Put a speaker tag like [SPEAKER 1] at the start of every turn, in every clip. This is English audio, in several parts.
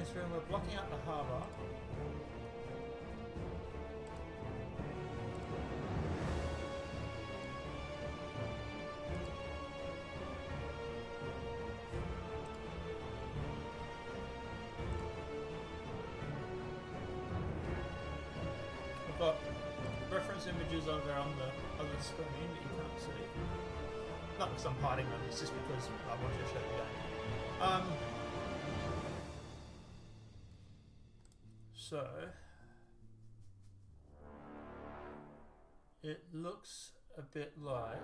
[SPEAKER 1] going through and we're blocking out the harbour. I've got reference images over on the screen that you can't see. Not because I'm hiding them, it's just because I want to show you that. So it looks a bit like,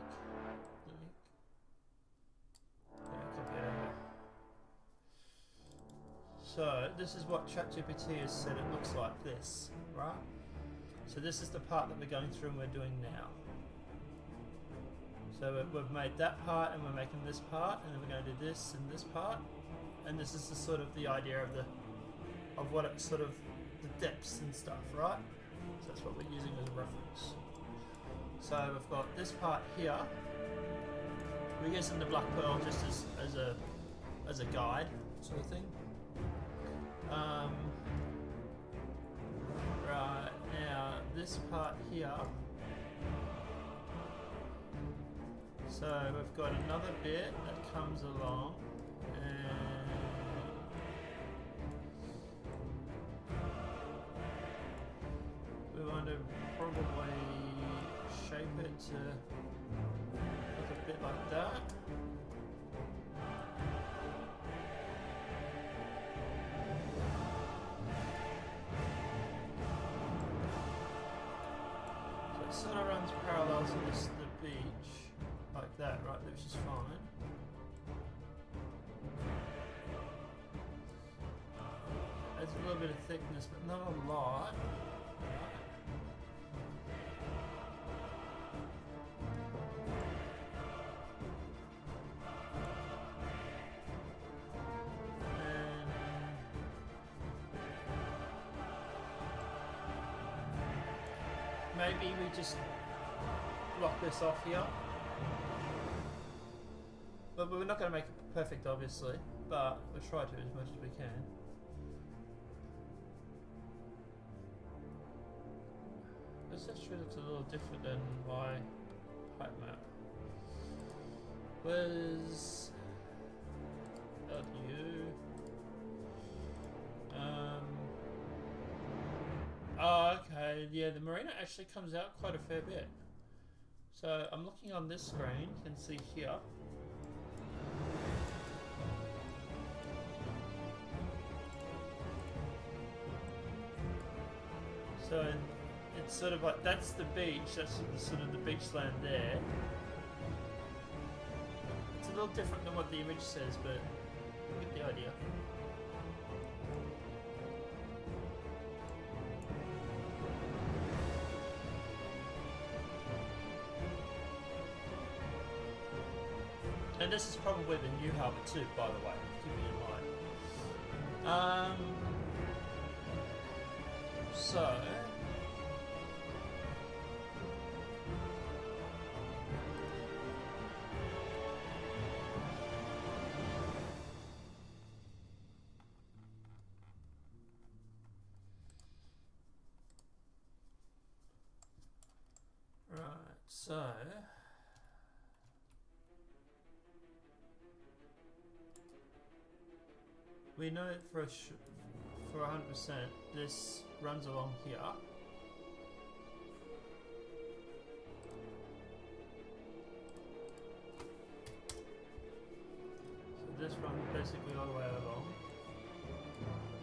[SPEAKER 1] so this is what ChatGPT has said it looks like this, right? So this is the part that we're going through and we're doing now. So we've made that part and we're making this part, and then we're going to do this and this part, and this is the sort of the idea of what it's sort of the depths and stuff, right? So that's what we're using as a reference. So we've got this part here. We're using the black pearl just as a guide sort of thing. Right now this part here. So we've got another bit that comes along, and we want to probably shape it to look a bit like that. So it sort of runs parallel to the beach. Like that, right, which is fine. Adds a little bit of thickness, but not a lot. And maybe we just block this off here. But we're not going to make it perfect, obviously, but we'll try to as much as we can. This actually looks a little different than my height map. Where's LU? Oh, okay, yeah, the marina actually comes out quite a fair bit. So I'm looking on this screen, you can see here. So it's sort of like, that's the beach, that's sort of the beachland there. It's a little different than what the image says, but you get the idea. And this is probably the new harbour too, by the way, keeping in mind. So we know for 100% this runs along here. So this runs basically all the way along.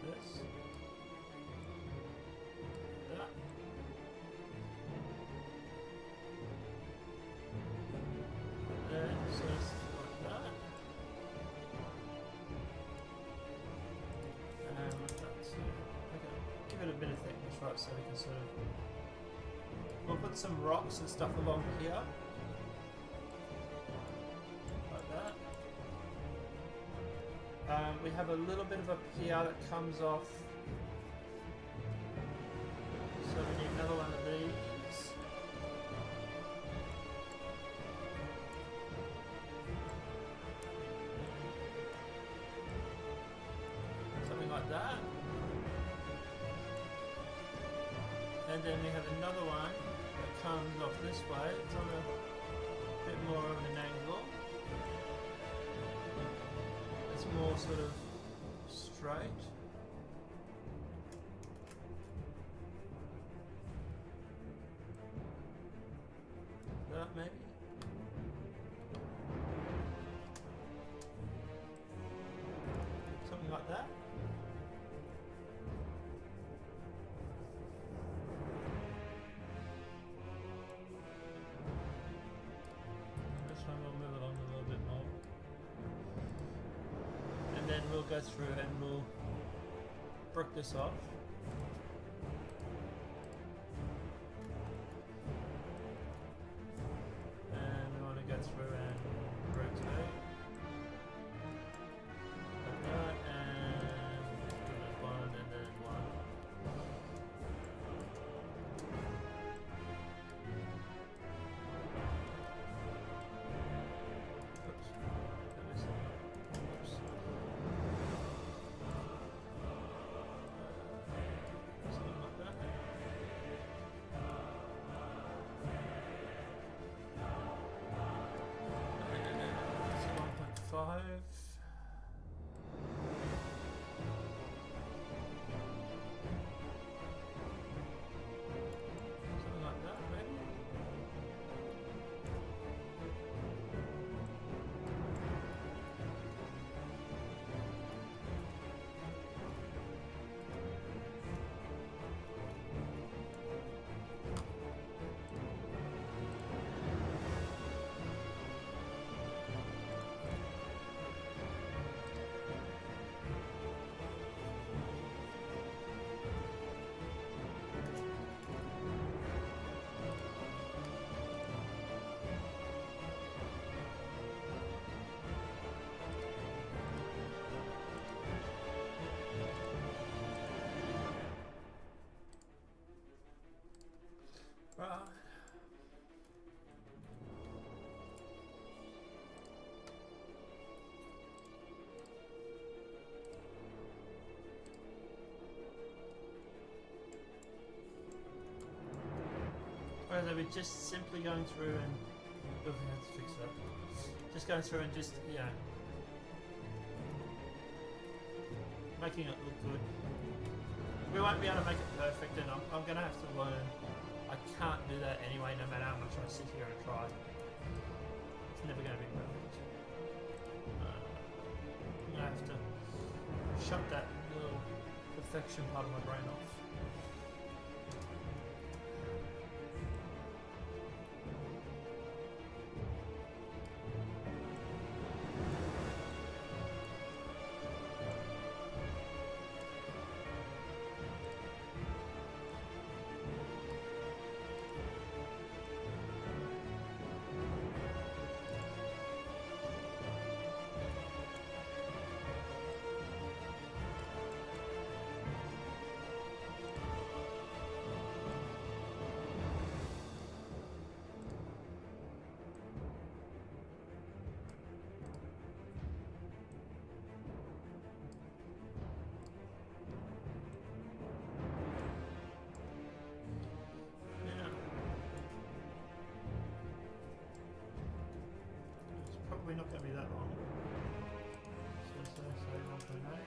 [SPEAKER 1] This. That. Then, so it's like that. And like that too. Okay, give it a bit of thickness, right, so we can sort of... We'll put some rocks and stuff along here. Like that. We have a little bit of a pier that comes off. So we need another one of these. Something like that. then we have another one that comes off this way. It's on a bit more of an angle. It's more sort of straight. That maybe. Something like that. This one we'll move along a little bit more. And then we'll go through and we'll brick this off. And we want to go through and rotate. Like that, and there's one and then one. Oops. That was oops. Something like that. It's 1.5. Something like that, maybe. Right. Or are we just simply going through and oh, we have to fix that. Just going through and just making it look good. We won't be able to make it perfect, and I'm going to have to learn. I can't do that anyway, no matter how much I sit here and try. It's never going to be perfect. I'm going to have to shut that little perfection part of my brain off. Probably not going to be that long. So 1.8.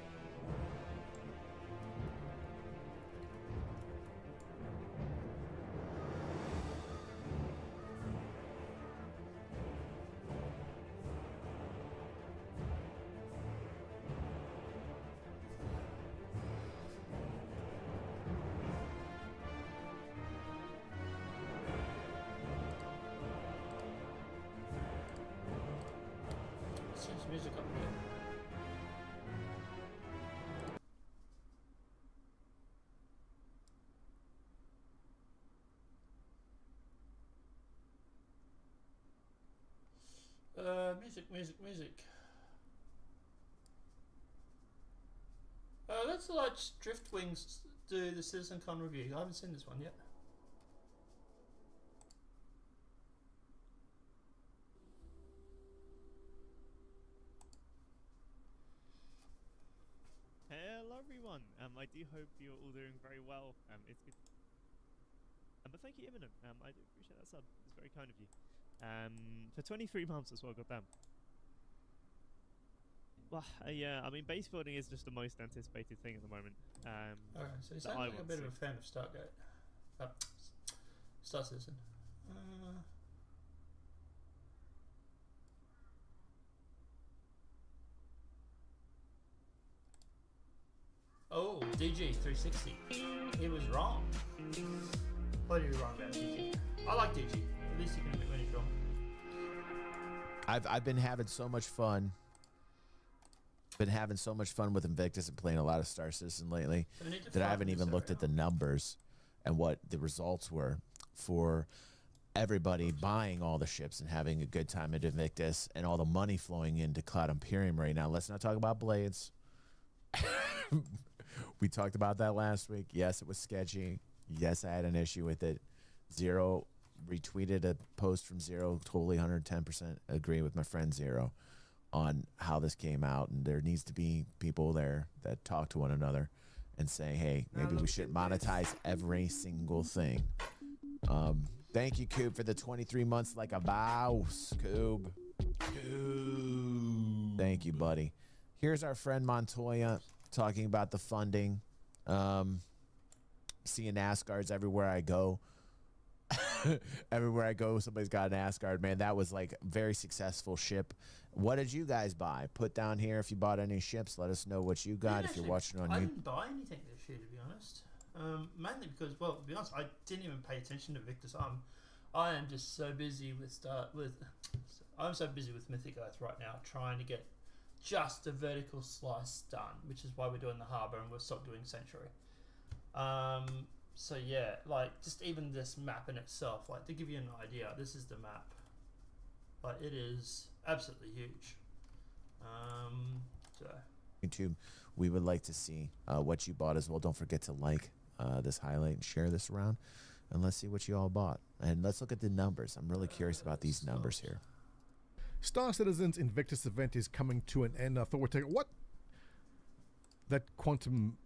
[SPEAKER 1] Seems music up there. Music. Let's let Driftwings do the CitizenCon review. I haven't seen this one yet.
[SPEAKER 2] Hello everyone, I do hope you're all doing very well. It's good. But thank you, Imminent. I do appreciate that sub. It's very kind of you. For 23 months as well, goddamn. Well, yeah, I mean, base building is just the most anticipated thing at the moment.
[SPEAKER 1] Okay, so you sound like a bit of a fan of Stargate. Star Citizen. Oh, DG 360. He was wrong. What are you wrong about DG? I like DG. At least you can admit when he's wrong.
[SPEAKER 3] I've been having so much fun. Been having so much fun with Invictus and playing a lot of Star Citizen lately that I haven't even looked at the numbers and what the results were for everybody buying all the ships and having a good time at Invictus and all the money flowing into Cloud Imperium right now. Let's not talk about Blades. We talked about that last week. Yes, it was sketchy. Yes, I had an issue with it. Zero retweeted a post from Zero. Totally 110% agree with my friend Zero on how this came out. And there needs to be people there that talk to one another and say, hey, maybe we should monetize every single thing. Thank you, Coob, for the 23 months like a mouse, Coob. Thank you, buddy. Here's our friend Montoya talking about the funding. Seeing NASCARs everywhere I go. Everywhere I go, somebody's got an NASCAR. Man, that was like a very successful ship. What did you guys buy? Put down here if you bought any ships. Let us know what you got if you're watching on YouTube.
[SPEAKER 1] I didn't buy anything this year, to be honest. Mainly because, well, to be honest, I didn't even pay attention to Victus. I am just so busy I'm so busy with Mythic Earth right now, trying to get just a vertical slice done, which is why we're doing the Harbour and we'll stop doing Sanctuary. So yeah, like just even this map in itself, like to give you an idea, this is the map. Like it is absolutely huge. So
[SPEAKER 3] YouTube, we would like to see what you bought as well. Don't forget to like this highlight and share this around, and let's see what you all bought. And let's look at the numbers. I'm really curious about these numbers here.
[SPEAKER 4] Star Citizen's Invictus event is coming to an end. I thought we'd take what? That quantum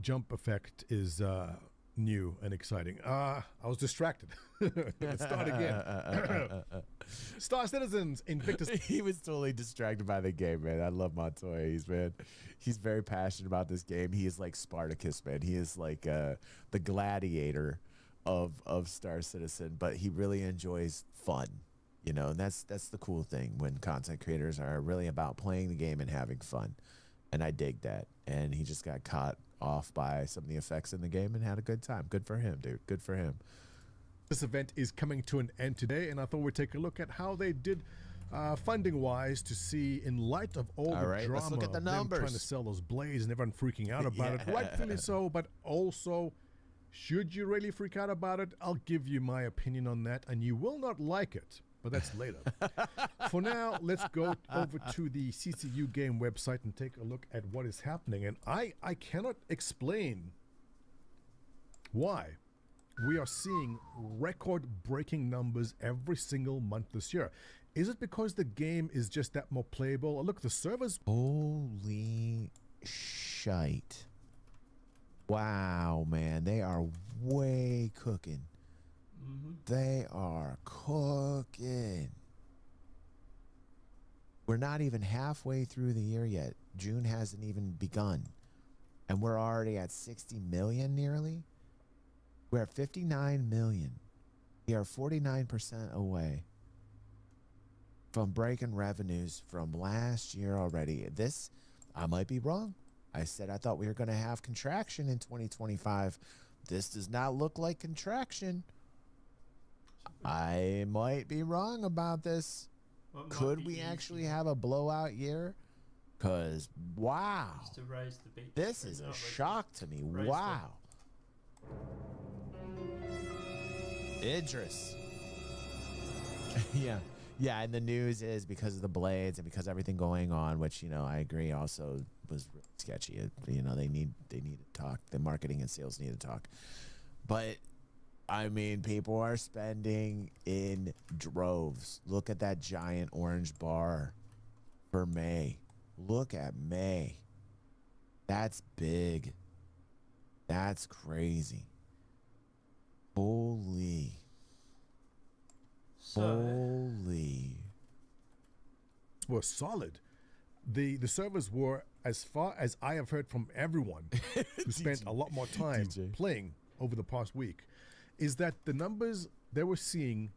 [SPEAKER 4] jump effect is new and exciting. I was distracted. Let's start again. Star Citizens Invictus.
[SPEAKER 3] He was totally distracted by the game, man. I love Montoya. He's very passionate about this game. He is like Spartacus, man. He is like the gladiator of Star Citizen, but he really enjoys fun. You know, and that's the cool thing when content creators are really about playing the game and having fun. And I dig that. And he just got caught off by some of the effects in the game and had a good time. Good for him, dude. Good for him.
[SPEAKER 4] This event is coming to an end today, and I thought we'd take a look at how they did funding-wise to see, in light of all the drama,
[SPEAKER 3] let's look at the numbers.
[SPEAKER 4] Them trying to sell those blades and everyone freaking out about it. Rightfully so, but also, should you really freak out about it? I'll give you my opinion on that, and you will not like it. But that's later. For now, let's go over to the CCU game website and take a look at what is happening. And I cannot explain why we are seeing record-breaking numbers every single month this year. Is it because the game is just that more playable? Look, the servers...
[SPEAKER 3] Holy shite. Wow, man. They are way cooking. They are cooking. We're not even halfway through the year yet. June hasn't even begun. And we're already at 60 million nearly. We're at 59 million. We are 49% away from breaking revenues from last year already. This, I might be wrong. I said I thought we were going to have contraction in 2025. This does not look like contraction. I might be wrong about this. Could we actually have a blowout year? Because, wow.
[SPEAKER 1] To raise the beat.
[SPEAKER 3] This is a shock to me. Wow. Idris. Yeah. Yeah, and the news is because of the blades and because of everything going on, which, you know, I agree also was really sketchy. You know, they need to talk. The marketing and sales need to talk. But I mean, people are spending in droves. Look at that giant orange bar for May. Look at May. That's big. That's crazy. Holy.
[SPEAKER 1] So
[SPEAKER 3] Holy.
[SPEAKER 4] Were solid. The servers were, as far as I have heard from everyone who spent a lot more time playing over the past week, is that the numbers they were seeing,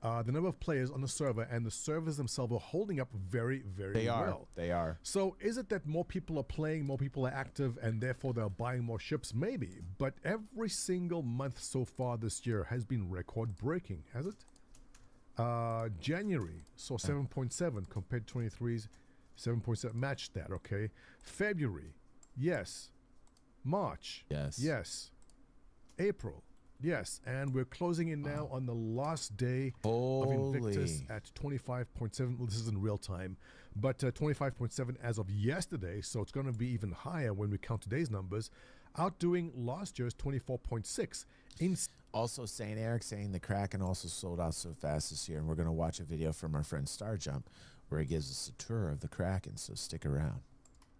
[SPEAKER 4] the number of players on the server and the servers themselves are holding up very, very well.
[SPEAKER 3] They are.
[SPEAKER 4] So is it that more people are playing, more people are active, and therefore they're buying more ships? Maybe. But every single month so far this year has been record-breaking, has it? January saw 7.7 compared to 23's 7.7. Matched that, okay? February, yes. March, yes. April, yes. And we're closing in now on the last day of Invictus at 25.7. Well, this is in real time, but 25.7 as of yesterday. So it's going to be even higher when we count today's numbers, outdoing last year's 24.6.
[SPEAKER 3] Also, St. Eric saying the Kraken also sold out so fast this year, and we're going to watch a video from our friend Starjump where he gives us a tour of the Kraken, so stick around.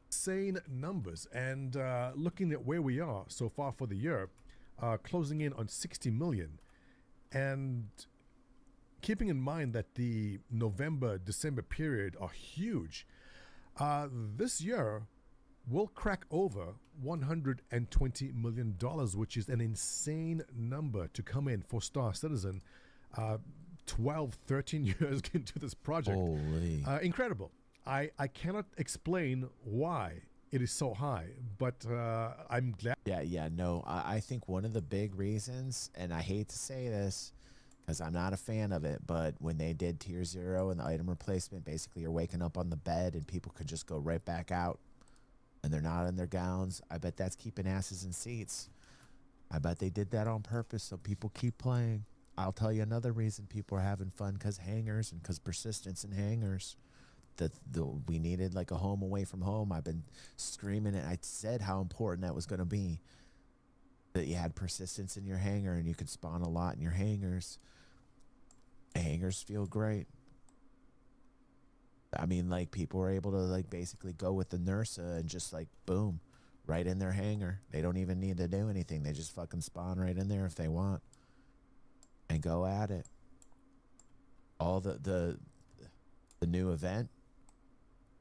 [SPEAKER 4] Insane numbers, and looking at where we are so far for the year, closing in on 60 million, and keeping in mind that the November-December period are huge, this year will crack over $120 million, which is an insane number to come in for Star Citizen 12, 13 years into this project.
[SPEAKER 3] Holy.
[SPEAKER 4] Incredible. I cannot explain why it is so high, but I'm glad.
[SPEAKER 3] No, I think one of the big reasons, and I hate to say this because I'm not a fan of it, but when they did Tier 0 and the item replacement, basically you're waking up on the bed and people could just go right back out and they're not in their gowns. I bet that's keeping asses in seats. I bet they did that on purpose so people keep playing. I'll tell you another reason people are having fun, because hangers and because persistence in hangers. We needed like a home away from home. I've been screaming it. I said how important that was going to be, that you had persistence in your hanger and you could spawn a lot in your hangers. Hangers feel great. I mean, like, people were able to like basically go with the Nursa and just like boom, right in their hangar. They don't even need to do anything. They just fucking spawn right in there if they want and go at it. All the new event,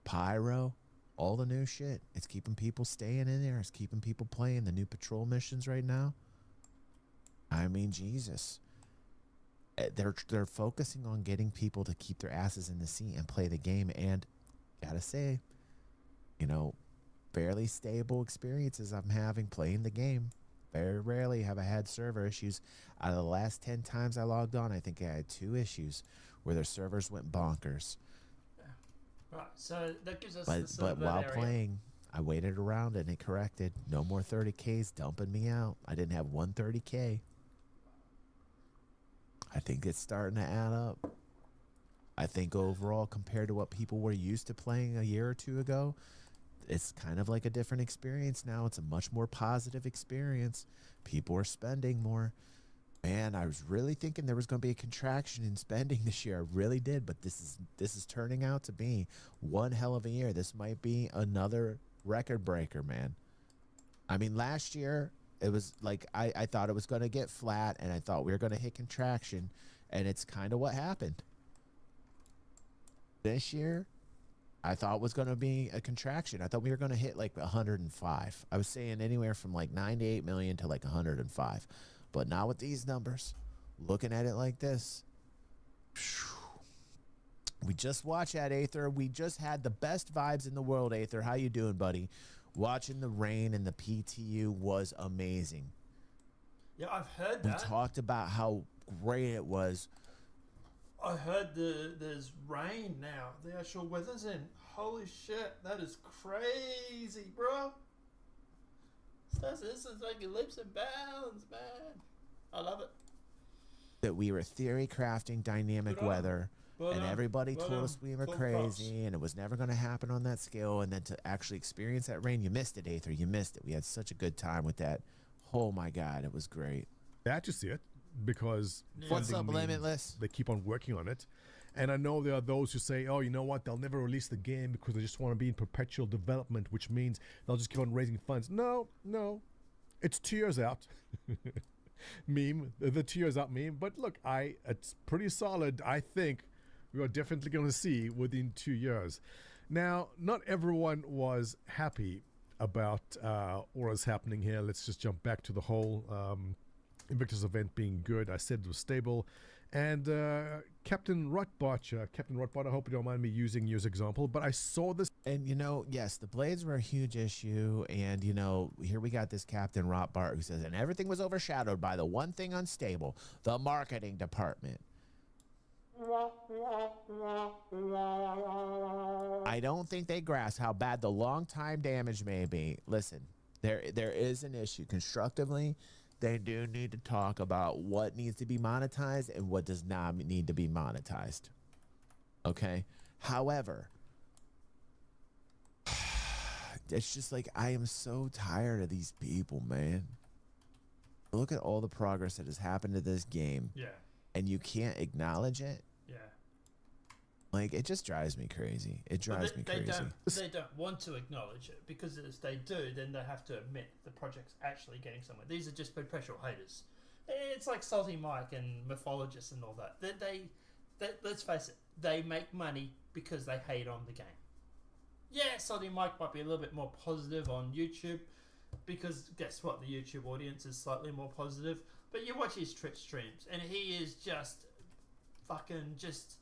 [SPEAKER 3] Pyro, all the new shit. It's keeping people staying in there. It's keeping people playing the new patrol missions right now. I mean, Jesus. They're focusing on getting people to keep their asses in the seat and play the game. And gotta say, you know, fairly stable experiences I'm having playing the game. Very rarely have I had server issues. Out of the last 10 times I logged on, I think I had 2 issues where their servers went bonkers.
[SPEAKER 1] Right, so that gives us
[SPEAKER 3] But while playing, I waited around and it corrected. No more 30Ks dumping me out. I didn't have 130K. I think it's starting to add up. I think overall, compared to what people were used to playing a year or 2 ago, it's kind of like a different experience now. It's a much more positive experience. People are spending more. Man, I was really thinking there was going to be a contraction in spending this year. I really did, but this is turning out to be one hell of a year. This might be another record breaker, man. I mean, last year, it was like I thought it was going to get flat, and I thought we were going to hit contraction, and it's kind of what happened. This year, I thought it was going to be a contraction. I thought we were going to hit like 105. I was saying anywhere from like 98 million to like 105. But not with these numbers. Looking at it like this. We just watched that, Aether. We just had the best vibes in the world, Aether. How you doing, buddy? Watching the rain and the PTU was amazing.
[SPEAKER 1] Yeah, I've heard that.
[SPEAKER 3] We talked about how great it was.
[SPEAKER 1] I heard there's rain now. The actual weather's in. Holy shit, that is crazy, bro. This is like leaps and bounds, man. I love it.
[SPEAKER 3] That we were theory crafting dynamic weather, and everybody told us we were crazy, and it was never going to happen on that scale. And then to actually experience that rain, you missed it, Aether. You missed it. We had such a good time with that. Oh my God, it was great.
[SPEAKER 4] Glad to see it, because
[SPEAKER 3] What's up, Limitless?
[SPEAKER 4] They keep on working on it. And I know there are those who say, oh, you know what, they'll never release the game because they just want to be in perpetual development, which means they'll just keep on raising funds. No, it's 2 years out. meme, the 2 years out meme. But look, it's pretty solid. I think we are definitely going to see within 2 years. Now, not everyone was happy about what was happening here. Let's just jump back to the whole Invictus event being good. I said it was stable. And Captain Rotbot, I hope you don't mind me using you as example, but I saw this.
[SPEAKER 3] And, yes, the blades were a huge issue. And, here we got this Captain Rotbart who says, and everything was overshadowed by the one thing unstable, the marketing department. I don't think they grasp how bad the long-time damage may be. Listen, there is an issue. Constructively, they do need to talk about what needs to be monetized and what does not need to be monetized. Okay? However, it's just like I am so tired of these people, man. Look at all the progress that has happened to this game.
[SPEAKER 1] Yeah.
[SPEAKER 3] And you can't acknowledge it.
[SPEAKER 1] Yeah.
[SPEAKER 3] Like, it just drives me crazy. It drives me crazy.
[SPEAKER 1] They don't want to acknowledge it, because if they do, then they have to admit the project's actually getting somewhere. These are just perpetual haters. It's like Salty Mike and Mythologists and all that. Let's face it, they make money because they hate on the game. Yeah, Salty Mike might be a little bit more positive on YouTube, because guess what? The YouTube audience is slightly more positive. But you watch his Twitch streams, and he is just fucking just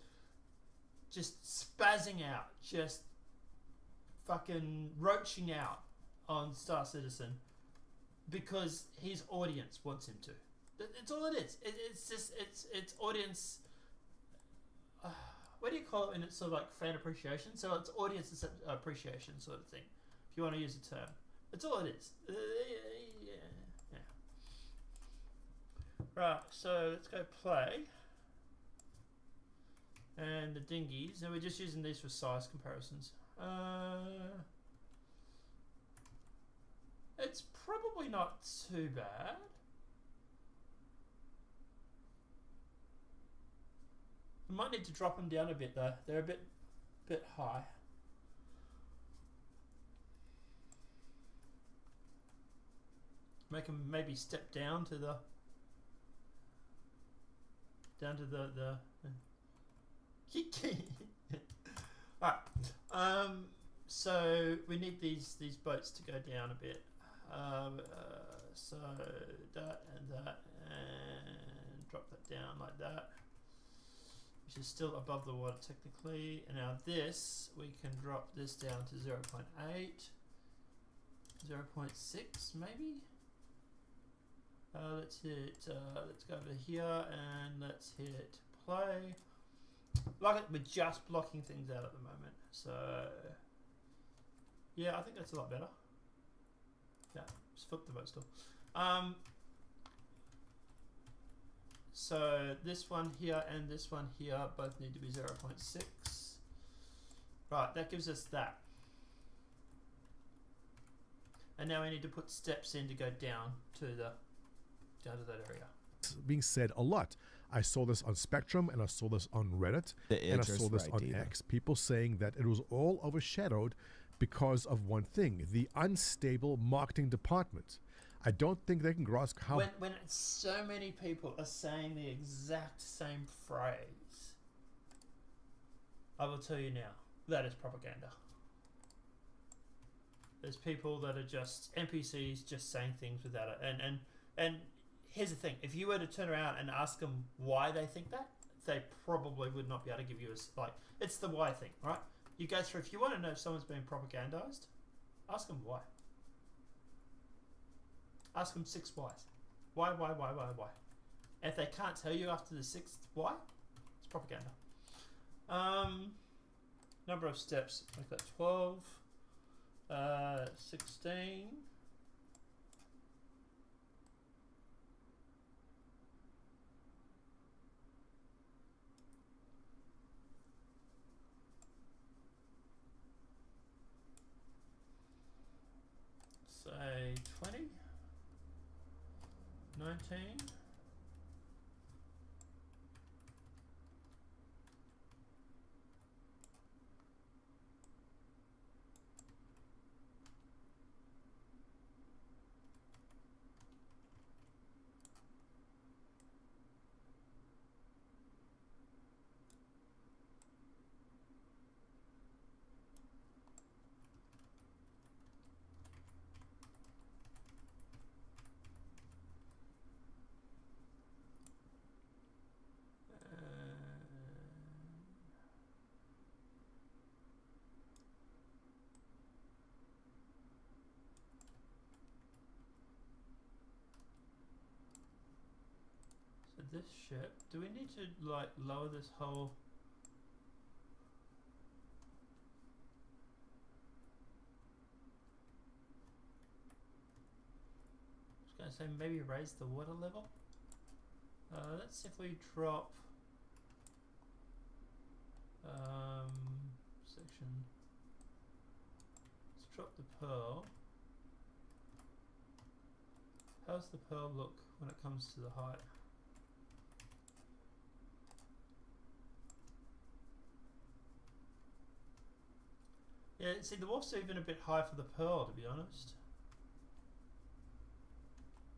[SPEAKER 1] spazzing out, just fucking roaching out on Star Citizen because his audience wants him to. It's all it is. It's audience. What do you call it when it's sort of like fan appreciation? So it's audience appreciation sort of thing, if you want to use a term. That's all it is. Yeah. Right, so let's go play. And the dinghies, and we're just using these for size comparisons. It's probably not too bad. I might need to drop them down a bit though. They're a bit high. Make them maybe step down to the Alright. So we need these boats to go down a bit. So that and that, and drop that down like that, which is still above the water technically. And now this, we can drop this down to 0.8, 0.6 maybe. Let's go over here and let's hit play. Like we're just blocking things out at the moment, so yeah, I think that's a lot better. Yeah, just flip the boat still. So this one here and this one here both need to be 0.6. Right, that gives us that. And now we need to put steps in to go down to that area.
[SPEAKER 4] It's being said a lot. I saw this on Spectrum and I saw this on Reddit and I saw this on X. People saying that it was all overshadowed because of one thing, the unstable marketing department. I don't think they can grasp how...
[SPEAKER 1] When so many people are saying the exact same phrase, I will tell you now, that is propaganda. There's people that are just NPCs just saying things without it. And here's the thing, if you were to turn around and ask them why they think that, they probably would not be able to give you a... Like, it's the why thing, right? You go through, if you want to know if someone's being propagandized, ask them why. Ask them 6 whys. Why? And if they can't tell you after the 6th why, it's propaganda. Number of steps, like that 12, 16. Say 20, 19, this ship. Do we need to like lower this whole? I was gonna say maybe raise the water level. Let's see if we drop section. Let's drop the pearl. How's the pearl look when it comes to the height? Yeah, see the wharf's even a bit high for the pearl, to be honest.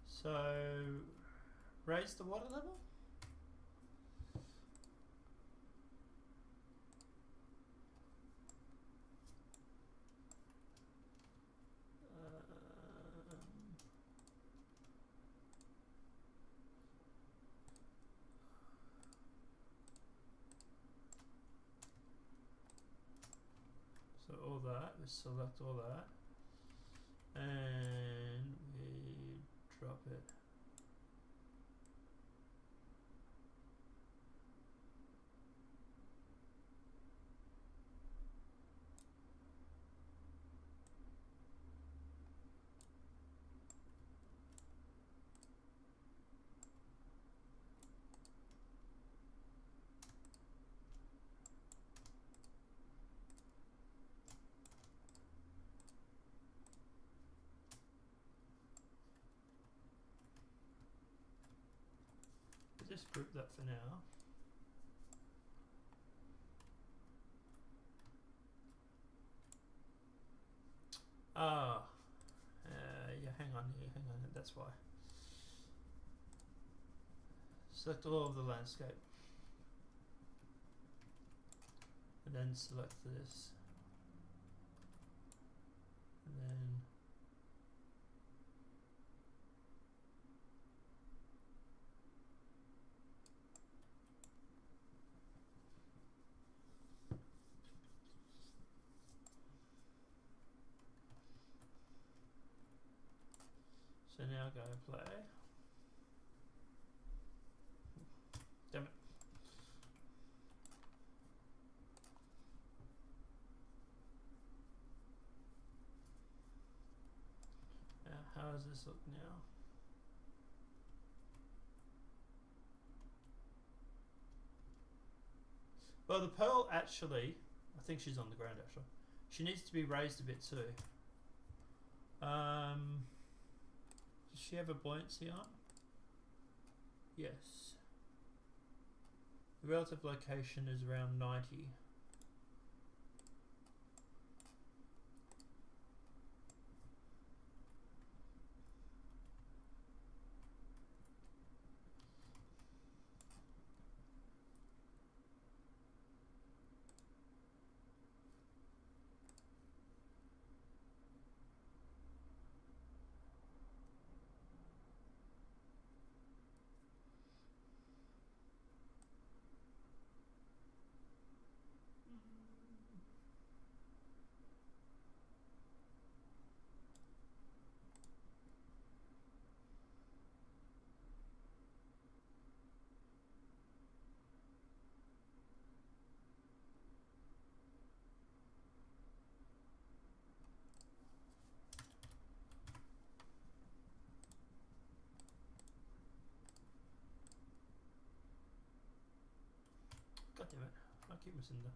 [SPEAKER 1] So raise the water level? So all that, we select all that, and we drop it. Just group that for now. Yeah, hang on, that's why. Select all of the landscape. And then select this. And then so now go play. Damn it. How does this look now? Well, the pearl actually, I think she's on the ground actually. She needs to be raised a bit too. Does she have a buoyancy on? Yes. The relative location is around 90. God damn it, I keep missing the...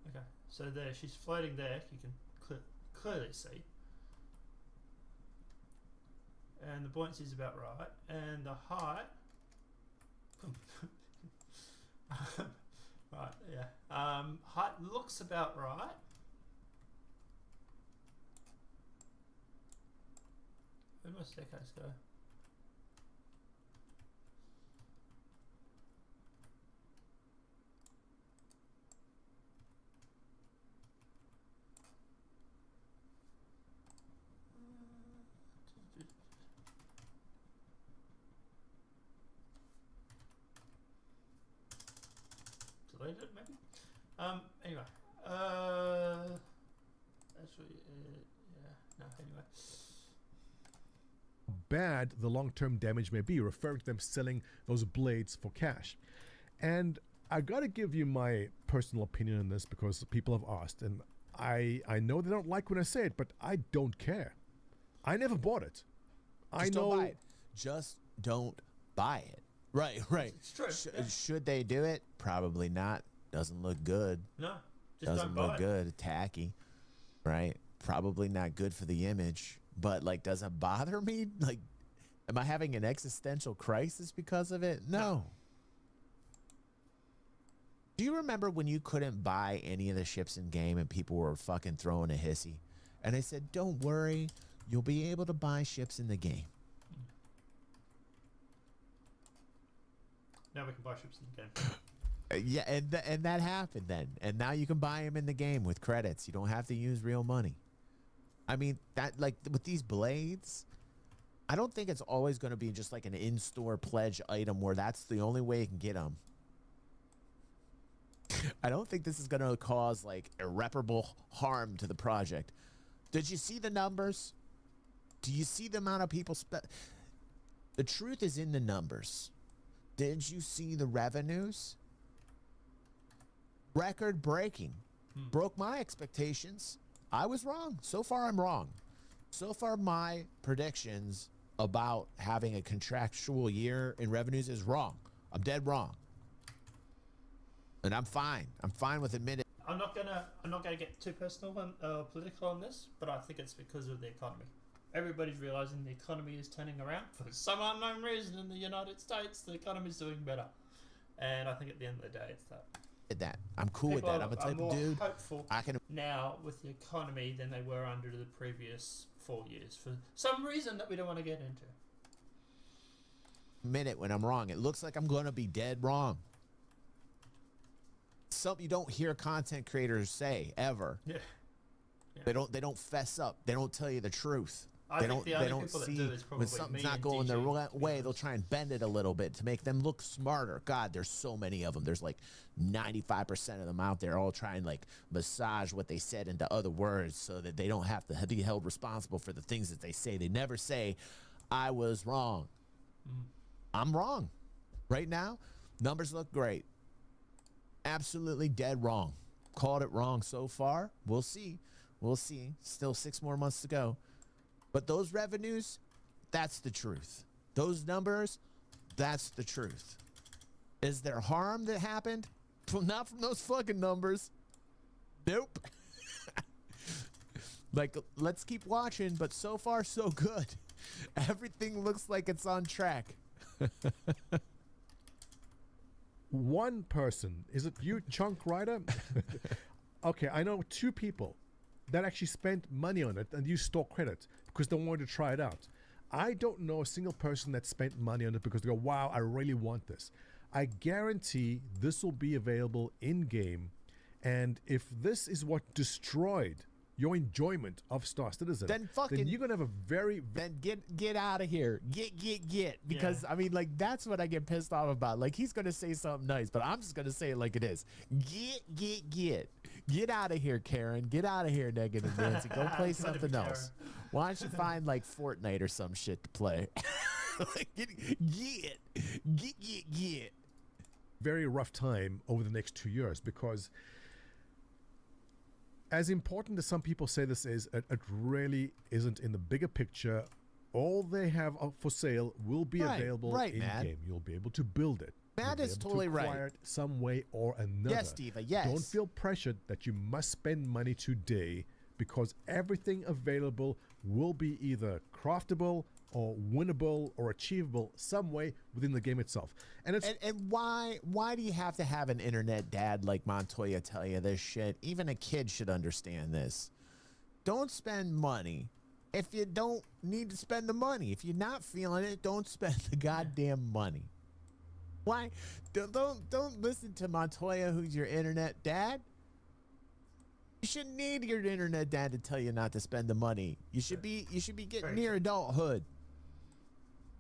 [SPEAKER 1] Okay, so there, she's floating there, you can clearly see. And the buoyancy is about right, and the height... right, yeah. Height looks about right. Where'd my staircase go? Delete it maybe? Anyway. Actually, yeah. No. Anyway.
[SPEAKER 4] Bad the long-term damage may be, referring to them selling those blades for cash. And I gotta give you my personal opinion on this because people have asked, and I know they don't like when I say it, but I don't care. I never bought it.
[SPEAKER 3] Just don't buy it. Just don't buy it. Right.
[SPEAKER 1] It's true.
[SPEAKER 3] Should they do it? Probably not. Doesn't look good.
[SPEAKER 1] No. Just
[SPEAKER 3] Doesn't
[SPEAKER 1] don't buy
[SPEAKER 3] look good. Tacky. Right. Probably not good for the image. But like, does it bother me? Like, am I having an existential crisis because of it? No. Do you remember when you couldn't buy any of the ships in game and people were fucking throwing a hissy? And I said, don't worry, you'll be able to buy ships in the game.
[SPEAKER 1] Now we can buy ships in the game.
[SPEAKER 3] Yeah, and that happened then. And now you can buy them in the game with credits. You don't have to use real money. I mean, that, like, with these blades, I don't think it's always going to be just like an in-store pledge item where that's the only way you can get them. I don't think this is going to cause like irreparable harm to the project. Did you see the numbers? Do you see the amount of people The truth is in the numbers. Did you see the revenues? Record breaking. Broke my expectations. I was wrong. So far, I'm wrong. So far, my predictions about having a contractual year in revenues is wrong. I'm dead wrong. And I'm fine. I'm fine with admitting.
[SPEAKER 1] I'm not gonna get too personal and political on this, but I think it's because of the economy. Everybody's realizing the economy is turning around for some unknown reason in the United States. The economy's doing better, and I think at the end of the day, it's that.
[SPEAKER 3] I'm cool with that. I'm a type of dude.
[SPEAKER 1] Hopeful
[SPEAKER 3] I can
[SPEAKER 1] now with the economy than they were under the previous 4 years for some reason that we don't want to get into.
[SPEAKER 3] admit it when I'm wrong. It looks like I'm going to be dead wrong. Something you don't hear content creators say ever.
[SPEAKER 1] Yeah.
[SPEAKER 3] They don't fess up. They don't tell you the truth.
[SPEAKER 1] I think the only people that do is probably
[SPEAKER 3] when something's
[SPEAKER 1] me
[SPEAKER 3] not
[SPEAKER 1] and
[SPEAKER 3] going their
[SPEAKER 1] DJ,
[SPEAKER 3] way, they'll try and bend it a little bit to make them look smarter. God, there's so many of them. There's like 95% of them out there all trying like massage what they said into other words so that they don't have to be held responsible for the things that they say. They never say, I was wrong. I'm wrong. Right now, numbers look great. Absolutely dead wrong. Called it wrong so far. We'll see. We'll see. Still 6 more months to go. But those revenues, that's the truth. Those numbers, that's the truth. Is there harm that happened? Not from those fucking numbers. Nope. Like, let's keep watching, but so far, so good. Everything looks like it's on track.
[SPEAKER 4] One person, is it you, Chunk Rider? Okay, I know 2 people that actually spent money on it and used store credit because they wanted to try it out. I don't know a single person that spent money on it because they go, wow, I really want this. I guarantee this will be available in-game, and if this is what destroyed your enjoyment of Star Citizen,
[SPEAKER 3] then
[SPEAKER 4] you're gonna have a
[SPEAKER 3] then get out of here. Get because I mean, like, that's what I get pissed off about. Like, he's gonna say something nice, but I'm just gonna say it like it is. Get out of here, Karen. Get out of here, Negative Nancy. Go play something else. Why don't you find like Fortnite or some shit to play? Like, get.
[SPEAKER 4] very rough time over the next 2 years, because as important as some people say this is, it really isn't in the bigger picture. All they have for sale will be available in-game. You'll be able to build it.
[SPEAKER 3] Matt is totally right.
[SPEAKER 4] Acquire it some way or another.
[SPEAKER 3] Yes, Diva, yes.
[SPEAKER 4] Don't feel pressured that you must spend money today, because everything available will be either craftable or winnable or achievable some way within the game itself. And it's
[SPEAKER 3] and why do you have to have an internet dad like Montoya tell you this shit? Even a kid should understand this. Don't spend money if you don't need to spend the money. If you're not feeling it, don't spend the goddamn money. Why? Don't listen to Montoya, who's your internet dad. You shouldn't need your internet dad to tell you not to spend the money. You should be getting near adulthood.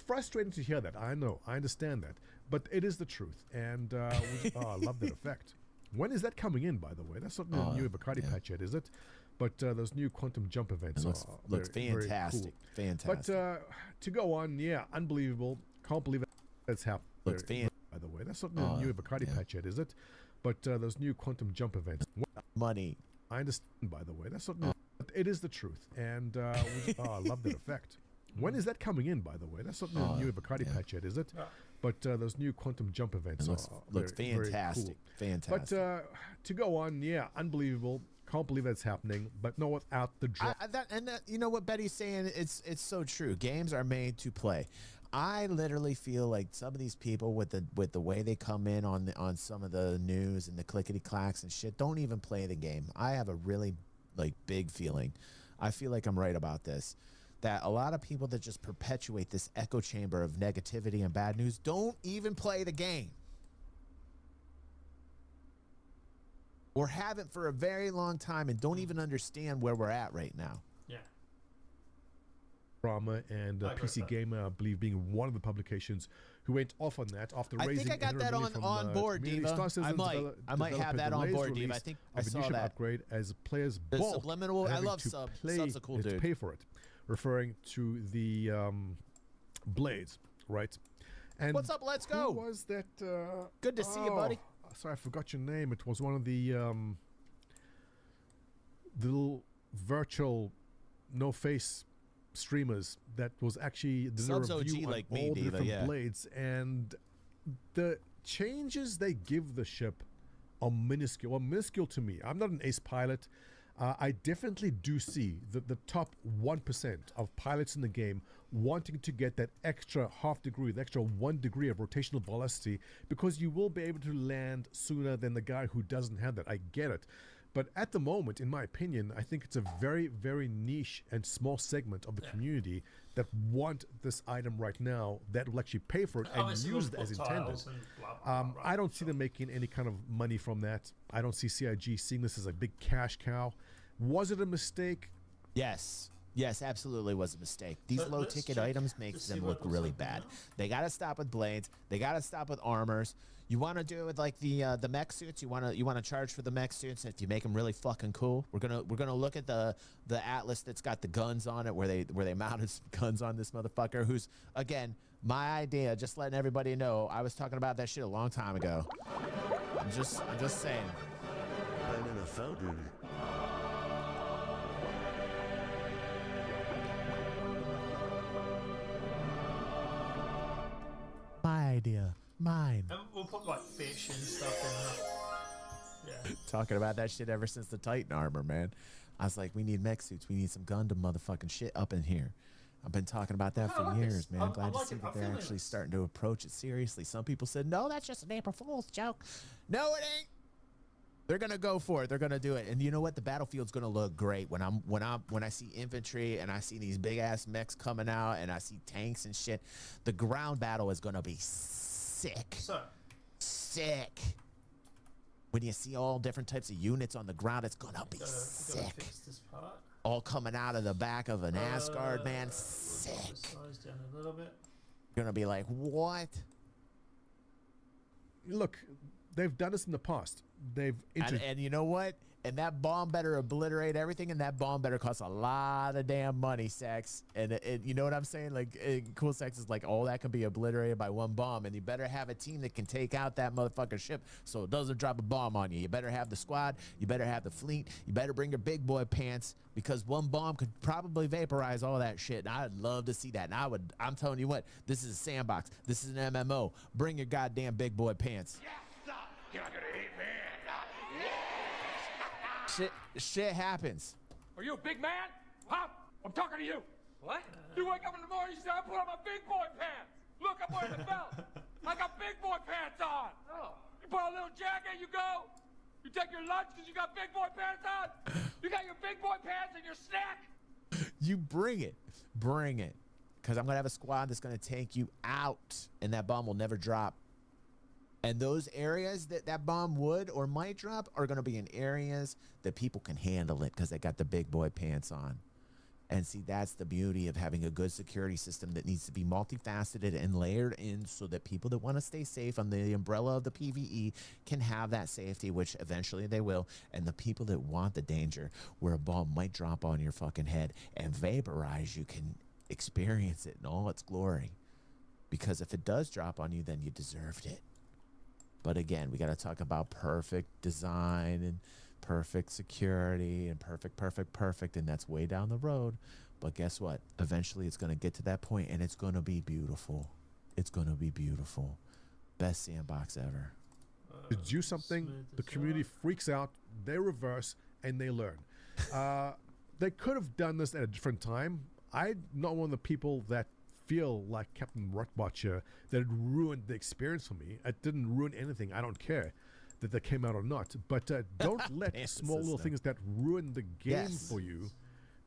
[SPEAKER 4] frustrating to hear that. I know. I understand that. But it is the truth. And I love that effect. When is that coming in, by the way? That's not the new Bacardi patch yet, is it? But those new quantum jump events
[SPEAKER 3] looks
[SPEAKER 4] very
[SPEAKER 3] fantastic.
[SPEAKER 4] cool.
[SPEAKER 3] Fantastic.
[SPEAKER 4] But to go on, yeah, unbelievable. Can't believe that's happened.
[SPEAKER 3] Looks
[SPEAKER 4] By the way, that's not the new Bacardi patch yet, is it? But those new quantum jump events.
[SPEAKER 3] Money.
[SPEAKER 4] I understand, by the way. That's not new. It is the truth. And I love that effect. When is that coming in, by the way? That's not the new Bacardi patch yet, is it? But those new quantum jump events
[SPEAKER 3] looks
[SPEAKER 4] very
[SPEAKER 3] fantastic.
[SPEAKER 4] cool.
[SPEAKER 3] Fantastic.
[SPEAKER 4] But to go on, yeah, unbelievable. Can't believe that's happening. But no, without the drop.
[SPEAKER 3] You know what Betty's saying? It's so true. Games are made to play. I literally feel like some of these people with the way they come in on some of the news and the clickety clacks and shit don't even play the game. I have a really big feeling. I feel like I'm right about this. That a lot of people that just perpetuate this echo chamber of negativity and bad news don't even play the game. Or haven't for a very long time and don't even understand where we're at right now.
[SPEAKER 1] Yeah.
[SPEAKER 4] Drama and PC Gamer, I believe, being one of the publications who went off on that after raising.
[SPEAKER 3] I think I got that on board, Diva. I might have that on board, Diva. I think I saw that
[SPEAKER 4] upgrade as players
[SPEAKER 3] the
[SPEAKER 4] balk.
[SPEAKER 3] Subliminal. I love Sub. Sub's a cool dude.
[SPEAKER 4] To pay for it, referring to the blades, right? And
[SPEAKER 3] what's up? Let's go.
[SPEAKER 4] Who was that?
[SPEAKER 3] Good to see you, buddy.
[SPEAKER 4] Sorry, I forgot your name. It was one of the little virtual no face streamers that was actually the review on all the different blades, and the changes they give the ship are minuscule. Well, minuscule to me. I'm not an ace pilot. I definitely do see the top 1% of pilots in the game wanting to get that extra half degree, the extra 1 degree of rotational velocity, because you will be able to land sooner than the guy who doesn't have that. I get it. But at the moment, in my opinion, I think it's a very, very niche and small segment of the community that want this item right now, that will actually pay for it and use it as intended. I don't see them making any kind of money from that. I don't see CIG seeing this as a big cash cow. Was it a mistake?
[SPEAKER 3] Yes. Yes, absolutely was a mistake. These low-ticket items make them look really bad. They got to stop with blades. They got to stop with armors. You want to do it with like the mech suits. You want to charge for the mech suits. If you make them really fucking cool, we're gonna look at the Atlas that's got the guns on it, where they mounted some guns on this motherfucker. Who's again my idea. Just letting everybody know, I was talking about that shit a long time ago. I'm just saying.
[SPEAKER 5] I'm in a fountain.
[SPEAKER 3] My idea. Mine.
[SPEAKER 1] And we'll put like fish and stuff in that. Yeah.
[SPEAKER 3] Talking about that shit ever since the Titan armor, man. I was like, we need mech suits. We need some Gundam motherfucking shit up in here. I've been talking about that for years, man. I'm glad to see that they're actually starting to approach it seriously. Some people said, no, that's just an April Fool's joke. No, it ain't. They're gonna go for it. They're gonna do it. And you know what? The battlefield's gonna look great when I see infantry and I see these big ass mechs coming out and I see tanks and shit. The ground battle is gonna be sick. Sick. When you see all different types of units on the ground, it's gonna be sick.
[SPEAKER 1] Fix this part.
[SPEAKER 3] All coming out of the back of an Asgard, man. Sick.
[SPEAKER 1] Size down a little bit.
[SPEAKER 3] You're gonna be like, what?
[SPEAKER 4] Look, they've done this in the past.
[SPEAKER 3] And you know what? And that bomb better obliterate everything, and that bomb better cost a lot of damn money, Sex. And you know what I'm saying? Like, Cool Sex is like, all that can be obliterated by one bomb, and you better have a team that can take out that motherfucking ship so it doesn't drop a bomb on you. You better have the squad. You better have the fleet. You better bring your big boy pants, because one bomb could probably vaporize all that shit. And I'd love to see that. And I'm telling you what, this is a sandbox. This is an MMO. Bring your goddamn big boy pants.
[SPEAKER 5] Yes, you're not gonna hate me.
[SPEAKER 3] Shit happens.
[SPEAKER 6] Are you a big man? Huh? I'm talking to you. What? You wake up in the morning, you say, I put on my big boy pants. Look, I'm wearing a belt. I got big boy pants on. Oh. You put on a little jacket, you go. You take your lunch because you got big boy pants on. You got your big boy pants and your snack.
[SPEAKER 3] You bring it. Bring it. Because I'm going to have a squad that's going to take you out, and that bomb will never drop. And those areas that bomb would or might drop are going to be in areas that people can handle it because they got the big boy pants on. And see, that's the beauty of having a good security system that needs to be multifaceted and layered in so that people that want to stay safe on the umbrella of the PvE can have that safety, which eventually they will. And the people that want the danger, where a ball might drop on your fucking head and vaporize you, can experience it in all its glory. Because if it does drop on you, then you deserved it. But again, we got to talk about perfect design and perfect security and perfect, and that's way down the road. But guess what? Eventually it's going to get to that point, and it's going to be beautiful. It's going to be beautiful. Best sandbox ever.
[SPEAKER 4] To do something, the community freaks out, they reverse, and they learn. They could have done this at a different time. I'm not one of the people that feel like Captain Rotbot here, that it ruined the experience for me. It didn't ruin anything. I don't care that they came out or not. But don't let small little things that ruin the game for you.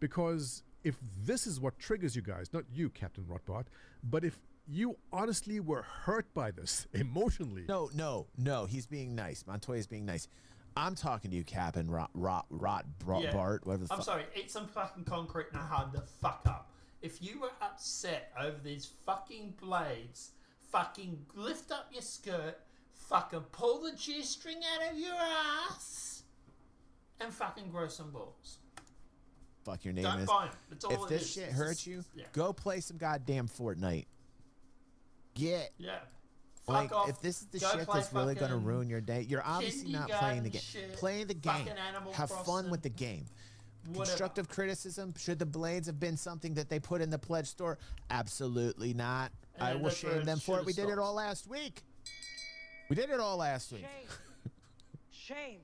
[SPEAKER 4] Because if this is what triggers you guys, not you, Captain Rotbot, but if you honestly were hurt by this emotionally.
[SPEAKER 3] No, he's being nice. Montoya's being nice. I'm talking to you, Captain Bart, whatever the fuck.
[SPEAKER 1] I'm sorry, eat some fucking concrete and hard the fuck up. If you were upset over these fucking blades, fucking lift up your skirt, fucking pull the G-string out of your ass, and fucking grow some balls.
[SPEAKER 3] Fuck your name
[SPEAKER 1] Don't
[SPEAKER 3] is.
[SPEAKER 1] buy 'em. That's all
[SPEAKER 3] If
[SPEAKER 1] it
[SPEAKER 3] this
[SPEAKER 1] is.
[SPEAKER 3] shit
[SPEAKER 1] It's
[SPEAKER 3] hurts
[SPEAKER 1] just-
[SPEAKER 3] you,
[SPEAKER 1] yeah.
[SPEAKER 3] go play some goddamn Fortnite.
[SPEAKER 1] Yeah.
[SPEAKER 3] Like,
[SPEAKER 1] Fuck off.
[SPEAKER 3] if this is the
[SPEAKER 1] Go
[SPEAKER 3] shit
[SPEAKER 1] play
[SPEAKER 3] that's really going to
[SPEAKER 1] fucking
[SPEAKER 3] ruin your day, you're obviously not playing the game.
[SPEAKER 1] kindergarten shit,
[SPEAKER 3] Play the game.
[SPEAKER 1] fucking Animal
[SPEAKER 3] Have fun
[SPEAKER 1] Crossing,
[SPEAKER 3] with the game.
[SPEAKER 1] whatever.
[SPEAKER 3] Constructive criticism, should the blades have been something that they put in the pledge store? Absolutely not.
[SPEAKER 1] And
[SPEAKER 3] I
[SPEAKER 1] then
[SPEAKER 3] will
[SPEAKER 1] that's where
[SPEAKER 3] shame
[SPEAKER 1] it
[SPEAKER 3] them for it.
[SPEAKER 1] should've
[SPEAKER 3] We did it
[SPEAKER 1] stopped.
[SPEAKER 3] all last week. We did it all last week.
[SPEAKER 7] Shame.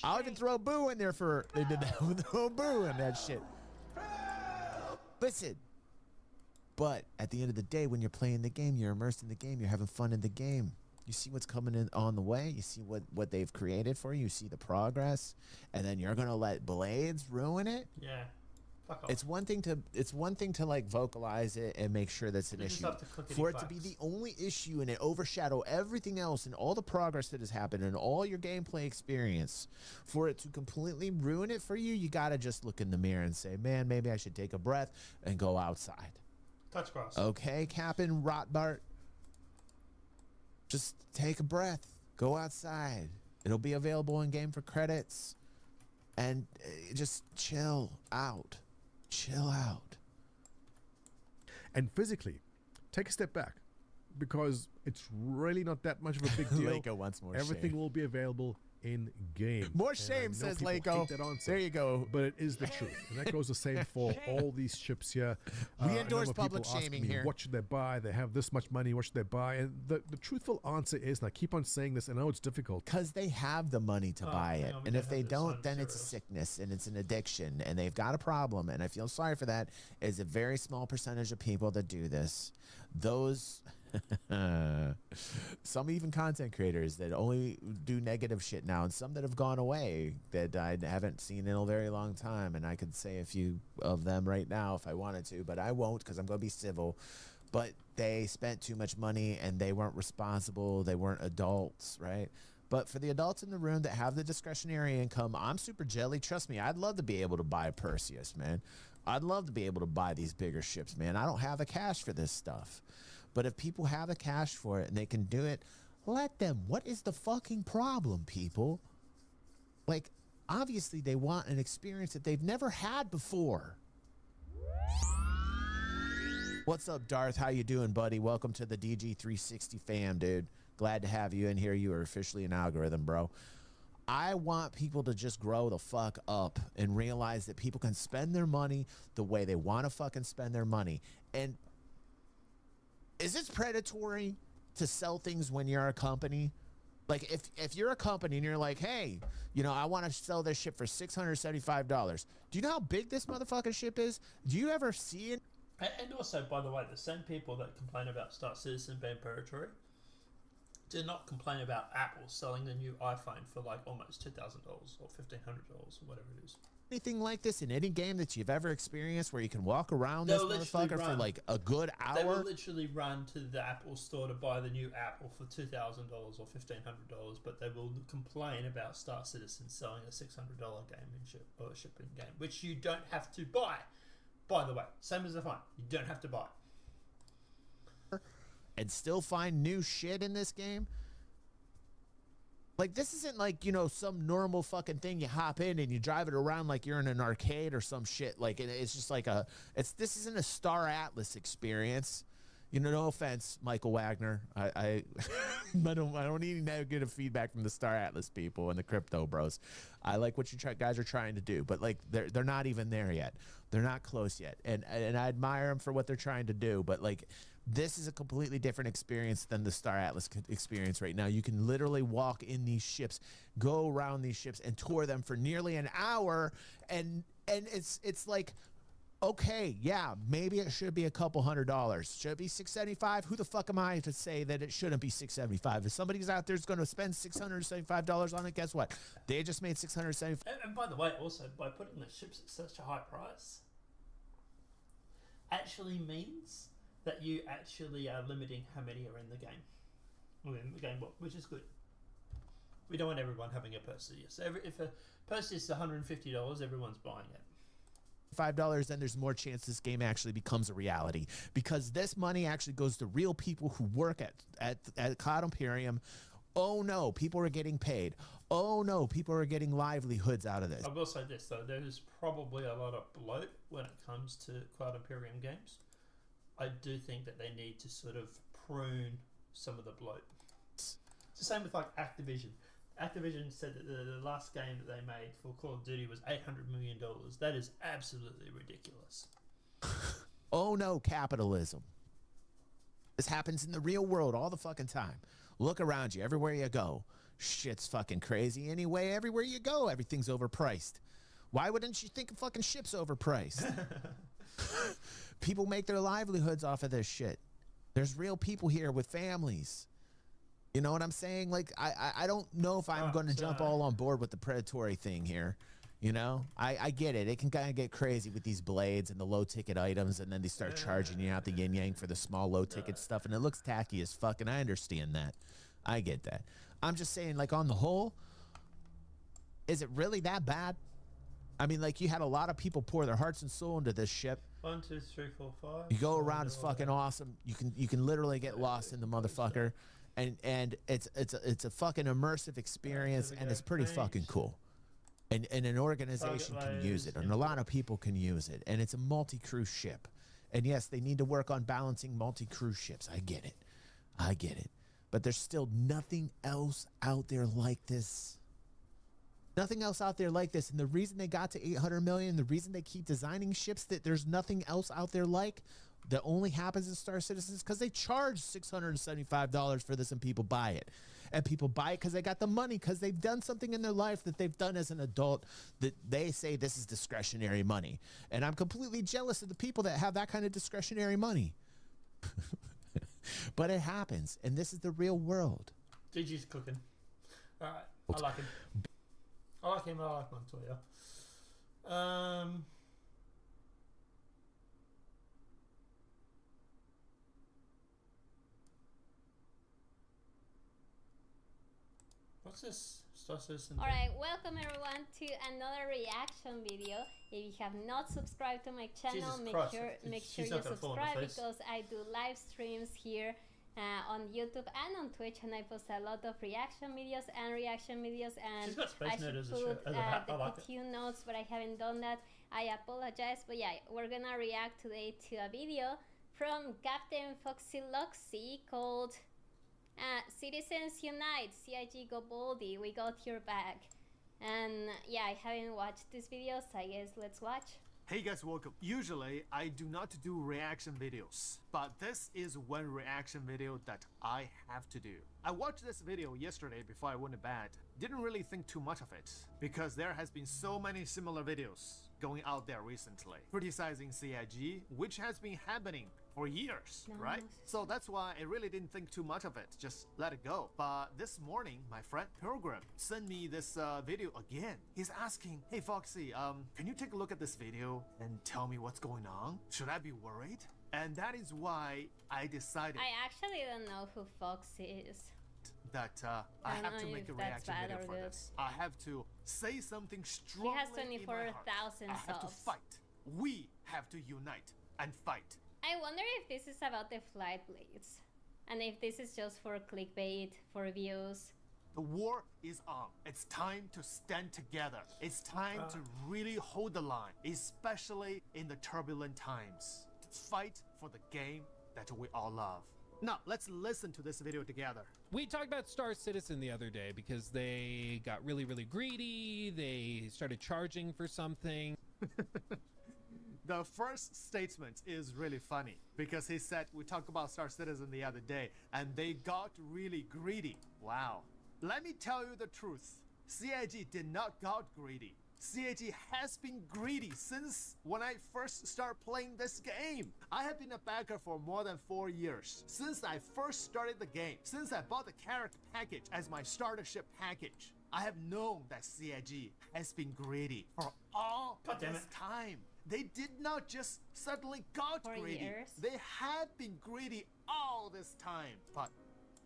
[SPEAKER 3] I'll even throw boo in there for they did that. Throw boo in that shit. Listen, but at the end of the day, when you're playing the game, you're immersed in the game, you're having fun in the game. You see what's coming in on the way. You see what they've created for you. You see the progress, and then you're gonna let blades ruin it.
[SPEAKER 1] Yeah. Fuck off.
[SPEAKER 3] It's one thing to like vocalize it and make sure that's an
[SPEAKER 1] You just
[SPEAKER 3] issue.
[SPEAKER 1] have to clickety
[SPEAKER 3] For it to be
[SPEAKER 1] clacks.
[SPEAKER 3] the only issue and it overshadow everything else and all the progress that has happened and all your gameplay experience, for it to completely ruin it for you, you gotta just look in the mirror and say, man, maybe I should take a breath and go outside.
[SPEAKER 1] Touch grass.
[SPEAKER 3] Okay, Captain Rotbart? Just take a breath. Go outside. It'll be available in game for credits. And just chill out. Chill out.
[SPEAKER 4] And physically, take a step back, because it's really not that much of a big deal.
[SPEAKER 3] Lako wants more
[SPEAKER 4] Everything
[SPEAKER 3] shame.
[SPEAKER 4] will be available in game.
[SPEAKER 3] More
[SPEAKER 4] And I
[SPEAKER 3] shame,
[SPEAKER 4] know
[SPEAKER 3] says
[SPEAKER 4] people
[SPEAKER 3] Lako.
[SPEAKER 4] hate that answer,
[SPEAKER 3] There you go.
[SPEAKER 4] but it is the truth, and that goes the same for all these chips here.
[SPEAKER 3] We
[SPEAKER 4] A number
[SPEAKER 3] endorse
[SPEAKER 4] of people
[SPEAKER 3] public
[SPEAKER 4] ask
[SPEAKER 3] shaming
[SPEAKER 4] me,
[SPEAKER 3] here.
[SPEAKER 4] What should they buy? They have this much money. What should they buy? And the truthful answer is, and I keep on saying this, and I know it's difficult.
[SPEAKER 3] Because they have the money to buy
[SPEAKER 1] hang
[SPEAKER 3] it.
[SPEAKER 1] on, we
[SPEAKER 3] And
[SPEAKER 1] don't
[SPEAKER 3] if they
[SPEAKER 1] have this
[SPEAKER 3] don't,
[SPEAKER 1] on
[SPEAKER 3] then it's a
[SPEAKER 1] cereals.
[SPEAKER 3] sickness and it's an addiction and they've got a problem. And I feel sorry for that. It's a very small percentage of people that do this. Those, some even content creators that only do negative shit now, and some that have gone away that I haven't seen in a very long time. And I could say a few of them right now if I wanted to, but I won't because I'm going to be civil. But they spent too much money and they weren't responsible. They weren't adults, right? But for the adults in the room that have the discretionary income, I'm super jelly. Trust me, I'd love to be able to buy Perseus, man. I'd love to be able to buy these bigger ships, man. I don't have the cash for this stuff. But if people have the cash for it and they can do it, let them. What is the fucking problem, people? Like, obviously they want an experience that they've never had before. What's up, Darth? How you doing, buddy? Welcome to the DG360 fam, dude. Glad to have you in here. You are officially an algorithm, bro. I want people to just grow the fuck up and realize that people can spend their money the way they want to fucking spend their money. And is it predatory to sell things when you're a company? Like, if you're a company and you're like, hey, you know, I want to sell this ship for $675. Do you know how big this motherfucking ship is? Do you ever see it?
[SPEAKER 1] And also, by the way, the same people that complain about Star Citizen being predatory do not complain about Apple selling the new iPhone for like almost $2,000 or $1,500 or whatever it is.
[SPEAKER 3] anything like this in any game that you've ever experienced where you can walk around
[SPEAKER 1] They'll
[SPEAKER 3] this
[SPEAKER 1] literally
[SPEAKER 3] motherfucker for
[SPEAKER 1] run.
[SPEAKER 3] like a good
[SPEAKER 1] They will
[SPEAKER 3] hour?
[SPEAKER 1] literally run to the Apple store to buy the new Apple for $2,000 or $1,500, but they will complain about Star Citizen selling a $600 game or shipping game, which you don't have to buy. By the way, same as the phone, you don't have to buy.
[SPEAKER 3] And still find new shit in this game? Like, this isn't like, you know, some normal fucking thing you hop in and you drive it around like you're in an arcade or some shit. Like, it's just like this isn't a Star Atlas experience. You know, no offense, Michael Wagner. I don't need negative feedback from the Star Atlas people and the crypto bros. I like what you guys are trying to do, but like they're not even there yet. They're not close yet, and I admire them for what they're trying to do. But like, this is a completely different experience than the Star Atlas experience right now. You can literally walk in these ships, go around these ships, and tour them for nearly an hour, and it's like, okay, yeah, maybe it should be a couple $100. Should it be $675? Who the fuck am I to say that it shouldn't be $675? If somebody's out there is going to spend $675 on it, guess what? They just made $675.
[SPEAKER 1] And by the way, also, by putting the ships at such a high price, actually means that you actually are limiting how many are in the game. In the game, which is good. We don't want everyone having a Perseus. If a Perseus is $150, everyone's buying it.
[SPEAKER 3] $5, then there's more chance this game actually becomes a reality, because this money actually goes to real people who work at COD Imperium. Oh no, people are getting paid. Oh no, people are getting livelihoods out of this.
[SPEAKER 1] I will say this though, there's probably a lot of bloat when it comes to COD Imperium games. I do think that they need to sort of prune some of the bloat. It's the same with like Activision. Activision said that the last game that they made for Call of Duty was $800 million. That is absolutely ridiculous.
[SPEAKER 3] Oh no, capitalism. This happens in the real world all the fucking time. Look around you, everywhere you go. Shit's fucking crazy anyway. Everywhere you go, everything's overpriced. Why wouldn't you think a fucking ship's overpriced? People make their livelihoods off of this shit. There's real people here with families. You know what I'm saying? Like, I don't know if I'm going to jump all on board with the predatory thing here. You know, I get it. It can kind of get crazy with these blades and the low ticket items, and then they start charging you out the yin yang for the small low ticket stuff, and it looks tacky as fuck, and I understand that. I get that. I'm just saying, like, on the whole, is it really that bad? I mean, like, you had a lot of people pour their hearts and soul into this ship.
[SPEAKER 1] 1, 2, 3, 4, 5.
[SPEAKER 3] You go around, it's fucking awesome. You can literally get lost in the motherfucker. And it's a fucking immersive experience, and it's pretty fucking cool. And an organization can use it, and a lot of people can use it, and it's a multi-cruise ship. And yes, they need to work on balancing multi-cruise ships. I get it. But there's still nothing else out there like this. Nothing else out there like this. And the reason they got to 800 million, the reason they keep designing ships that there's nothing else out there like, that only happens in Star Citizen, is because they charge $675 for this and people buy it. And people buy it because they got the money, because they've done something in their life that they've done as an adult that they say this is discretionary money. And I'm completely jealous of the people that have that kind of discretionary money. But it happens, and this is the real world.
[SPEAKER 1] GG's cooking. All right, I like him. I like Montoya. What's this? Star Citizen.
[SPEAKER 8] Alright, welcome everyone to another reaction video. If you have not subscribed to my channel, make sure you subscribe, because I do live streams here on YouTube and on Twitch, and I post a lot of reaction videos, and I should put the PTU notes, but I haven't done that. I apologize, but yeah, we're gonna react today to a video from Captain Foxy Loxy called Citizens Unite, CIG Go Baldy, we got your back. And yeah, I haven't watched this video, so I guess let's watch.
[SPEAKER 9] Hey guys, welcome. Usually I do not do reaction videos, but this is one reaction video that I have to do. I watched this video yesterday before I went to bed. Didn't really think too much of it, because there has been so many similar videos. going out there recently criticizing CIG, which has been happening for years, right? So that's why I really didn't think too much of it, just let it go. But this morning, my friend Pilgrim sent me this video again. He's asking, hey Foxy, can you take a look at this video and tell me what's going on? Should I be worried? And that is why I decided
[SPEAKER 8] I actually don't know who Foxy is.
[SPEAKER 9] That I have to make a reaction video for this. I have to say something strongly.
[SPEAKER 8] He has
[SPEAKER 9] in my heart.
[SPEAKER 8] 24,000 subs.
[SPEAKER 9] I have to fight. We have to unite and fight.
[SPEAKER 8] I wonder if this is about the flight blades, and if this is just for clickbait, for views.
[SPEAKER 9] The war is on. It's time to stand together. It's time to really hold the line, especially in the turbulent times. To fight for the game that we all love. Now, let's listen to this video together.
[SPEAKER 10] We talked about Star Citizen the other day because they got really, really greedy. They started charging for something.
[SPEAKER 9] The first statement is really funny because he said we talked about Star Citizen the other day and they got really greedy. Wow. Let me tell you the truth. CIG did not got greedy. CIG has been greedy since when I first started playing this game. I have been a backer for more than 4 years. Since I first started the game, since I bought the character package as my starter ship package, I have known that CIG has been greedy for all this time. They did not just suddenly got greedy.
[SPEAKER 8] Years.
[SPEAKER 9] They have been greedy all this time. But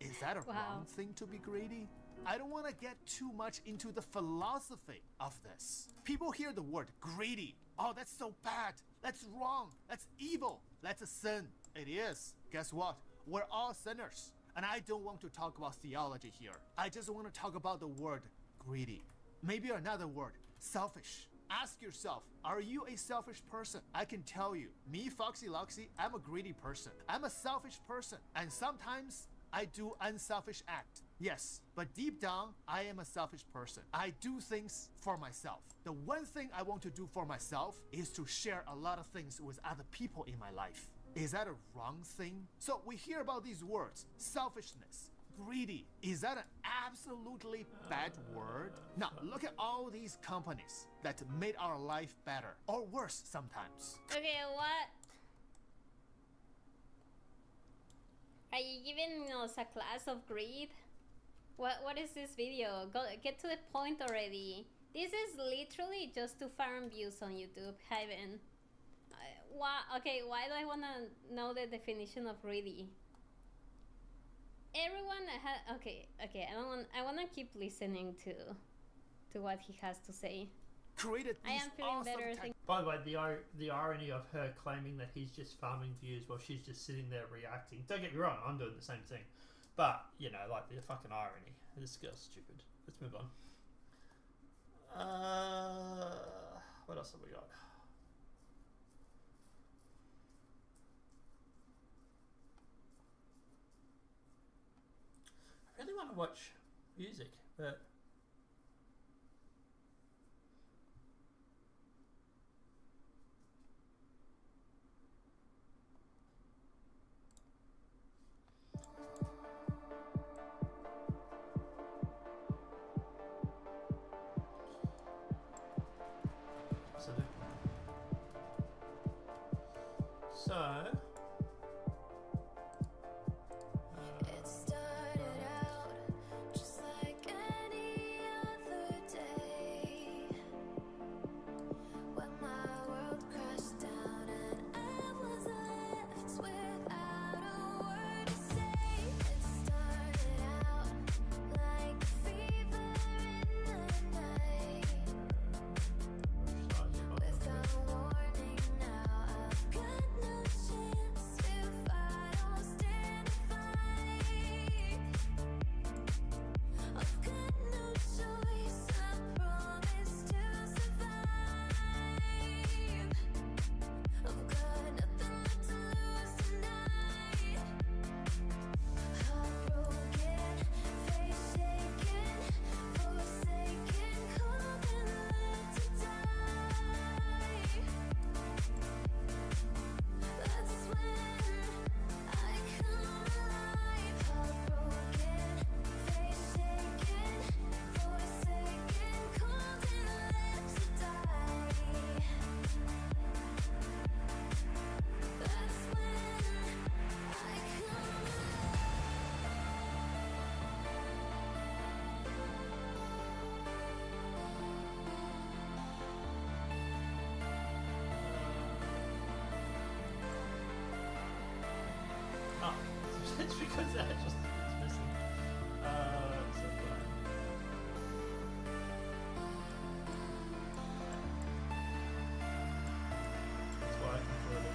[SPEAKER 9] is that a wrong thing to be greedy? I don't want to get too much into the philosophy of this. People hear the word greedy. Oh, that's so bad. That's wrong. That's evil. That's a sin. It is. Guess what? We're all sinners. And I don't want to talk about theology here. I just want to talk about the word greedy. Maybe another word, selfish. Ask yourself, are you a selfish person? I can tell you, me, Foxy Loxy, I'm a greedy person. I'm a selfish person. And sometimes I do unselfish act. Yes, but deep down, I am a selfish person. I do things for myself. The one thing I want to do for myself is to share a lot of things with other people in my life. Is that a wrong thing? So we hear about these words, selfishness, greedy. Is that an absolutely bad word? Now, look at all these companies that made our life better, or worse sometimes.
[SPEAKER 8] Okay, what? Are you giving us a class of greed? What is this video? Get to the point already. This is literally just to farm views on YouTube. Heaven. Okay, why do I want to know the definition of greedy? Everyone okay. I want to keep listening to what he has to say.
[SPEAKER 9] Created
[SPEAKER 8] I am feeling
[SPEAKER 9] awesome
[SPEAKER 8] better.
[SPEAKER 1] By the way, the irony of her claiming that he's just farming views while she's just sitting there reacting. Don't get me wrong, I'm doing the same thing. But, you know, like the fucking irony. This girl's stupid. Let's move on. What else have we got? I really want to watch music, but... So,
[SPEAKER 11] it started out just like any other day, when my world crashed down and I was left without a word to say. It started out like a fever in the night, without warning. Now I've got no chance.
[SPEAKER 1] because that just it's missing. So fine. That's why I can feel it.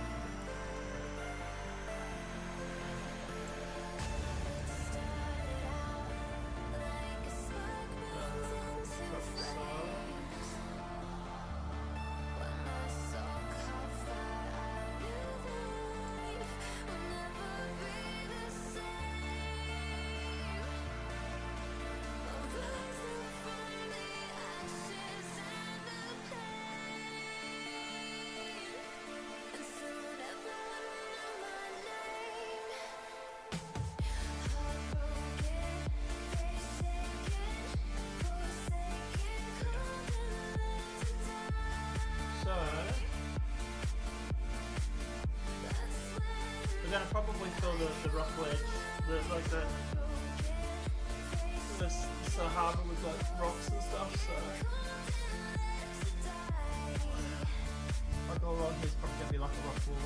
[SPEAKER 1] We're gonna probably fill the rock ledge, this harbour with like rocks and stuff, so like all along here's probably gonna be like a rock wall.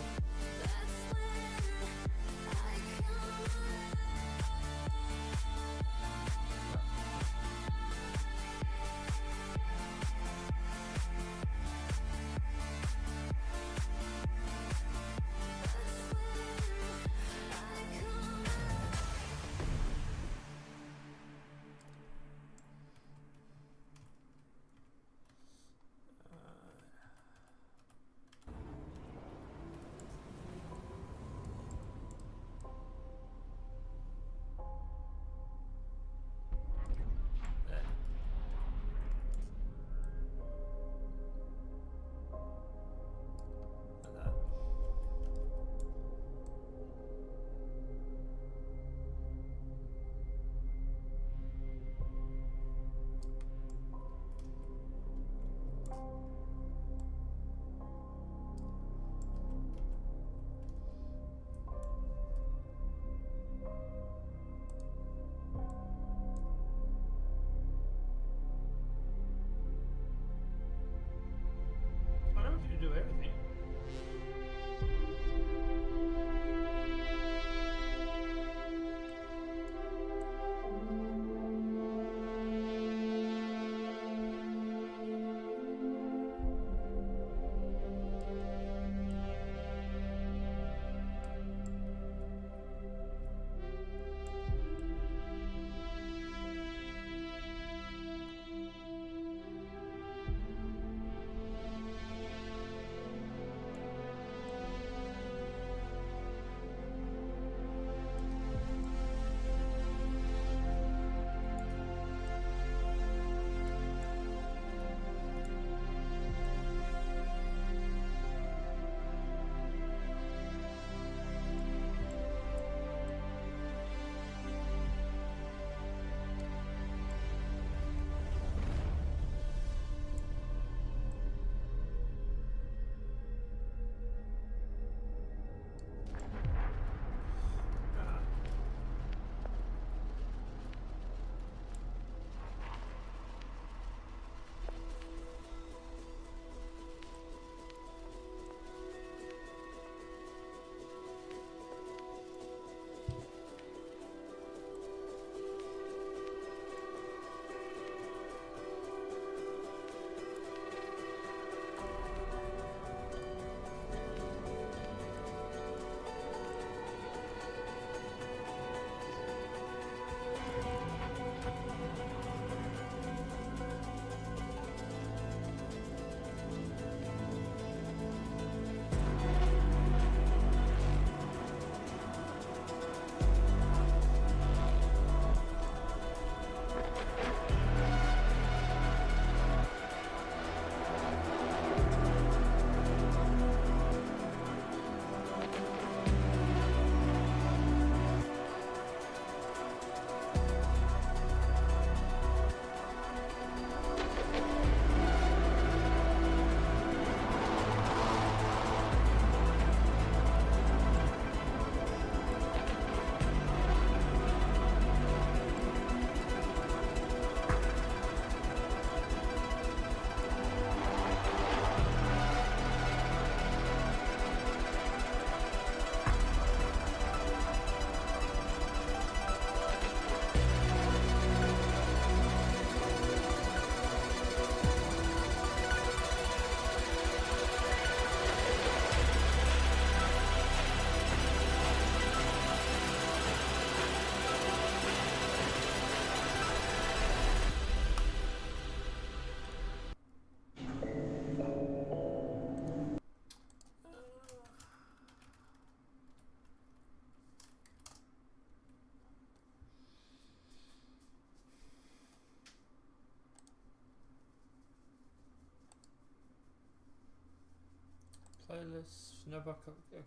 [SPEAKER 1] Playlist, no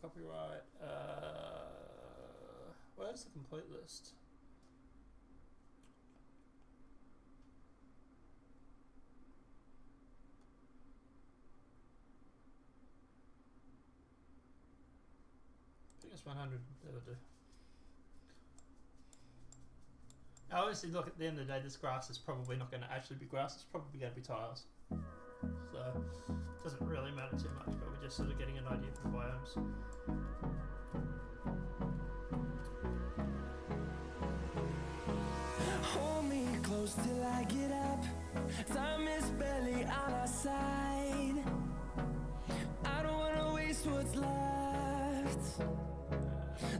[SPEAKER 1] copyright. Where's the complete list? I think it's 100. That'll do. Now, obviously, look, at the end of the day, this grass is probably not going to actually be grass. It's probably going to be tiles. So, it doesn't really matter too much, but we're just sort of getting an idea for the biomes.
[SPEAKER 11] Hold me close till I get up. Time is barely on our side. I don't wanna waste what's left.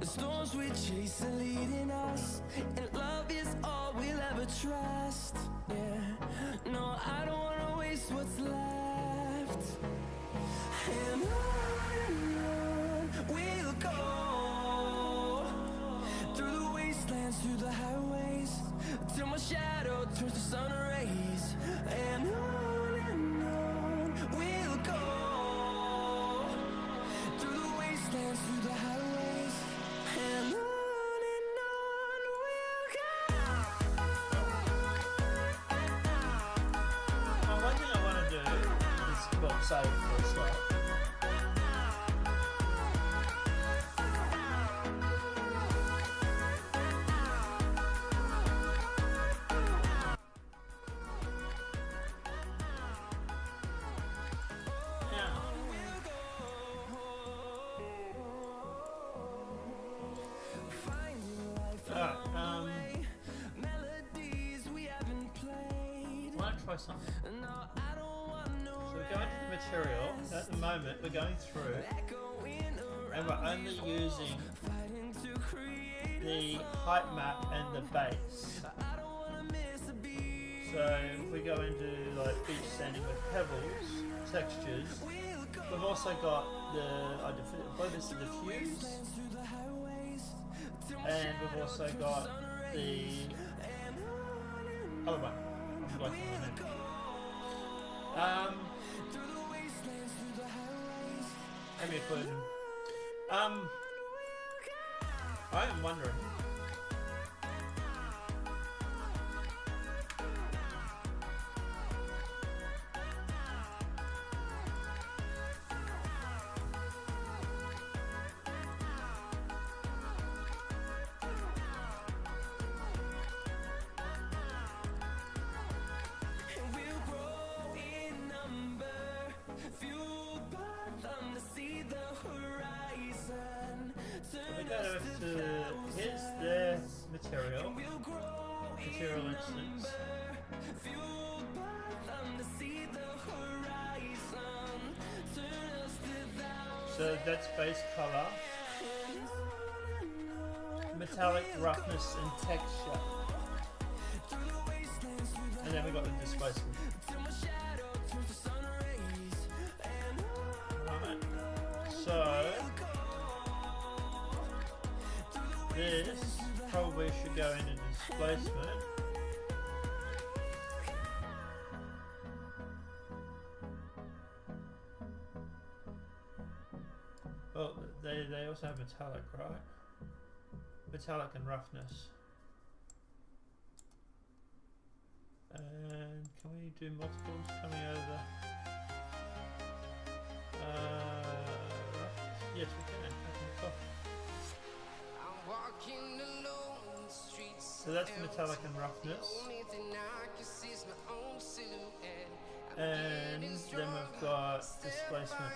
[SPEAKER 11] The storms we chase are leading us, and love is all we'll ever trust. Yeah, no, I don't wanna waste what's left. And on we'll go, through the wastelands, through the highways, till my shadow turns to sun rays. And on we'll go, through the wastelands, through the highways, and on we'll go.
[SPEAKER 1] One thing I want to do is save for a start. Try something. So we're going to the material. At the moment we're going through and we're only using the height map and the base. So if we go into like beach sanding with pebbles, textures, we've also got the this is the diffuse, and we've also got the other one. Let me put it in. I am wondering. Here's the material instance. So that's base color, metallic roughness and texture, and then we got the displacement. Right. So this probably should go into displacement. Oh, they also have metallic, right? Metallic and roughness. And can we do multiples coming over? Yes, we can. So that's metallic and roughness. And then we've got displacement.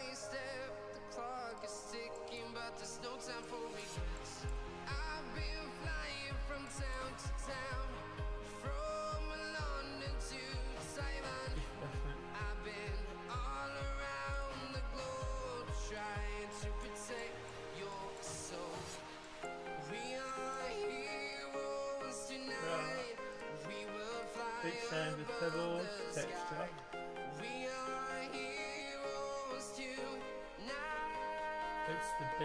[SPEAKER 1] Big sand with pebbles, texture. It's the B.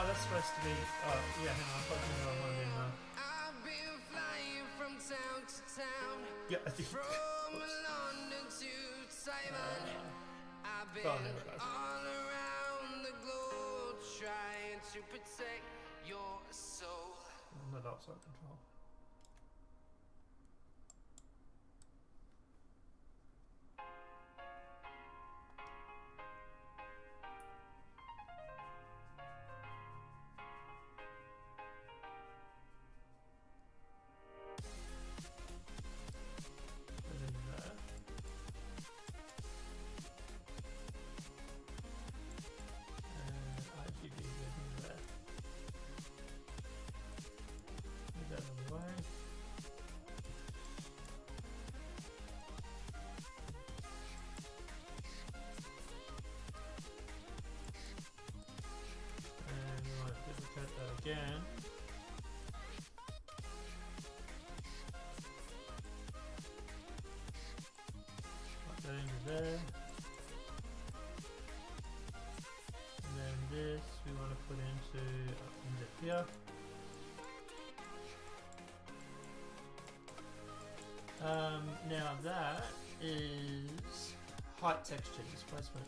[SPEAKER 1] that's supposed to be. Oh, yeah, hang on, I plugged in the wrong one in.
[SPEAKER 11] I've been flying from town to town.
[SPEAKER 1] Yeah, I think.
[SPEAKER 11] From London to Taiwan. I've been all around the globe trying to protect your soul.
[SPEAKER 1] Not outside control. Again. Put that into there. And then this we want to put into here. Now that is height texture displacement.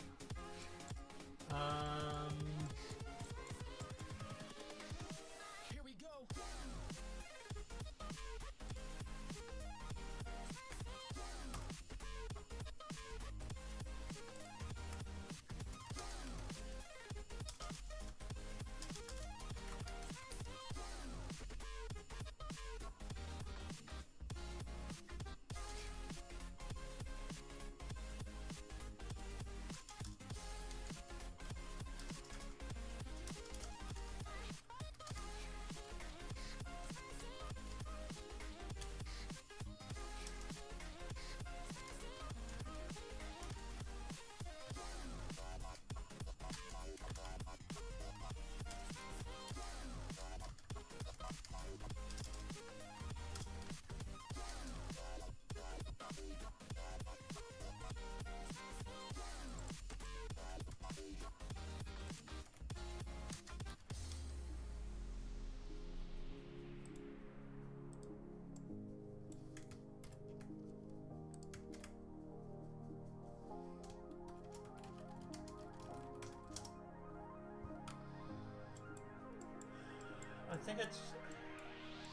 [SPEAKER 1] I think it's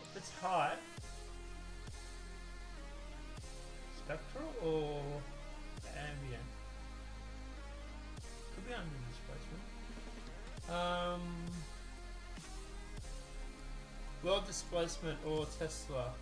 [SPEAKER 1] if it's hot, spectral or ambient. Could be under displacement. World displacement or Tesla.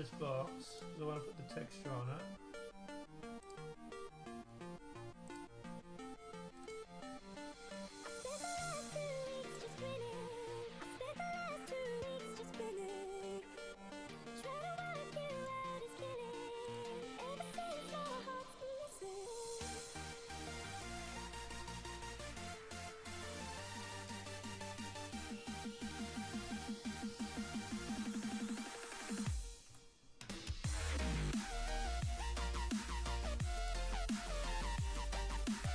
[SPEAKER 1] this box because I want to put the texture on it.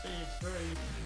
[SPEAKER 1] It's very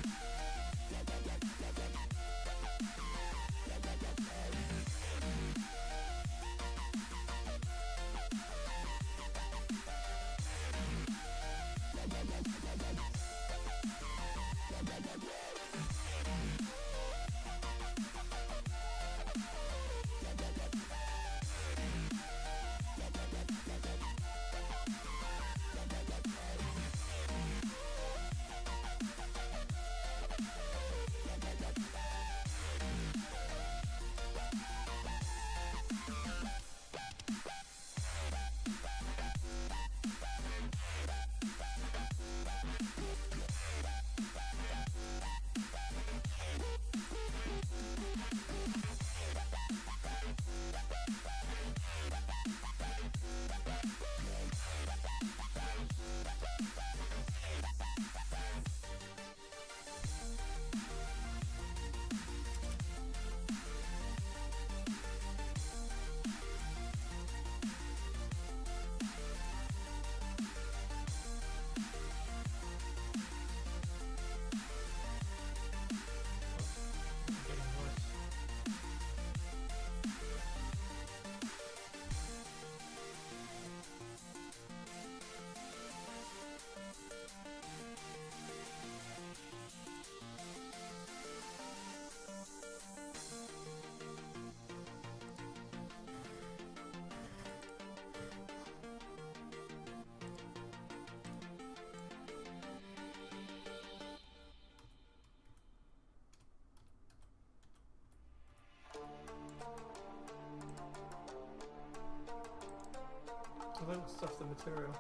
[SPEAKER 1] I think stuff's the material.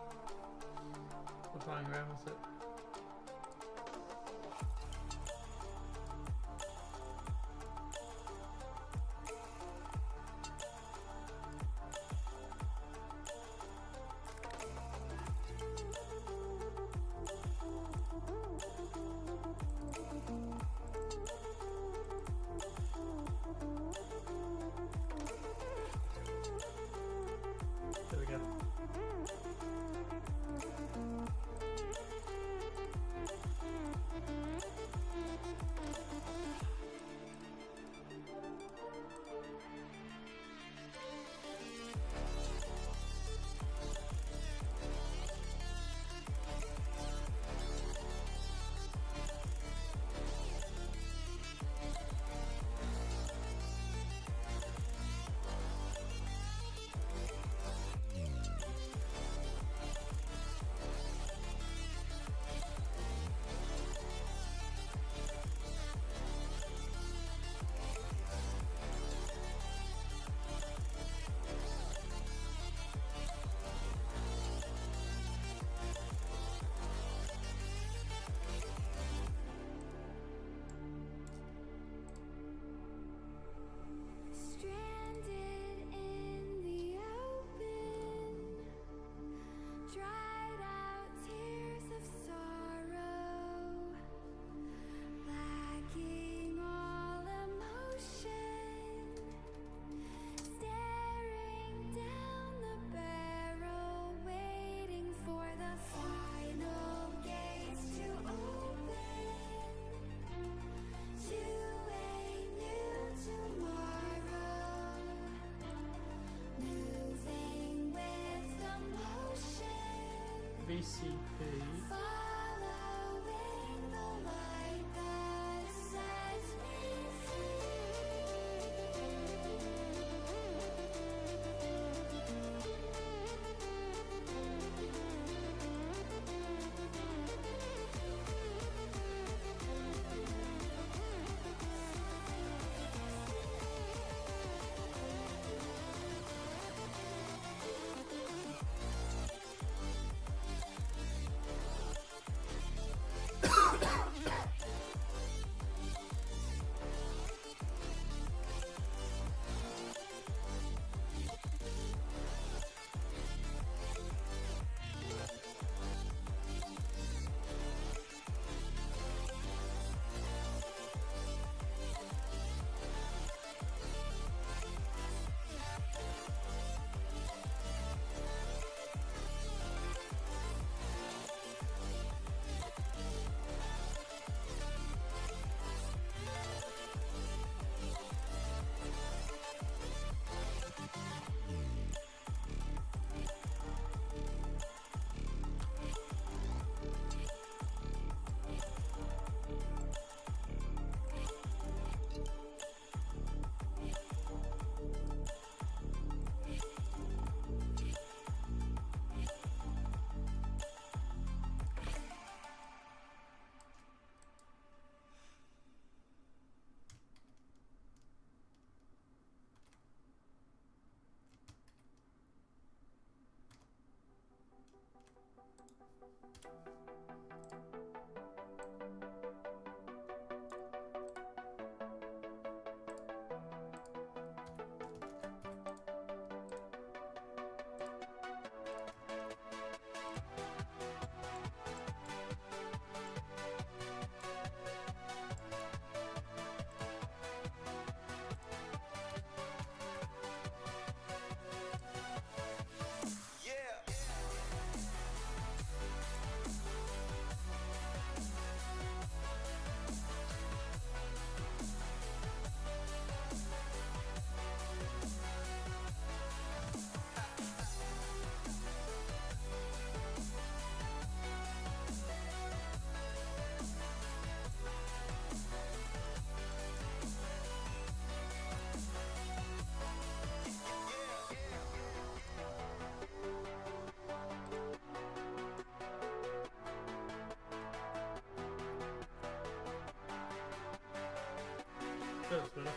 [SPEAKER 1] We're playing around with it. There we go. VCP. That's better.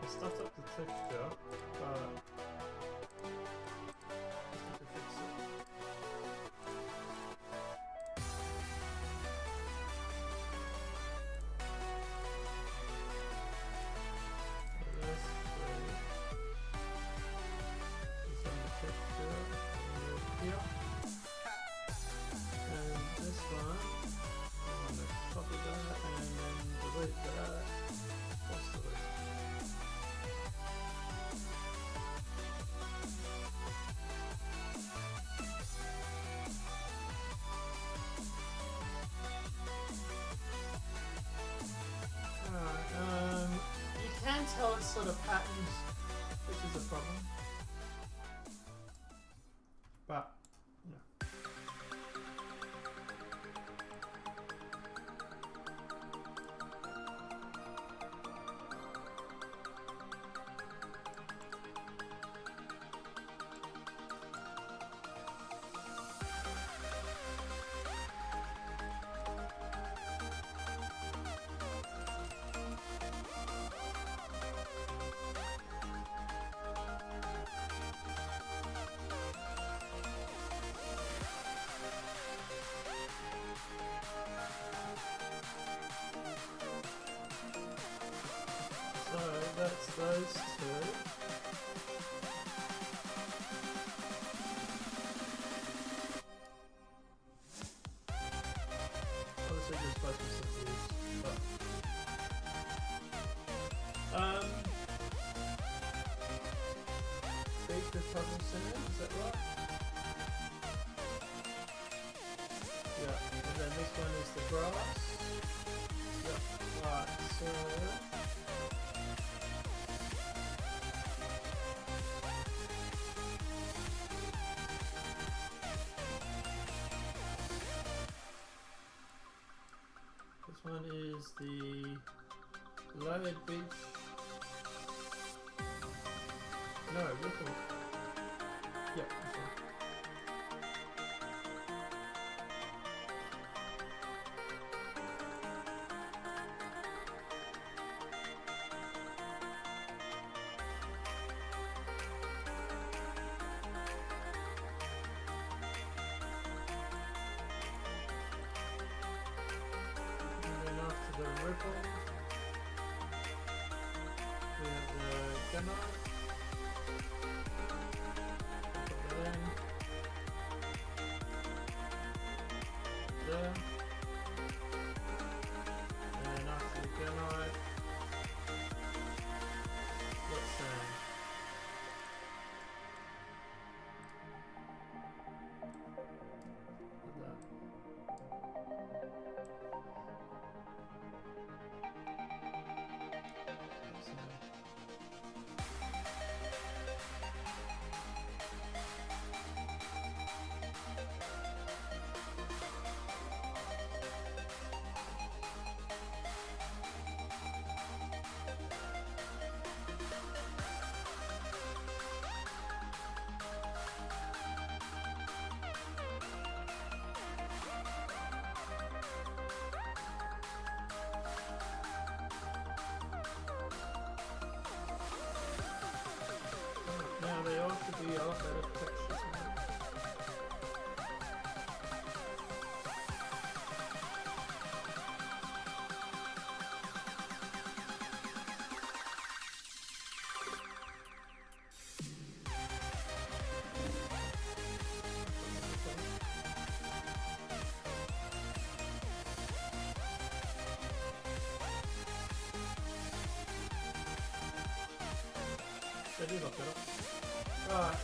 [SPEAKER 1] Stuffed up the texture, but just need to fix it. So this way. It's on the texture over here. And this one, I'm going to copy that and then delete that. What's the delete? You can tell it's sort of patterns, which is a problem. But, yeah. So that's those two. Obviously just both these, but Big the puzzle center, is that right? Yeah, and then this one is the grass. Yeah, right, so this one is the Loaded Beach. No, Ripple. Yeah, this one. ripple. We have the gunite. Put that in. There. And after the gunite, let's sand. Like that. Now they all should be a lot better textures now. They do look better. Right,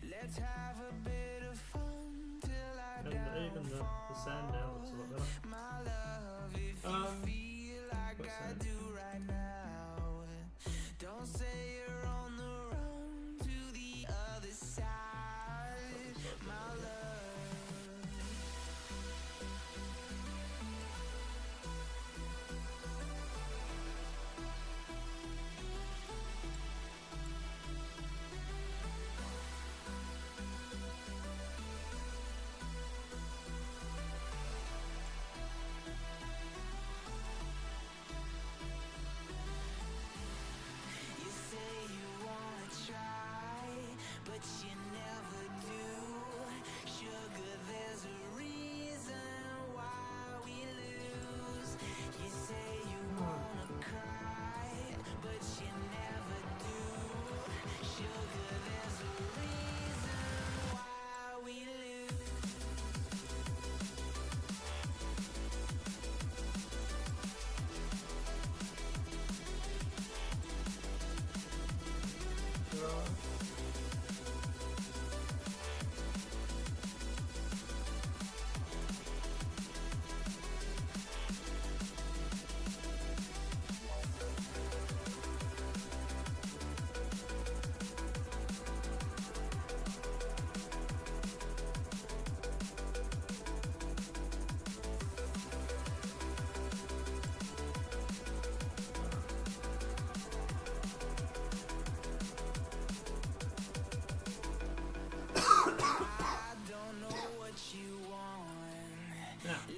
[SPEAKER 11] Let's have a bit of fun till I
[SPEAKER 1] and even the sand now looks a lot better.
[SPEAKER 11] my love. If you feel like I do right now, don't say you're on the run to the other side, my love. You say you wanna try, but you never do. Sugar, there's a reason why we lose. You say you wanna cry, but you never do. Sugar, there's a reason why we lose.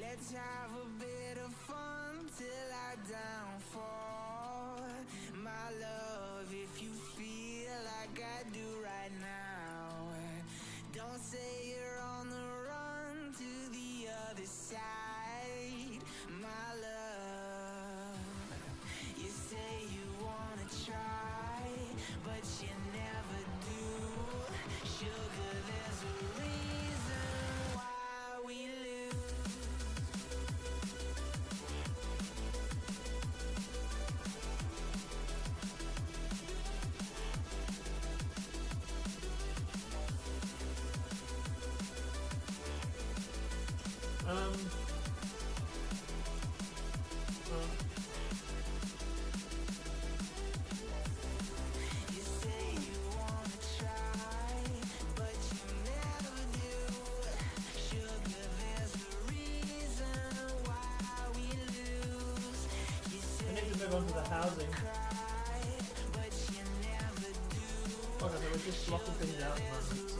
[SPEAKER 11] Let's have a bit of fun till I downfall, my love. If you feel like I do right now, don't say you're on the run to the other side, my love. You say you wanna try, but you never do. Sugar, there's a reason why we lose.
[SPEAKER 1] Move on to the housing. Okay, so we're just blocking things out at the moment, so...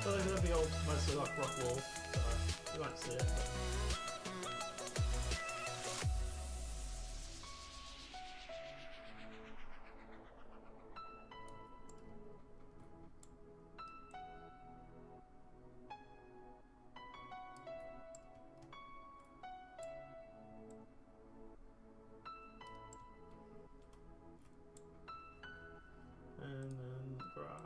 [SPEAKER 1] So they're going to be all mostly like rock wall, so you won't see it. And then grass.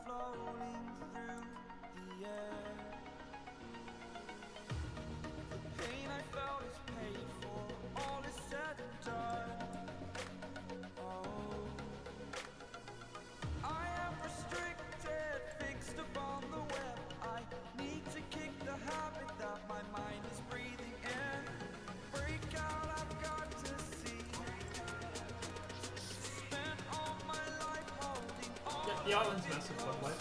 [SPEAKER 11] floating through the air. The pain I felt is paid for, all is said and done. Oh, I am restricted, fixed upon the web. I need to kick the habit that my mind is breathing in. Break out, I've got to see. Spent all my life holding on.
[SPEAKER 1] Yeah, the island's massive, by the way.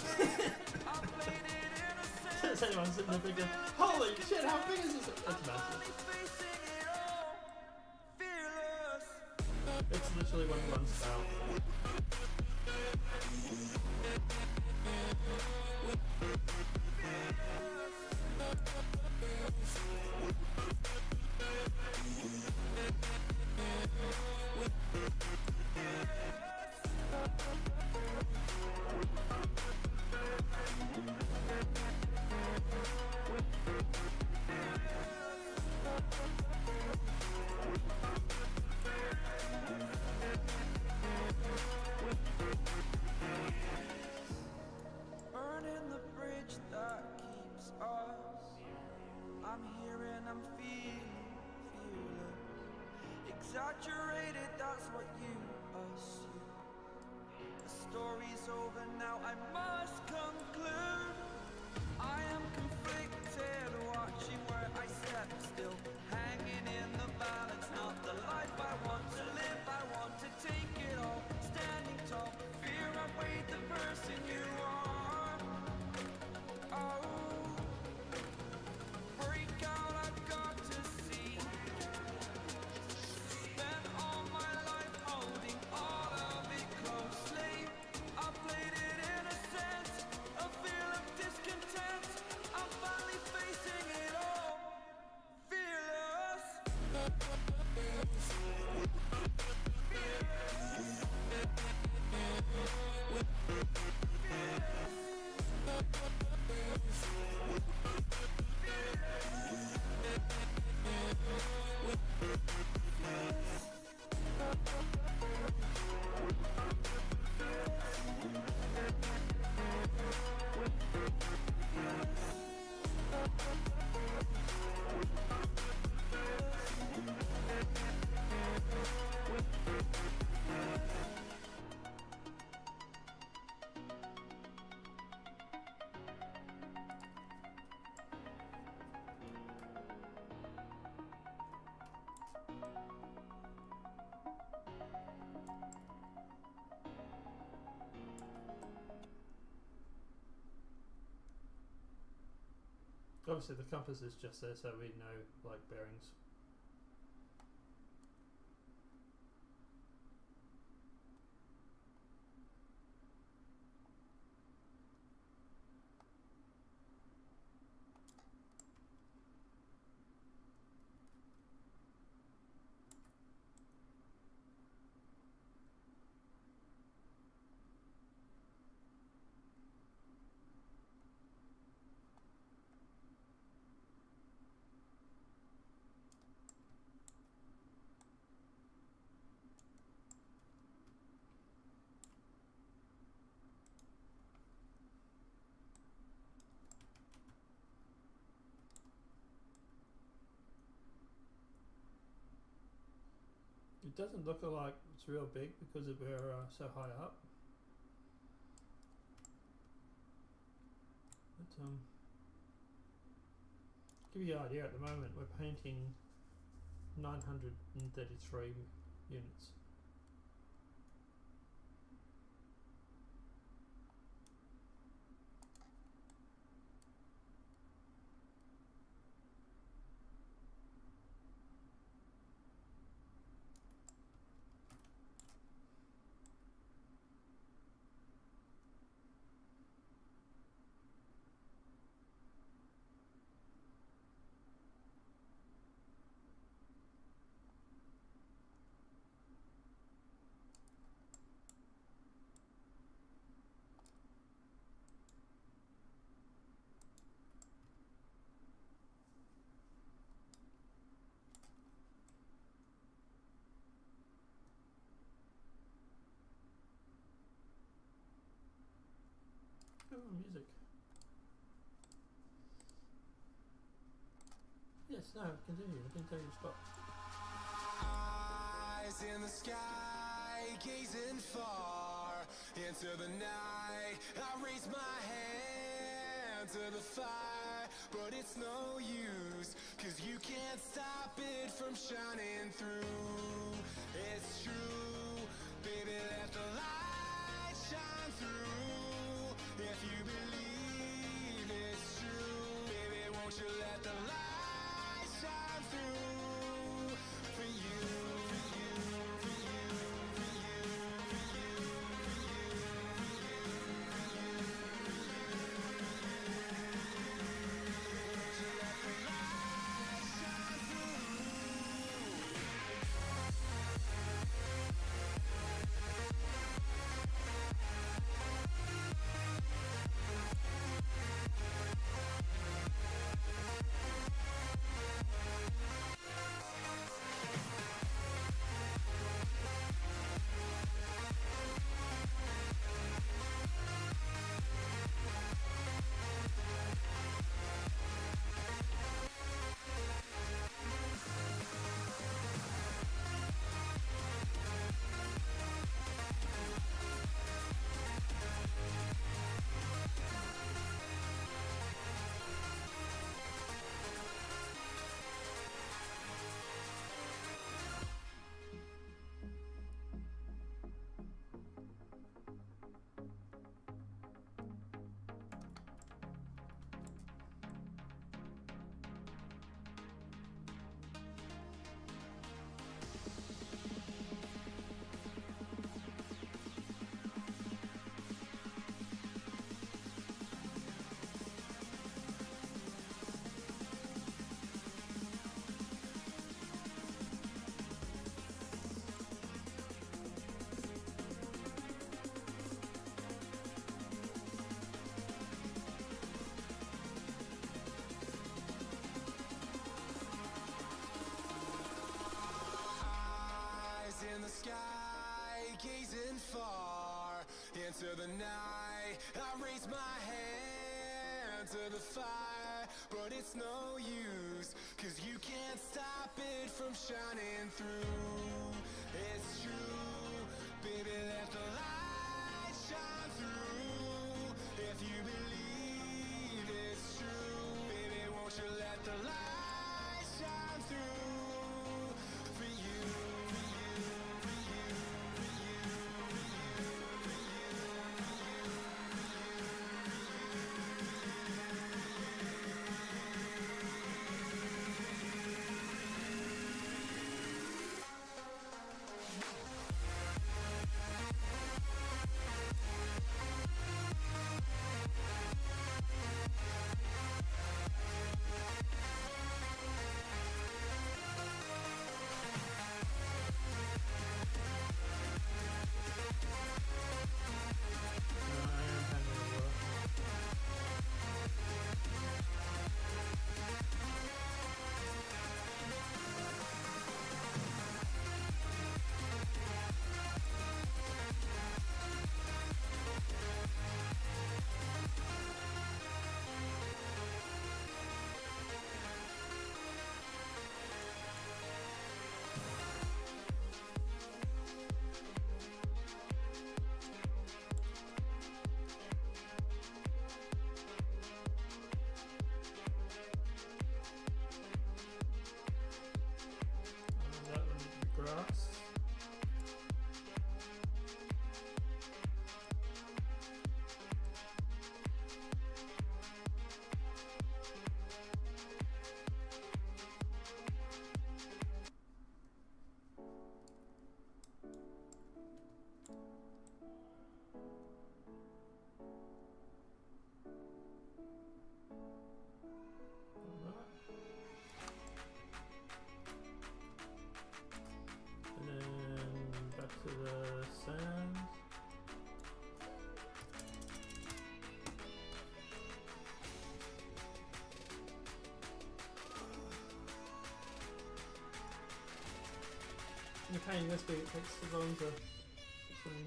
[SPEAKER 1] Does anyone sitting there thinking, holy shit, how big is this? It's massive. It's literally one spell.
[SPEAKER 11] Burning the bridge that keeps us. I'm here and I'm feeling fearless. Exaggerated, that's what you assume. The story's over now, I must conclude. I am conflicted, watching where I step still. Hanging in the balance, not the life I want to live. I want to take it all, standing tall. Fear I weighed the person you are. Oh, break out, I've got to see. Spent all my life holding all of it closely. I played it innocent, a feel of discontent. I'm finally facing it all, fearless.
[SPEAKER 1] Obviously the compass is just there so we know, like, bearings. It doesn't look like it's real big because we're so high up. But give you an idea, at the moment we're painting 933 units. Oh, music. Yes, no, continue. I can tell you to stop.
[SPEAKER 11] Eyes in the sky, gazing far into the night. I raise my hand to the fire, but it's no use, 'cause you can't stop it from shining through. It's true, baby, let the light shine through. If you believe it's true, baby, won't you let the light shine through for you, for you, for you, for you, for you, for you, for you, won't you let the light shine through? Eyes in the sky, gazing far into the night. I raise my hand to the fire, but it's no use, 'cause you can't stop it from shining through. It's true, baby, let the light shine through. If you believe it's true, baby, won't you let the light shine through for you, for you, for you, for you, for you, for you, for you,
[SPEAKER 1] That one is the grass. And then back to the sands. The pain in this bit, it takes too long to swing.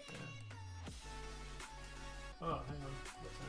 [SPEAKER 1] Yeah. Oh, hang on. What's that?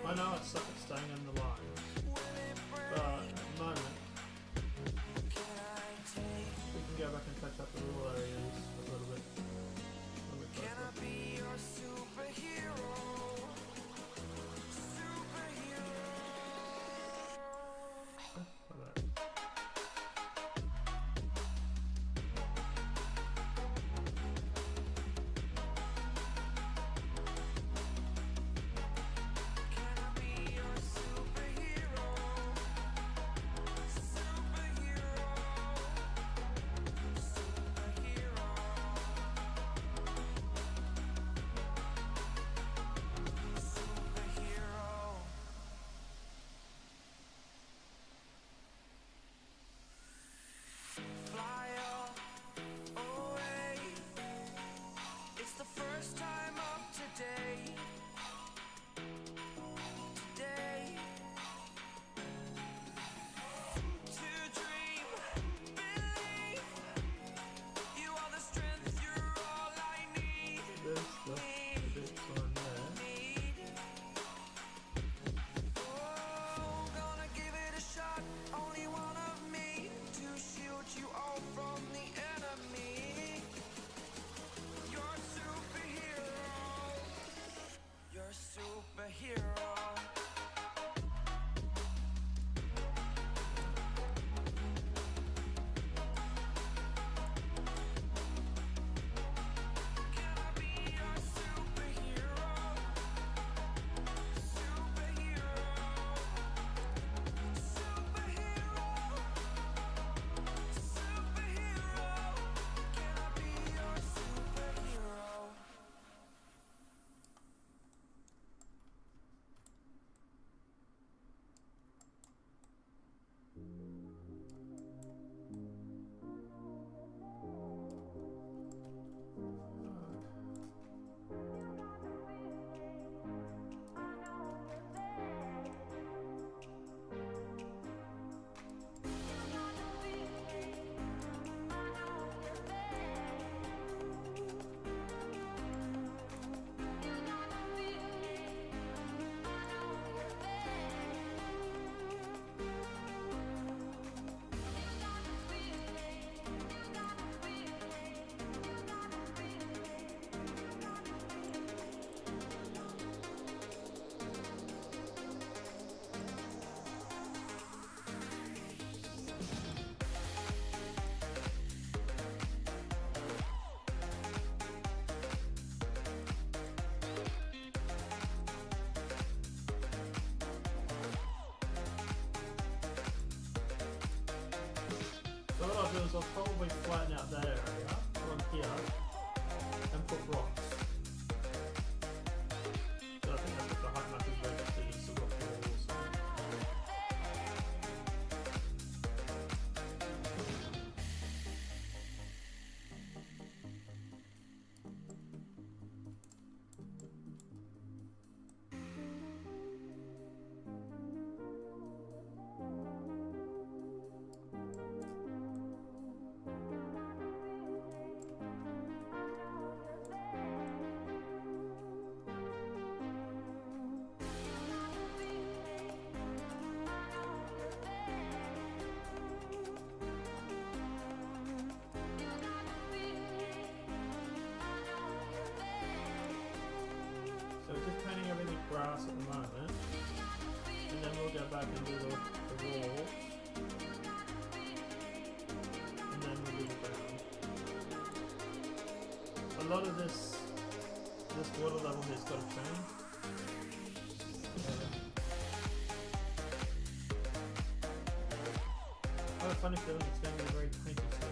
[SPEAKER 1] I know it sucks at staying in the line, but at the moment we can go back and touch up the little areas a little bit. Can I be your superhero? do is I'll probably flatten out that area on here and put rocks. So I think that's what the height map is registered as the rock walls. Grass at the moment, and then we'll go back and do the walls, and then we'll do the ground. A lot of this water level has got to change. I have a funny feeling it's going to be very painty soon.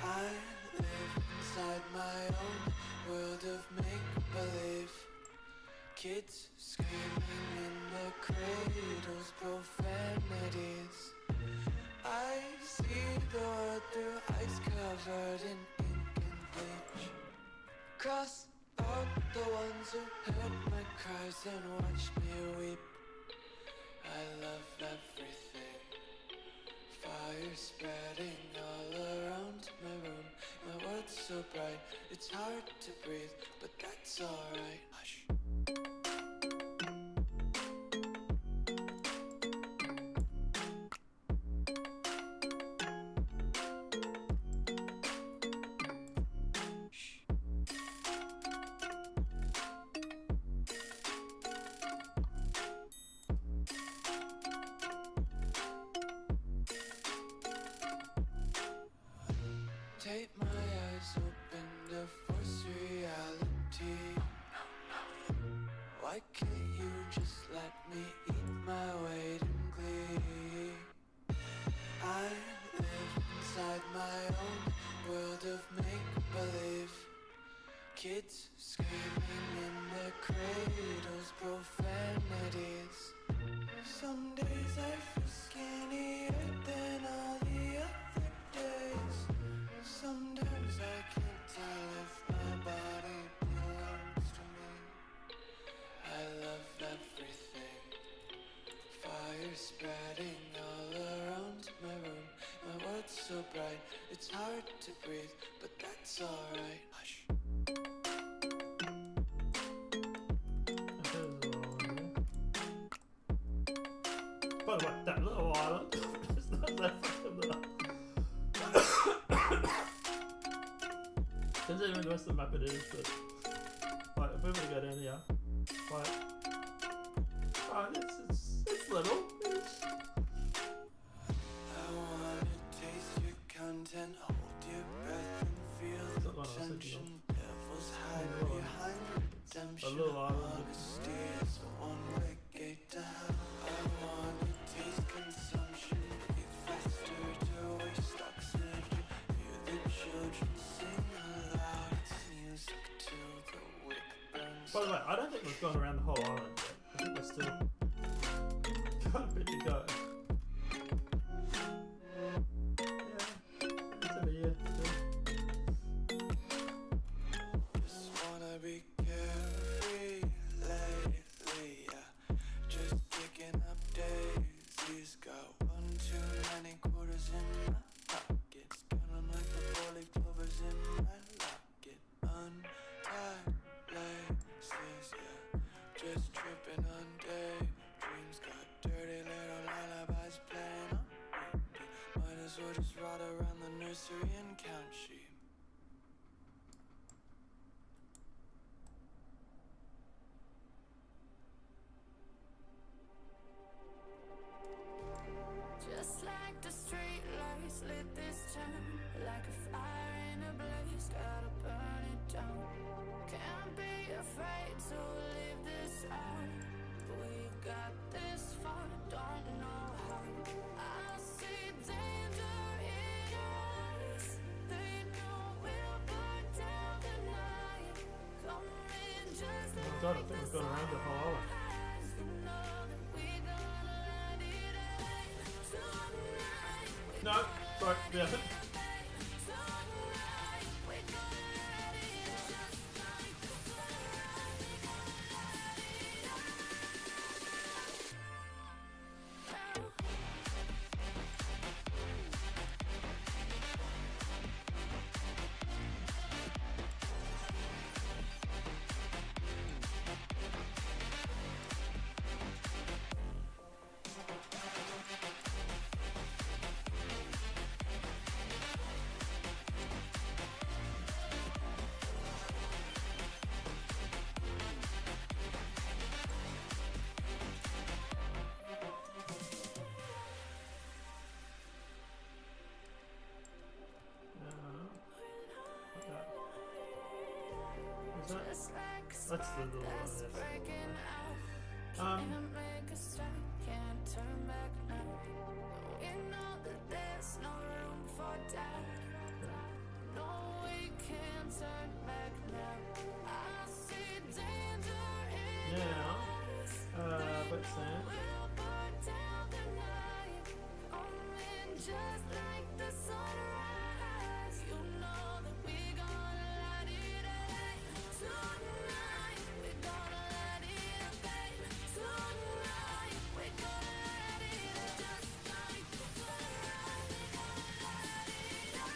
[SPEAKER 11] I live inside my own world of make-believe. Kids screaming in the cradles, profanities. I see the world through ice covered in ink and bleach. Cross out the ones who heard my cries and watched me weep. I love everything. Fire spreading all around my room. My world's so bright, it's hard to breathe, but that's alright. Hush. Take my eyes open to force reality. Why can't you just let me eat my weight in glee? I live inside my own world of make-believe. Kids screaming in their cradles, profanities. Some days I feel skinnier than all the other days. Sometimes I can't tell if my body belongs to me. I love everything. Fire spreading all around my room. My world's so bright, it's hard to breathe, but that's alright. Hush.
[SPEAKER 1] By the way, that little island is not that fucking little. Considering the rest of the map it is, but right, if we were to go down here, right, it's little.
[SPEAKER 11] I wanna taste your content, hold your breath and feel the tension. Devils hide behind redemption.
[SPEAKER 1] A little island.
[SPEAKER 11] Honesty is a one-way gate to hell. I wanna taste consumption, breathe faster to waste oxygen. Hear the children sing aloud. It's music to the wick burns.
[SPEAKER 1] By the way, I don't think we've gone around the whole island yet. I think we're still got a bit to go. Yeah, it's over here still.
[SPEAKER 11] Syrian count sheep. Just like the street lights lit this town, like a fire in a blaze, gotta burn it down. Can't be afraid to leave this out. We got this far, don't know how. I see danger in us. They know we'll burn down the night. Come in just
[SPEAKER 1] Oh my
[SPEAKER 11] like
[SPEAKER 1] god, I think we've gone around the whole hour.
[SPEAKER 11] you know that we gonna light it up tonight.
[SPEAKER 1] No, sorry, yeah. That's the little one.
[SPEAKER 11] Can't make a stop, can't turn back now. We know that there's no room for doubt. No, we can't turn back now. I see danger in us.
[SPEAKER 1] But Sam.
[SPEAKER 11] We'll burn down the night. Coming just like the sunrise. You know that we gonna light it up tonight. We gonna light it up, baby. Tonight we gonna light it up just like the sunrise. We gonna light it up.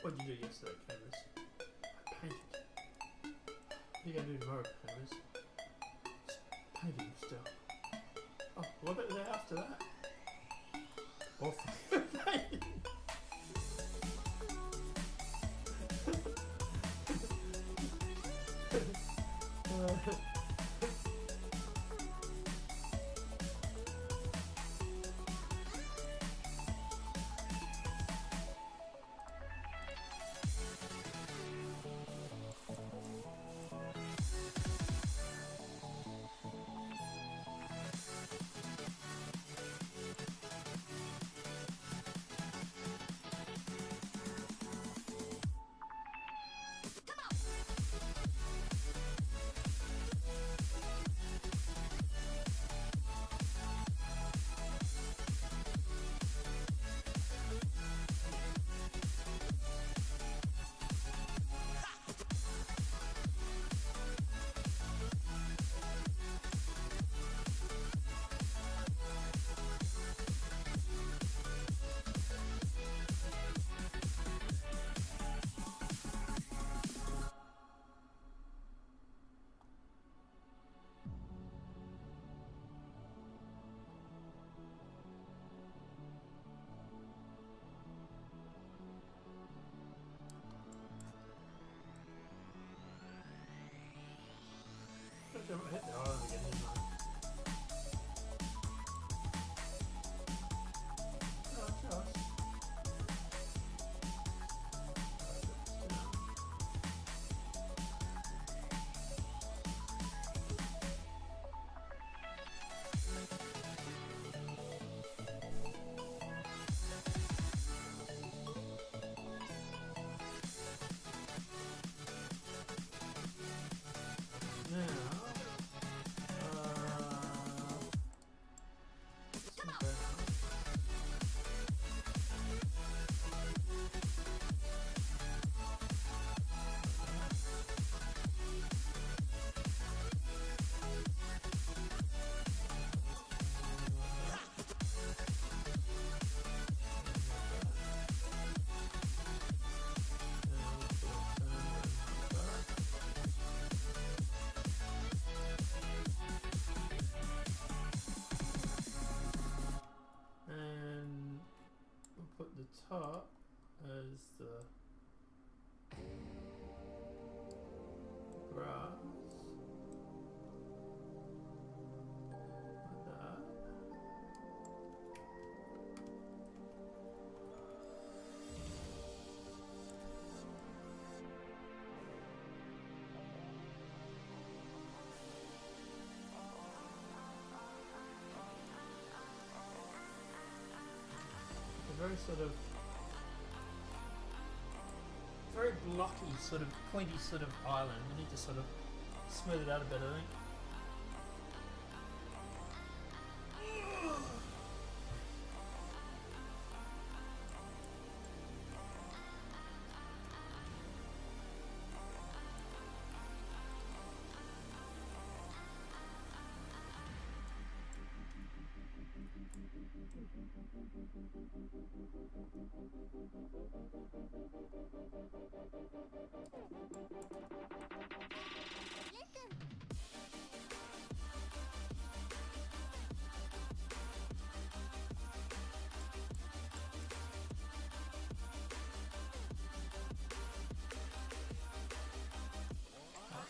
[SPEAKER 1] What did you do yesterday, Canvas? I painted. What are you going to do tomorrow, Canvas? Painting still. Oh, what about the day after that? Awful. I hit the island again, didn't I? Oh, just. Top as the grass like that. A very sort of very blocky, sort of pointy sort of island. We need to sort of smooth it out a bit, I think.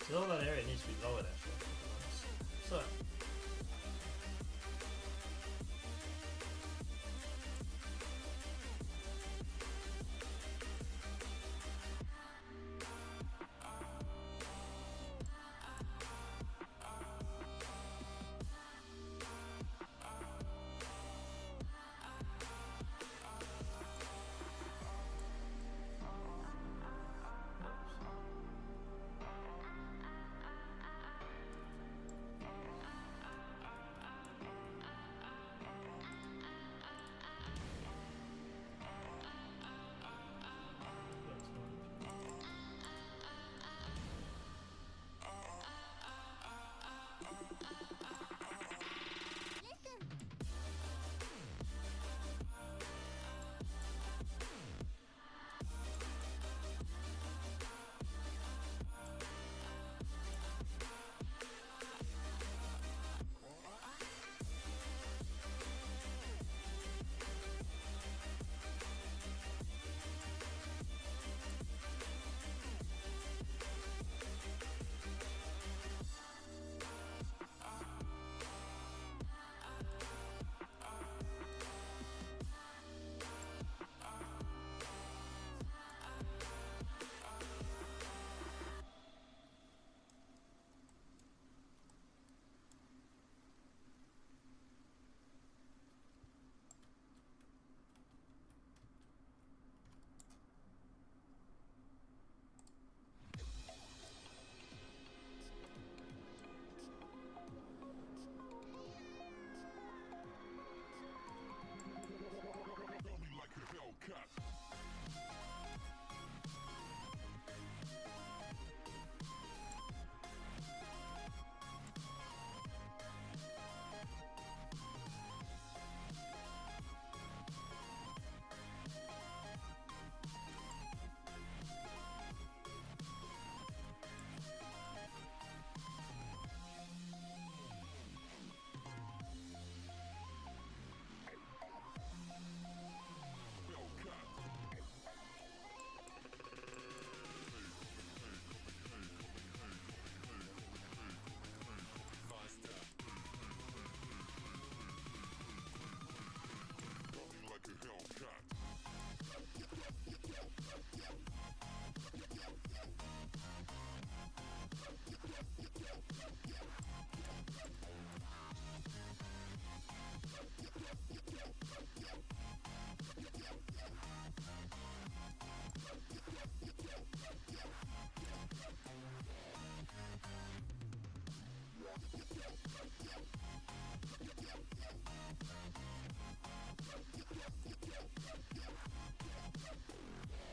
[SPEAKER 1] So all that area needs to be lowered actually. So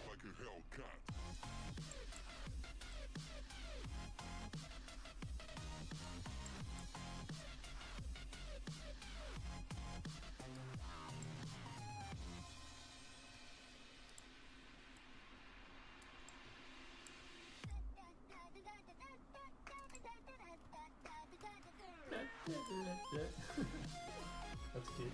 [SPEAKER 5] Like a Hellcat.
[SPEAKER 1] That's cute.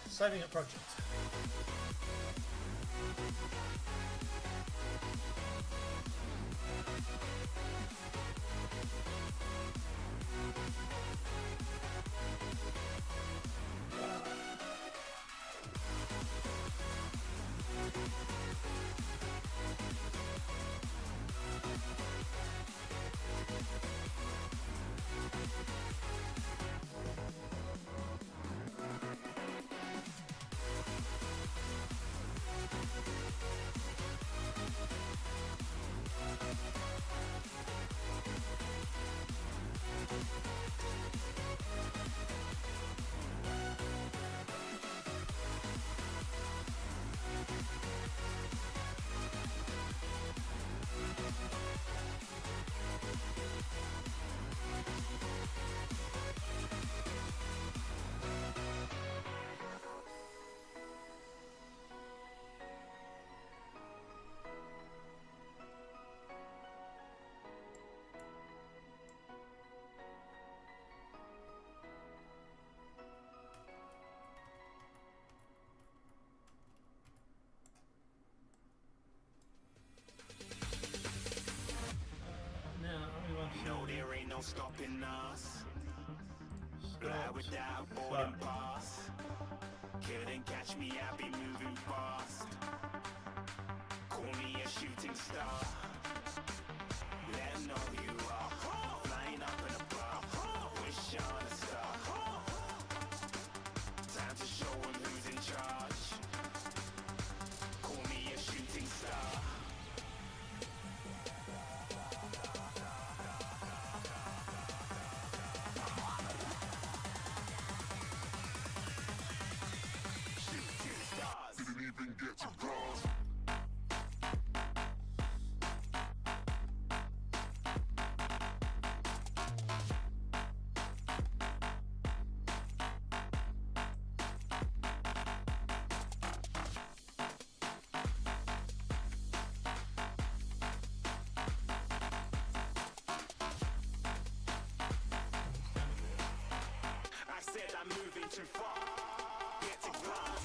[SPEAKER 1] saving a project.
[SPEAKER 11] No, there ain't no stopping us. Fly without boarding pass. Couldn't catch me, I be moving fast. Call me a shooting star. Let 'em know who you are. Flying up in a bar. Wish on a star. Time to show 'em who's in charge. Call me a shooting star.
[SPEAKER 5] Didn't even get to cross.
[SPEAKER 11] I said I'm moving too far. Get to glass.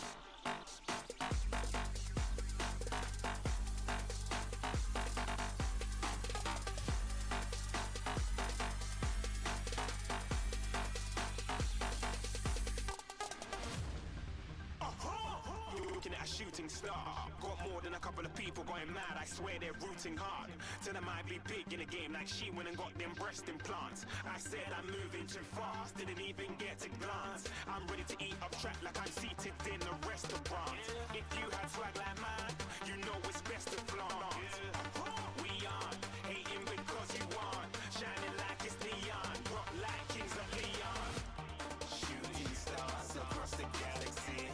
[SPEAKER 11] Looking at a shooting star. Got more than a couple of people going mad. I swear they're rooting hard. Tell them I be big in the game like she went and got them breast implants. I said I'm moving too fast. Didn't even get a glance. I'm ready to eat up track like I'm seated in a restaurant. If you had swag like mine, you know it's best to flaunt. We aren't hating because you aren't. Shining like it's neon. Rock like kings of Leon. Shooting stars across the galaxy.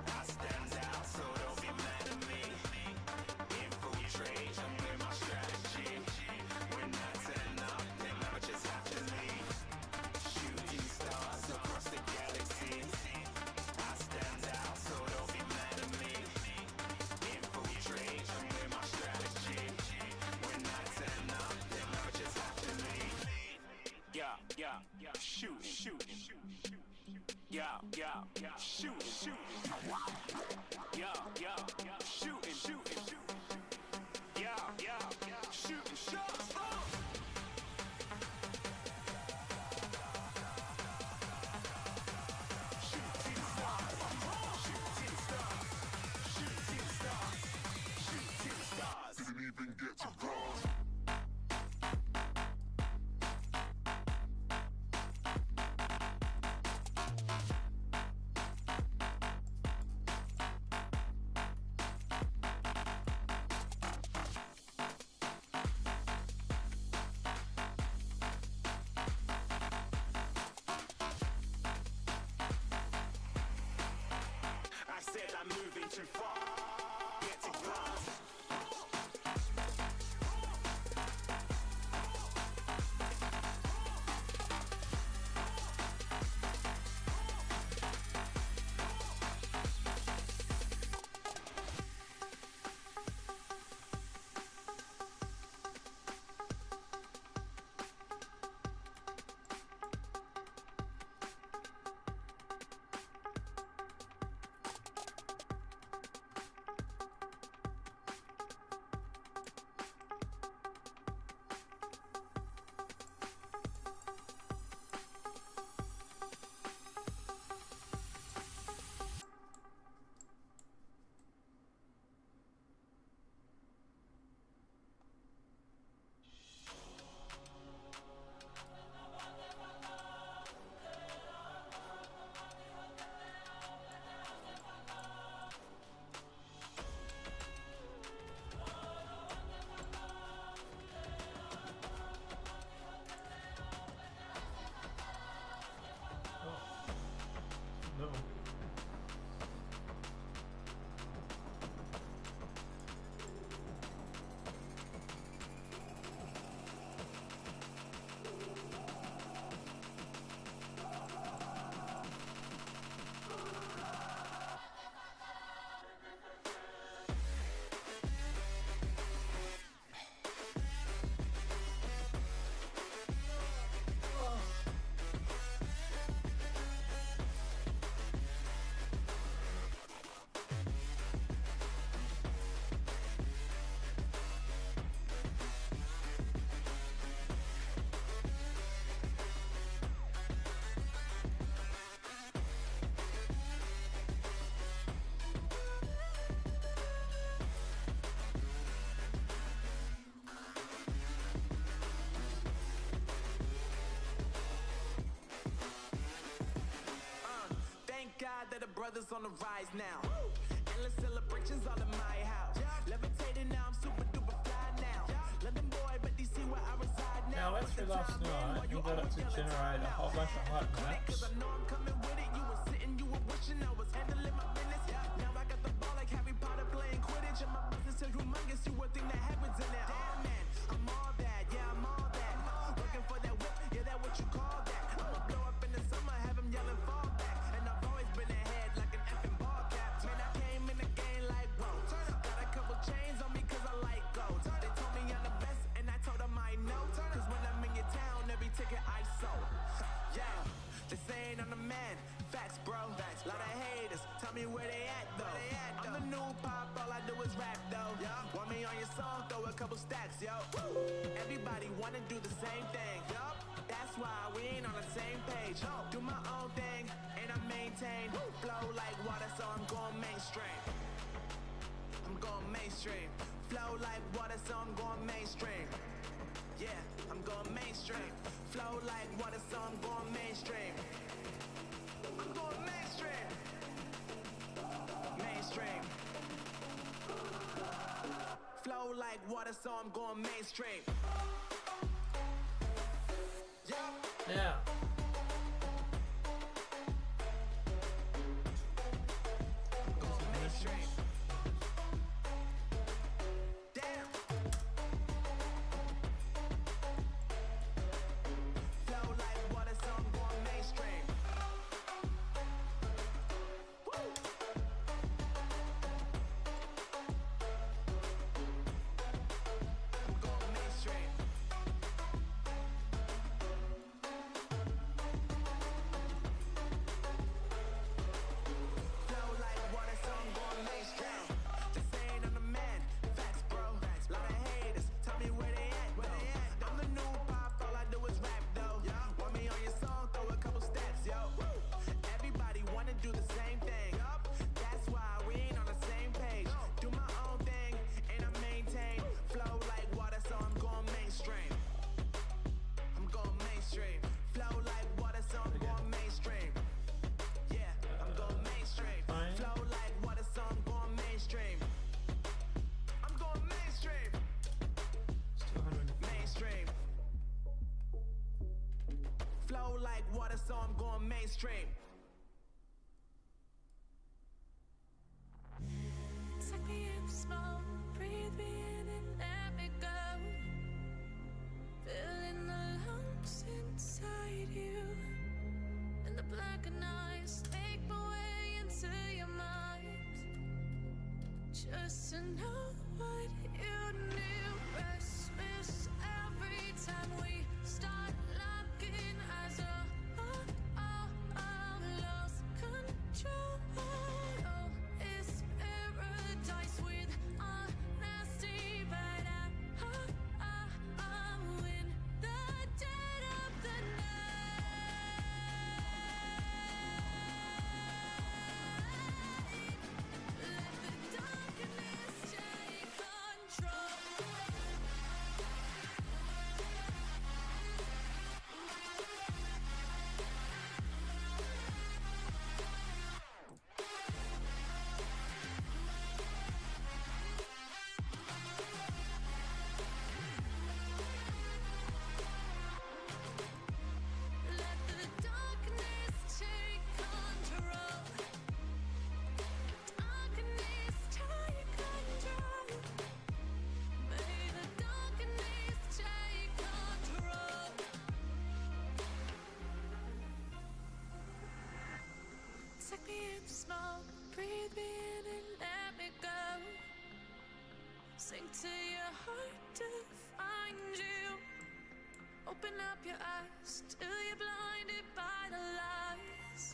[SPEAKER 11] I stand out, so don't be mad at me. Infiltrate, I'm with my strategy. When I turn up, then I just have to leave. Shooting stars across the galaxy. I stand out, so don't be mad at me. Infiltrate, I'm with my strategy. When I turn up, then I just have to leave. Yeah, shooting. Yeah, shooting. Yeah, shooting. Yeah, shooting shots.
[SPEAKER 5] Didn't even get to cross.
[SPEAKER 11] brothers on the rise now. Endless celebrations all in my house. Levitating now, I'm super duper fly now. London boy, but DC where I reside now.
[SPEAKER 1] Now I went through last night and got it to generate a whole bunch of hot maps.
[SPEAKER 11] Cause I know I'm coming with it. You were sitting, you were wishing I was handling my business. Now I got the ball like Harry Potter playing Quidditch. And my business is humongous, you would think that happens in it. Damn man, I'm all that, yeah, I'm all that. Working for that whip, yeah, that what you call that. I'ma blow up in the summer, have them yelling fall back. And I've always been ahead like an effing ball cap. Man, I came in the game like, whoa. Got a couple chains on me cause I like gold. They told me I'm the best and I told them I know. Cause when I'm in your town, every ticket I sold. Yeah, they saying I'm the man. Facts, bro. Lot of haters, tell me where they at though. I'm the new pop, all I do is rap though. Want me on your song, throw a couple stacks, yo. Everybody wanna do the same thing. That's why we ain't on the same page. Do my own thing, and I maintain. Flow like water, so I'm going mainstream. I'm going mainstream. Flow like water, so I'm going mainstream. Yeah, I'm going mainstream. Flow like water, so I'm going mainstream. I'm going mainstream. Mainstream. Flow like water, so I'm going mainstream.
[SPEAKER 1] Yeah.
[SPEAKER 11] I'm going mainstream. Damn. Flow like water, so I'm going mainstream. Woo. I'm going mainstream. Flow like water, so I'm going mainstream. They saying I'm the man. Facts, bro. Lot of haters, tell me where they at though. I'm the new pop, all I do is rap though. Want me on your song, throw a couple steps, yo. Everybody wanna do the same thing. That's why we ain't on the same page. Do my own thing, and I maintain. Flow like water, so I'm going mainstream. I'm going mainstream. Flow like water, so I'm going mainstream. Yeah, I'm going mainstream. Flow like water, so I'm going mainstream. I'm going mainstream. Mainstream. Flow like water, so I'm going mainstream.
[SPEAKER 12] Take me in slow, breathe me in and let me go. Feeling the lumps inside you, and the blackened eyes make my way into your mind. Just to know what you knew. Restless every time we start locking eyes. Lost control. Oh, it's paradise with honesty, but I'm in the dead of the night. Let the darkness take control. Let the darkness take control. Darkness take control. May the darkness take control. Take me in slow, breathe me in and let me go. Sink to your heart to find you. Open up your eyes till you're blinded by the lies,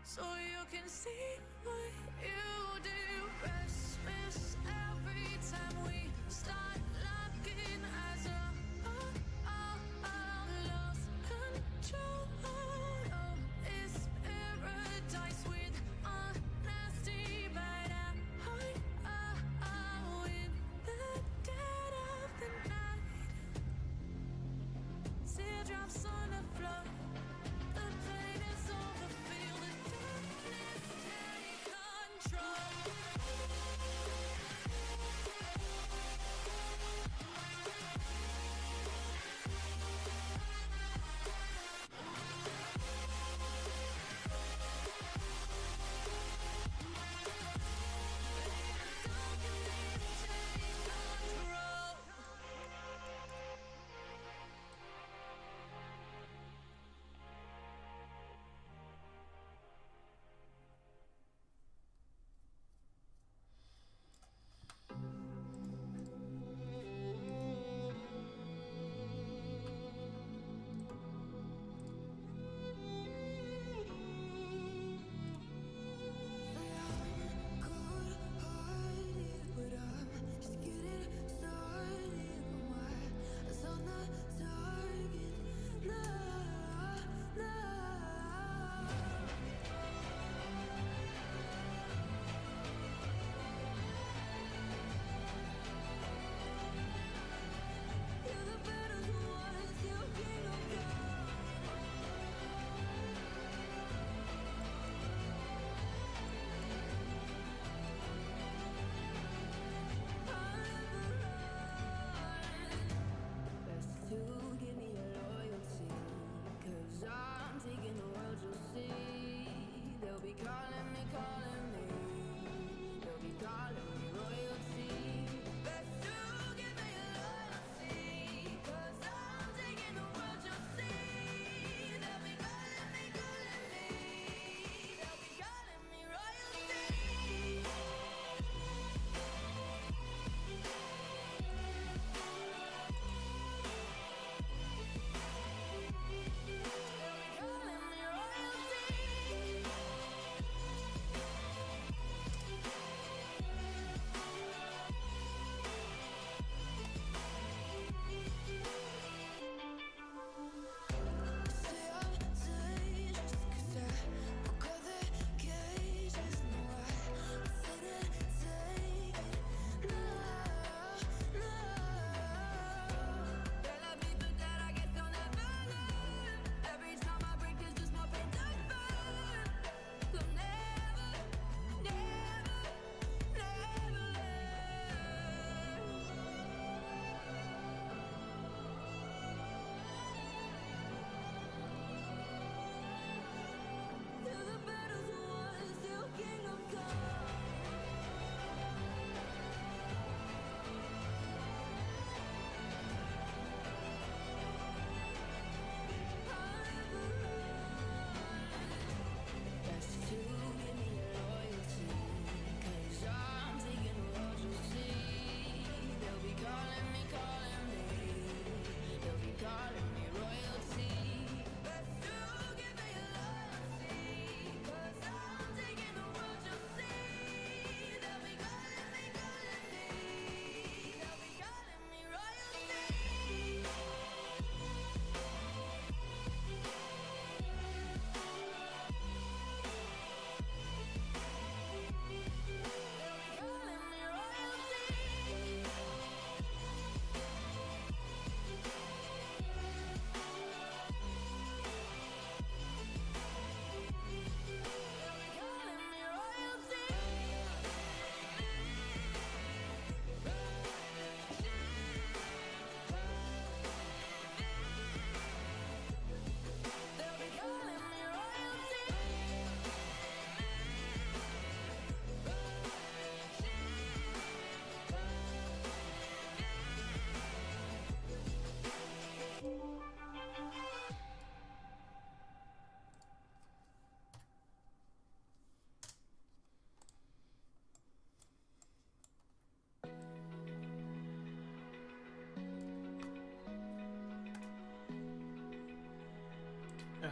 [SPEAKER 12] so you can see what you do. Restless every time we start locking eyes. Lost control. Oh, it's paradise with honesty, but I'm in the dead of the night. Teardrops on the floor.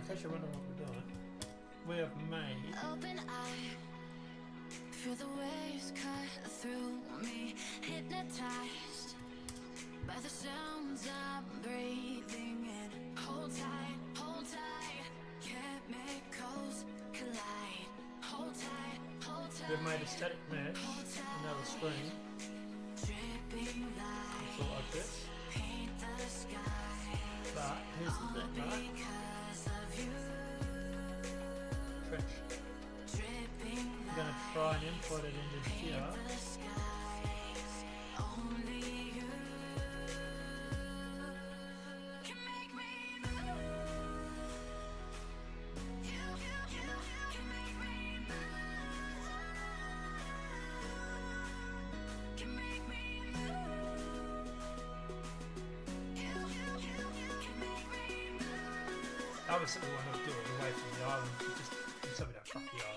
[SPEAKER 1] case you're wondering what we're doing, we have made.
[SPEAKER 12] Open eye, feel the waves cut through me, hypnotized by the sounds I'm breathing in. Hold tight, chemicals collide. Hold tight,
[SPEAKER 1] we've made a static mesh, another screen.
[SPEAKER 12] Dripping
[SPEAKER 1] It's all like this.
[SPEAKER 12] paint the sky.
[SPEAKER 1] But here's the thing, right?
[SPEAKER 12] Because of you.
[SPEAKER 1] Trench.
[SPEAKER 12] Dripping
[SPEAKER 1] I'm going to try and import it into here.
[SPEAKER 12] the skies. Only you can make me move. You can make me move. Can make me move. You can make me move.
[SPEAKER 1] Obviously, we want to do it away from the island. Just so we don't fuck the island.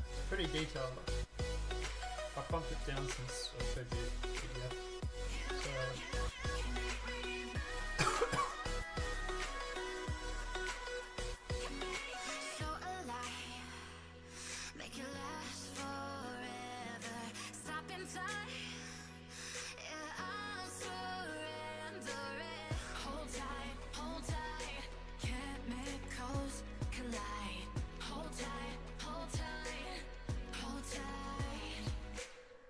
[SPEAKER 1] It's pretty detailed. I bumped it down since I showed you the video.
[SPEAKER 12] So alive, make it last forever. Stop in time, yeah, I'll surrender it. Hold tight, chemicals collide. Hold tight,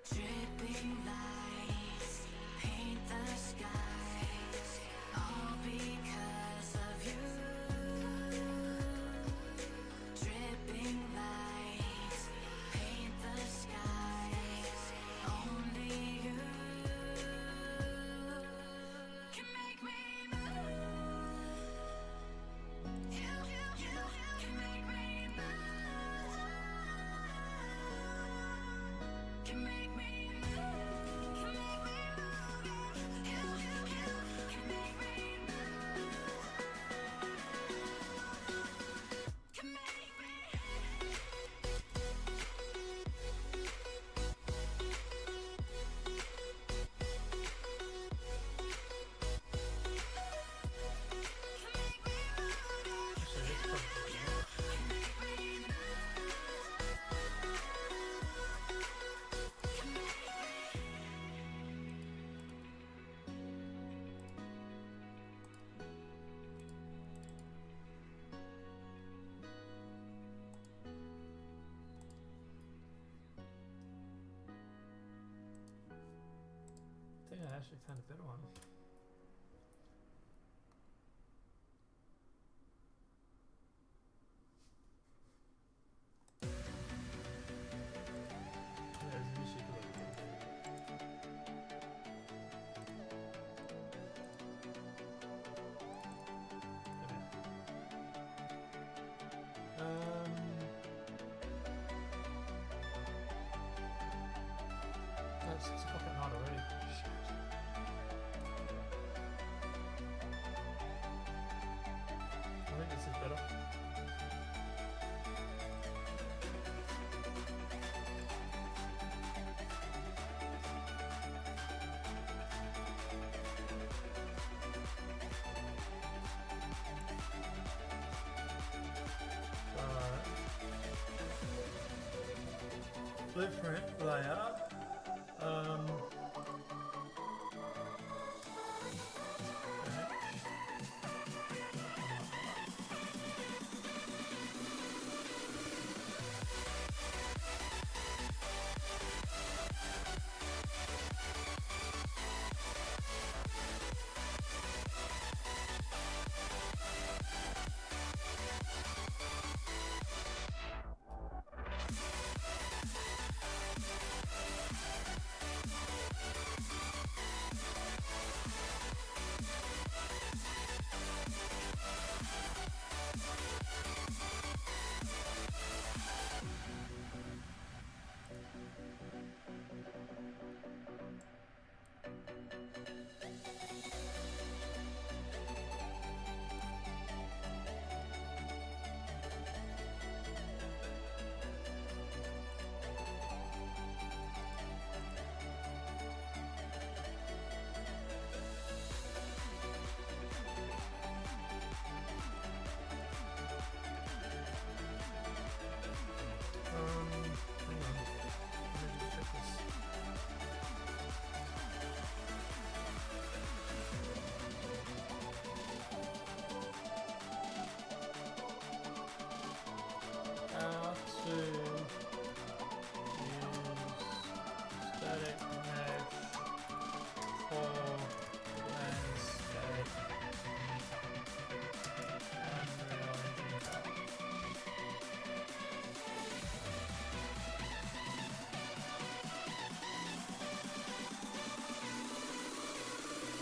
[SPEAKER 12] dripping lights paint the skies, all because of you. Dripping lights paint the skies. Only you can make me move. You can make me move. Can make me move. Can make me move. You can make me move. Can make me.
[SPEAKER 1] Actually, this probably I think I actually found a better one. There's an issue with it. Oh, it's 6 o'clock at night already. Shit. I think this is better. Blueprint layout.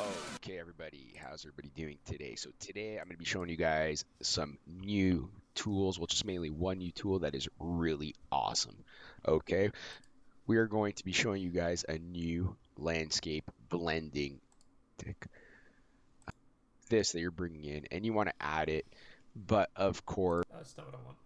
[SPEAKER 13] Okay, everybody, how's everybody doing today? So today I'm going to be showing you guys some new tools, well, just mainly one new tool that is really awesome. Okay, we are going to be showing you guys a new landscape blending tick. This that you're bringing in, and you want to add it, but of course,
[SPEAKER 1] that's not what I want.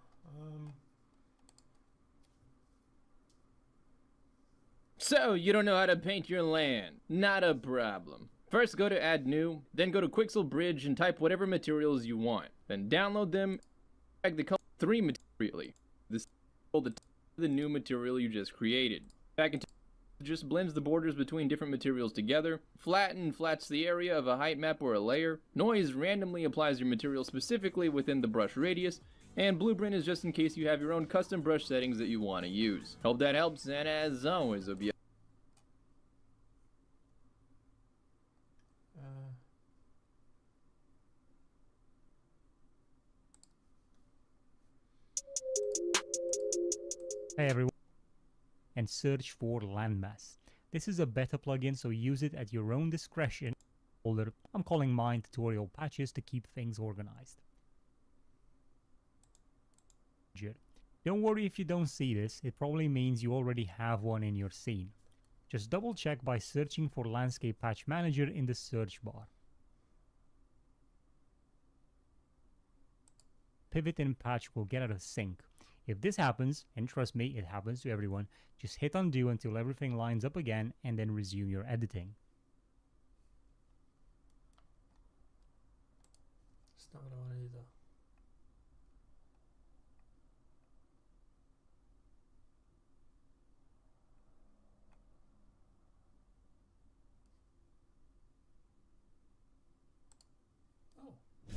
[SPEAKER 14] So, you don't know how to paint your land? Not a problem. First go to Add New, then go to Quixel Bridge and type whatever materials you want. Then download them, drag the color 3 materially. This is the new material you just created. Back into just blends the borders between different materials together. Flatten flats the area of a height map or a layer. Noise randomly applies your material specifically within the brush radius. And Blueprint is just in case you have your own custom brush settings that you want to use. Hope that helps, and as always, hope you
[SPEAKER 15] Hey everyone, and search for landmass. This is a beta plugin, so use it at your own discretion. I'm calling mine tutorial patches to keep things organized. Don't worry if you don't see this, it probably means you already have one in your scene. Just double check by searching for Landscape Patch Manager in the search bar. Pivot and patch will get out of sync. If this happens, and trust me, it happens to everyone, just hit undo until everything lines up again and then resume your editing.
[SPEAKER 1] That's not what I want either.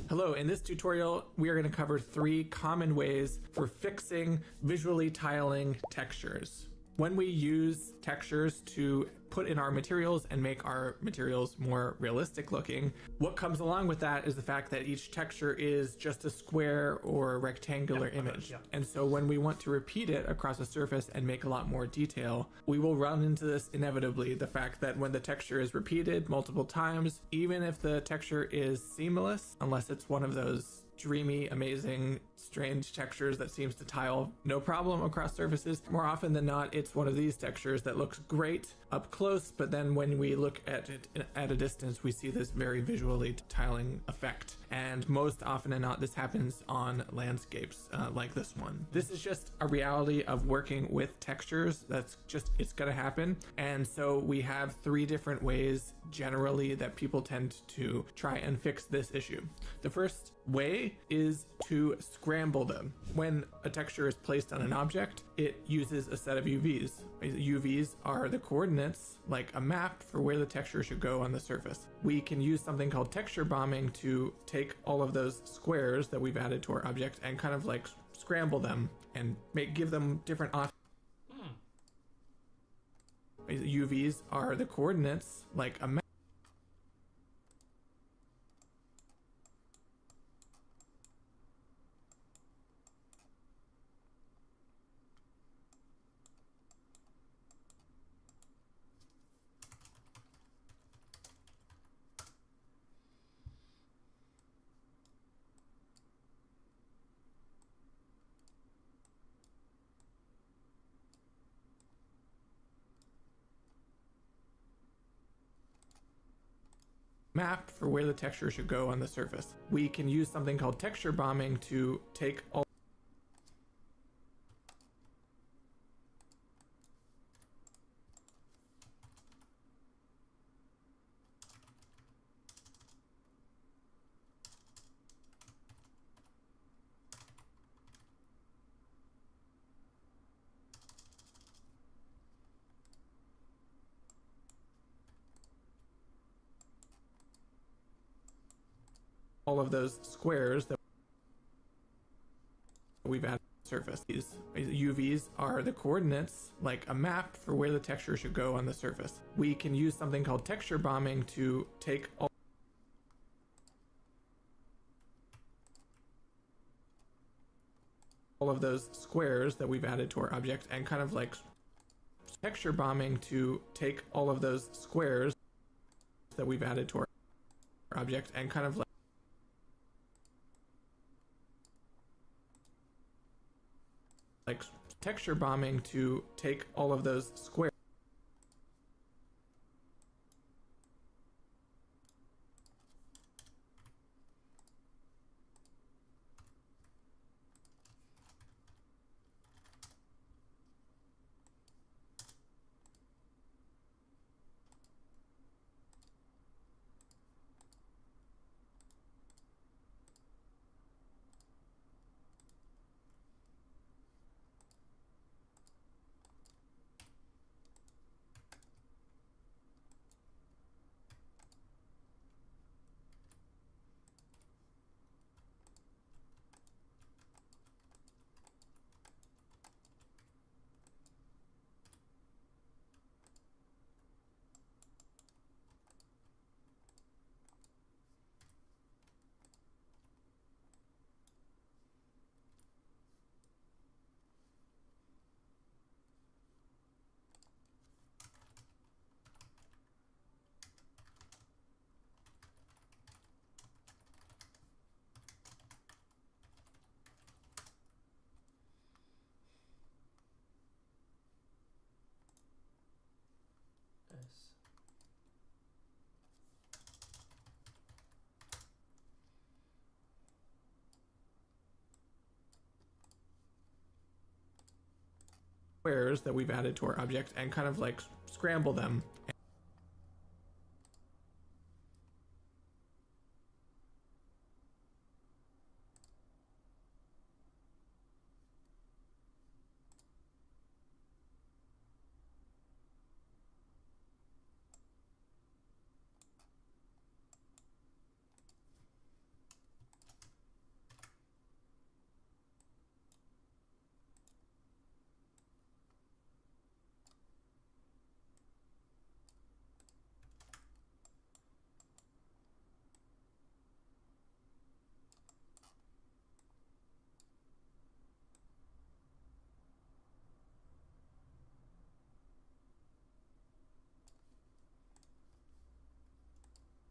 [SPEAKER 16] Hello, in this tutorial, we are going to cover 3 common ways for fixing visually tiling textures. When we use textures to put in our materials and make our materials more realistic looking, what comes along with that is the fact that each texture is just a square or rectangular image. And so when we want to repeat it across a surface and make a lot more detail, we will run into this inevitably. The fact that when the texture is repeated multiple times, even if the texture is seamless, unless it's one of those dreamy, amazing, strange textures that seems to tile no problem across surfaces. More often than not, it's one of these textures that looks great up close, but then when we look at it at a distance, we see this very visually tiling effect. And most often than not, this happens on landscapes like this one. This is just a reality of working with textures. It's gonna happen. And so we have 3 different ways generally that people tend to try and fix this issue. The first way is to scramble them. When a texture is placed on an object, it uses a set of UVs. UVs are the coordinates, like a map for where the texture should go on the surface. We can use something called texture bombing to take all of those squares that we've added to our object and kind of like scramble them and give them different options. UVs are the coordinates, like a map. Map for where the texture should go on the surface. We can use something called texture bombing to take all of those squares that we've added to the surface. These UVs are the coordinates, like a map for where the texture should go on the surface. We can use something called texture bombing to take all of those squares that we've added to our object and kind of like texture bombing to take all of those squares that we've added to our object and kind of like texture bombing to take all of those squares. Squares that we've added to our object and kind of like scramble them.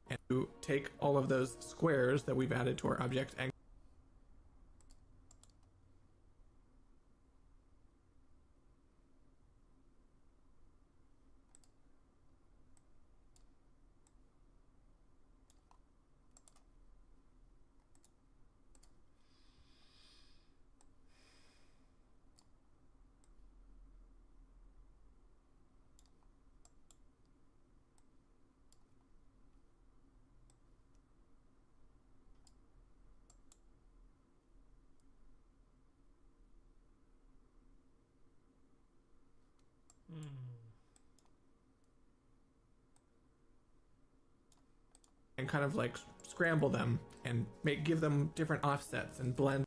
[SPEAKER 16] And to take all of those squares that we've added to our object and kind of like scramble them and give them different offsets and blend.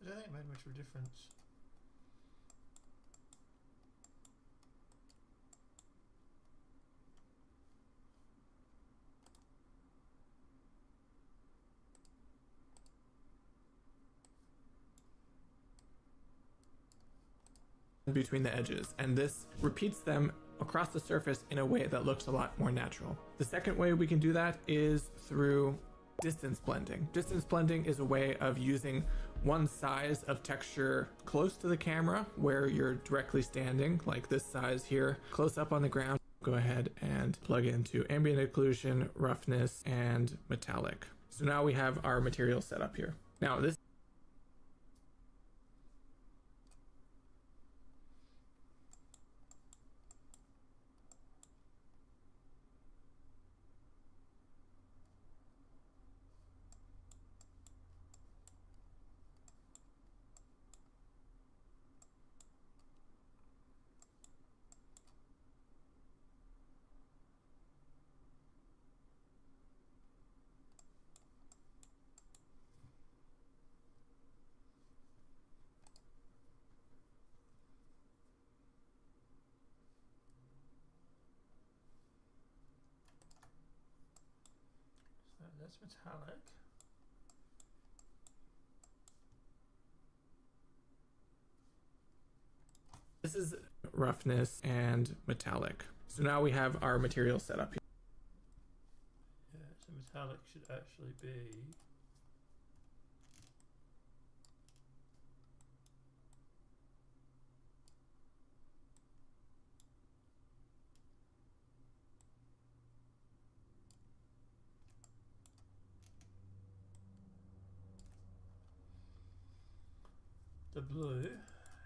[SPEAKER 1] don't think it made much of a difference.
[SPEAKER 16] Between the edges, and this repeats them across the surface in a way that looks a lot more natural. The second way we can do that is through distance blending. Distance blending is a way of using one size of texture close to the camera where you're directly standing, like this size here, close up on the ground. Go ahead and plug into ambient occlusion, roughness, and metallic. So now we have our material set up here. Now this
[SPEAKER 1] That's metallic.
[SPEAKER 16] This is roughness and metallic. So now we have our material set up here.
[SPEAKER 1] Yeah, so metallic should actually be the blue,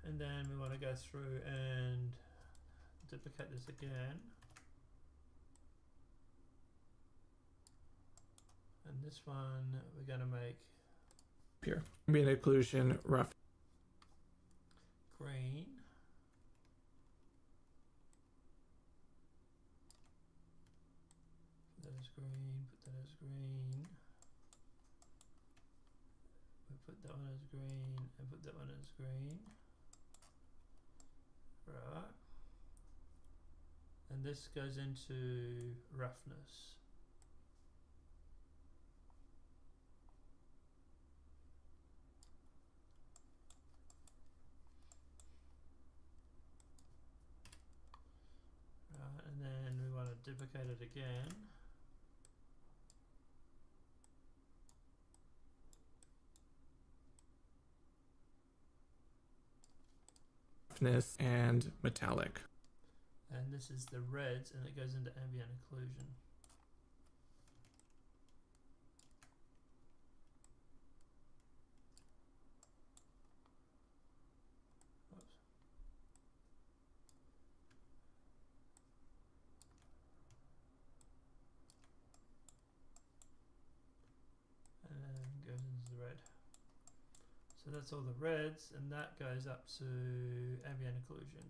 [SPEAKER 1] and then we want to go through and duplicate this again, and this one we're going to make
[SPEAKER 16] Here, ambient occlusion, rough,
[SPEAKER 1] green, put that as green, put that as green, we put that one as green, and put that one as green. Right. And this goes into roughness. Right, and then we want to duplicate it again.
[SPEAKER 16] roughness, and metallic.
[SPEAKER 1] And this is the reds, and it goes into ambient occlusion. Oops. And then goes into the red. So that's all the reds, and that goes up to ambient occlusion.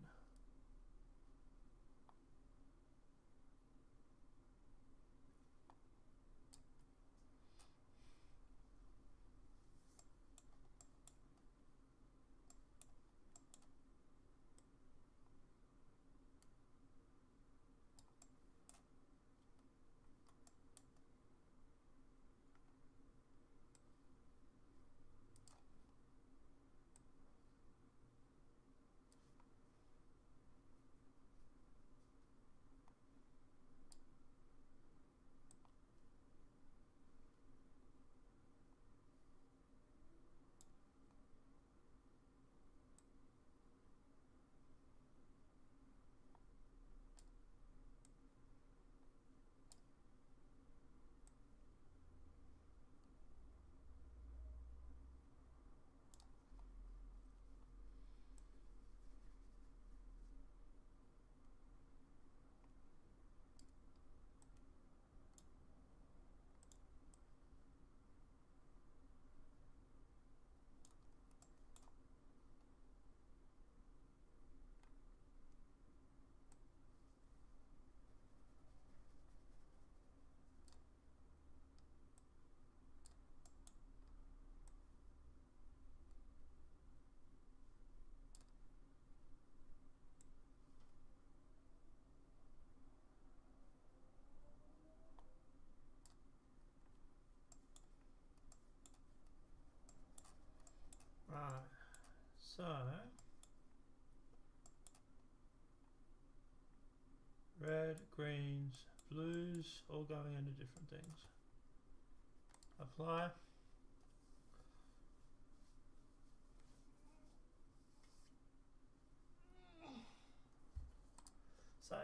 [SPEAKER 1] So red, greens, blues, all going into different things. Apply. Save.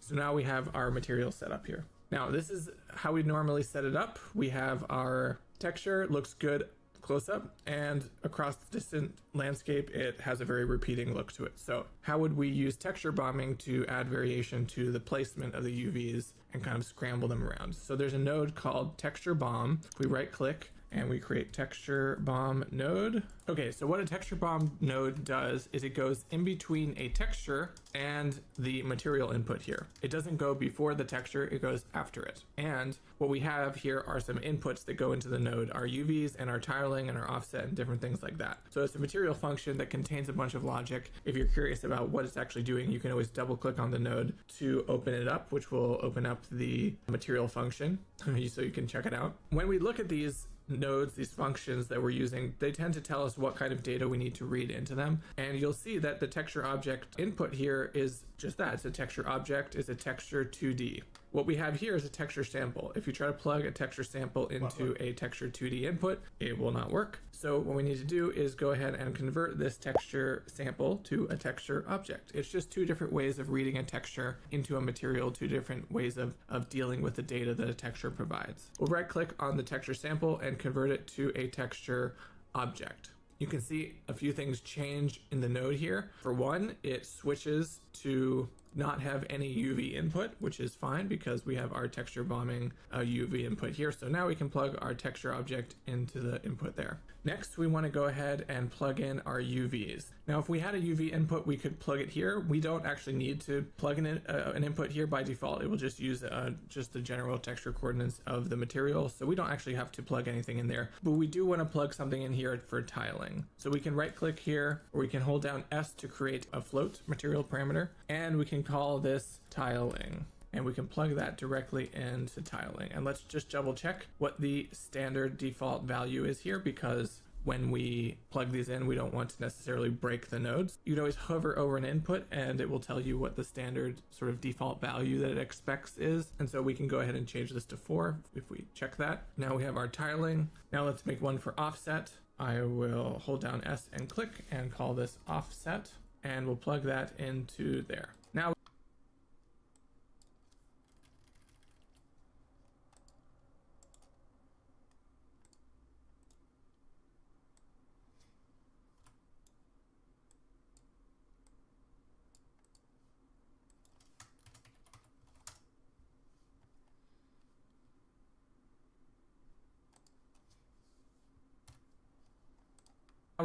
[SPEAKER 16] So now we have our material set up here. Now this is how we normally set it up. We have our texture, looks good close up, and across the distant landscape it has a very repeating look to it. So how would we use texture bombing to add variation to the placement of the UVs and kind of scramble them around? So there's a node called texture bomb. If we right click and we create texture bomb node. Okay, so what a texture bomb node does is it goes in between a texture and the material input here. It doesn't go before the texture, it goes after it. And what we have here are some inputs that go into the node, our UVs and our tiling and our offset and different things like that. So it's a material function that contains a bunch of logic. If you're curious about what it's actually doing, you can always double click on the node to open it up, which will open up the material function so you can check it out. When we look at these nodes, these functions that we're using, they tend to tell us what kind of data we need to read into them. And you'll see that the texture object input here is just that. It's a texture object, it's a texture 2D. What we have here is a texture sample. If you try to plug a texture sample into a texture 2D input, it will not work. So what we need to do is go ahead and convert this texture sample to a texture object. It's just two different ways of reading a texture into a material, two different ways of dealing with the data that a texture provides. We'll right click on the texture sample and convert it to a texture object. You can see a few things change in the node here. For one, it switches to not have any UV input, which is fine because we have our texture bombing UV input here. So now we can plug our texture object into the input there. Next, we want to go ahead and plug in our UVs. Now, if we had a UV input, we could plug it here. We don't actually need to plug in an input here by default. It will just use just the general texture coordinates of the material. So we don't actually have to plug anything in there, but we do want to plug something in here for tiling. So we can right click here, or we can hold down S to create a float material parameter, and we can call this tiling. And we can plug that directly into tiling. And let's just double check what the standard default value is here, because when we plug these in, we don't want to necessarily break the nodes. You can always hover over an input and it will tell you what the standard sort of default value that it expects is. And so we can go ahead and change this to 4 if we check that. Now we have our tiling. Now let's make one for offset. I will hold down S and click and call this offset, and we'll plug that into there. Now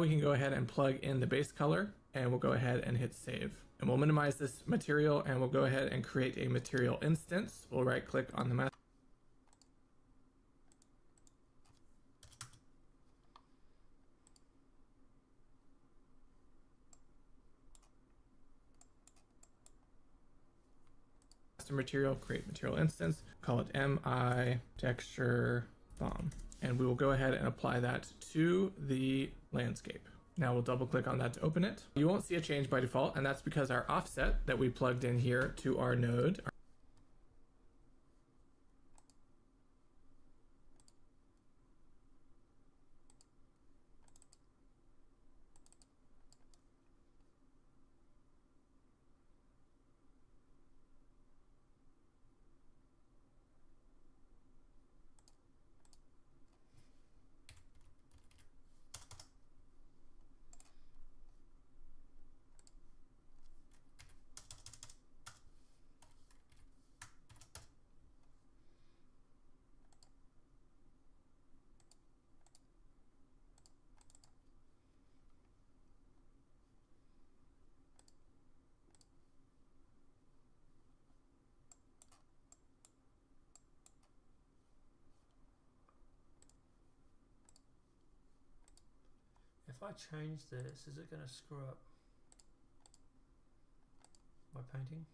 [SPEAKER 16] we can go ahead and plug in the base color, and we'll go ahead and hit save. And we'll minimize this material, and we'll go ahead and create a material instance. We'll right click on the master. Material, create material instance, call it MI texture bomb. And we will go ahead and apply that to the landscape. Now we'll double click on that to open it. You won't see a change by default, and that's because our offset that we plugged in here to our node
[SPEAKER 1] If I change this, is it going to screw up my painting?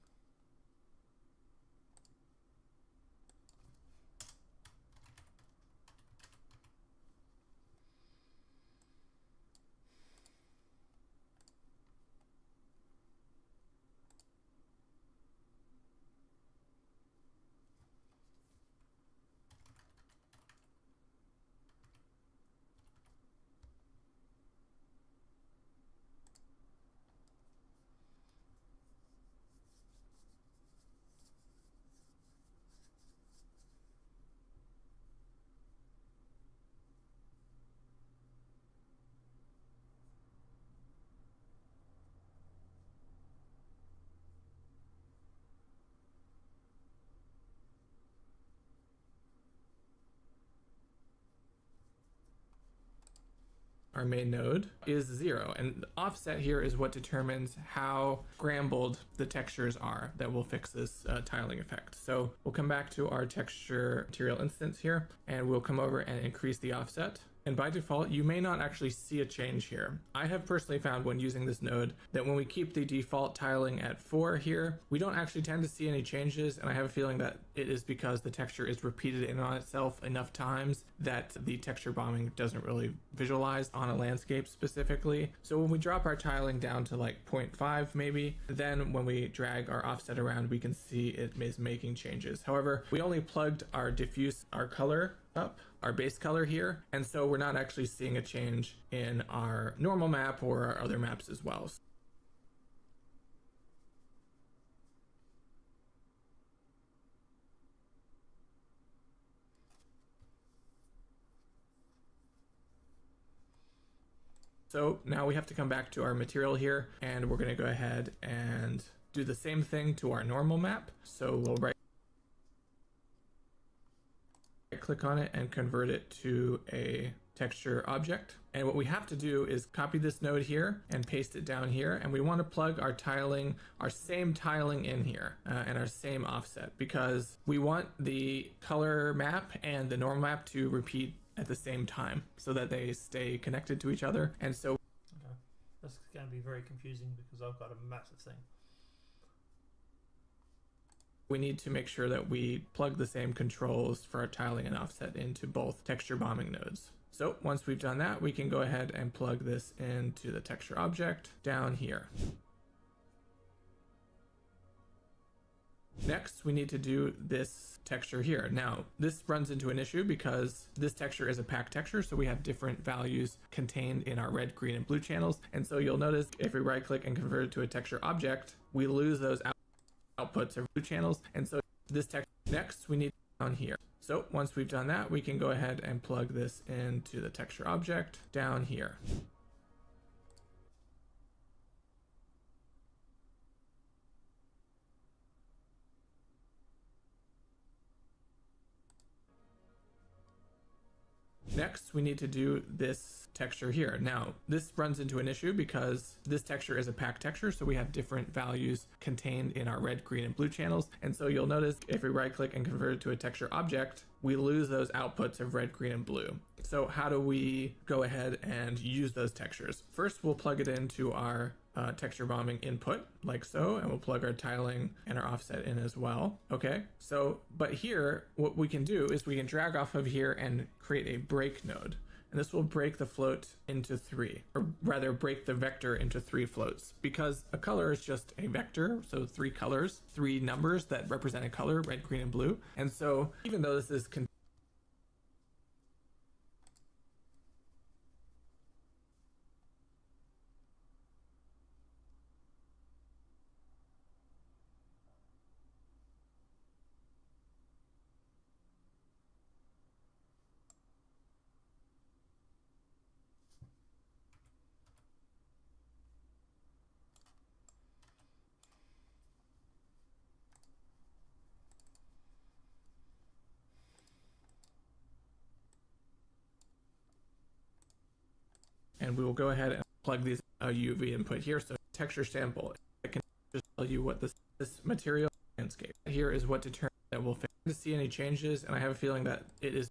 [SPEAKER 16] our main node, is 0. And the offset here is what determines how scrambled the textures are that will fix this tiling effect. So we'll come back to our texture material instance here, and we'll come over and increase the offset. And by default, you may not actually see a change here. I have personally found when using this node that when we keep the default tiling at 4 here, we don't actually tend to see any changes, and I have a feeling that it is because the texture is repeated in on itself enough times that the texture bombing doesn't really visualize on a landscape specifically. So when we drop our tiling down to like 0.5 maybe, then when we drag our offset around, we can see it is making changes. However, we only plugged our diffuse, our color up, our base color here, and so we're not actually seeing a change in our normal map or our other maps as well. So now we have to come back to our material here, and we're going to go ahead and do the same thing to our normal map. So we'll right click on it and convert it to a texture object. And what we have to do is copy this node here and paste it down here. And we want to plug our tiling, our same tiling in here and our same offset, because we want the color map and the normal map to repeat at the same time so that they stay connected to each other. And so
[SPEAKER 1] okay, that's going to be very confusing because I've got a massive thing.
[SPEAKER 16] we need to make sure that we plug the same controls for our tiling and offset into both texture bombing nodes. So once we've done that, we can go ahead and plug this into the texture object down here. Next, we need to do this texture here. Now, this runs into an issue because this texture is a packed texture, so we have different values contained in our red, green, and blue channels. And so you'll notice if we right click and convert it to a texture object, we lose those outputs of blue channels. And so this texture, next, we need down here. So once we've done that, we can go ahead and plug this into the texture object down here. Next, we need to do this texture here. Now, this runs into an issue because this texture is a packed texture, so we have different values contained in our red, green, and blue channels. And so you'll notice if we right click and convert it to a texture object, we lose those outputs of red, green, and blue. So how do we go ahead and use those textures? First, we'll plug it into our texture bombing input like so, and we'll plug our tiling and our offset in as well. Okay, so but here what we can do is we can drag off of here and create a break node, and this will break the float into 3, or rather break the vector into 3 floats, because a color is just a vector, so 3 colors, 3 numbers that represent a color, red, green, and blue. And so even though this is and we will go ahead and plug these UV input here. So texture sample, I can just tell you what this material landscape here is what determines that we'll fail to see any changes, and I have a feeling that it is.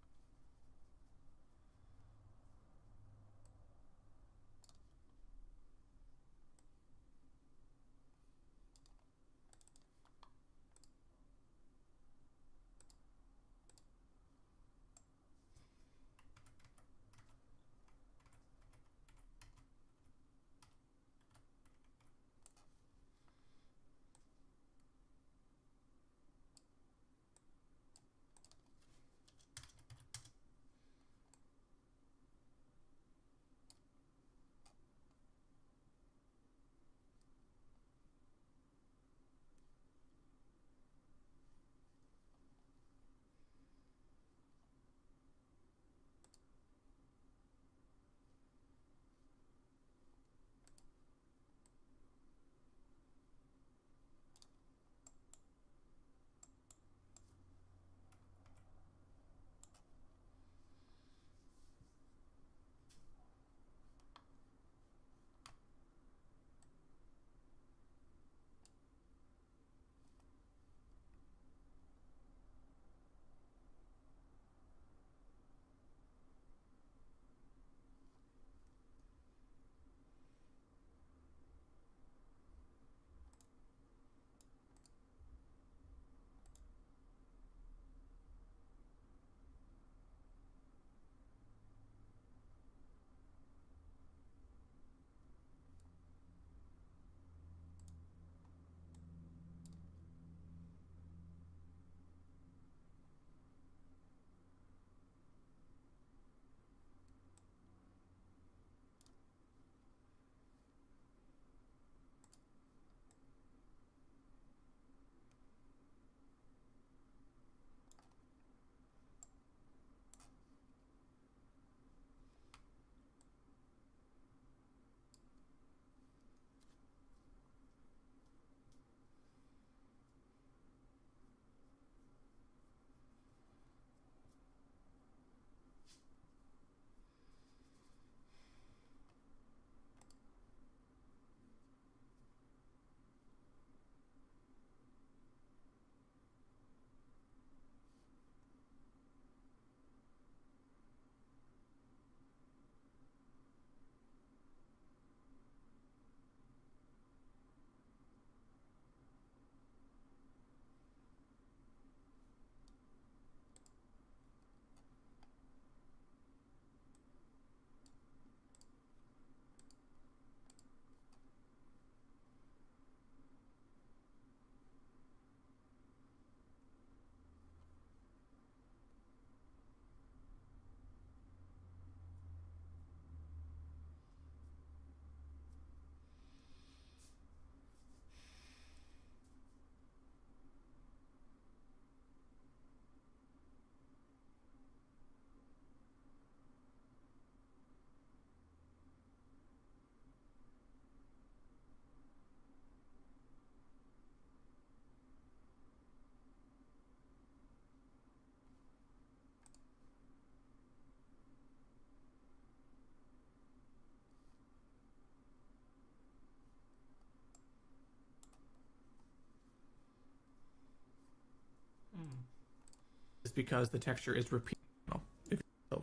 [SPEAKER 16] because the texture is repeatable if the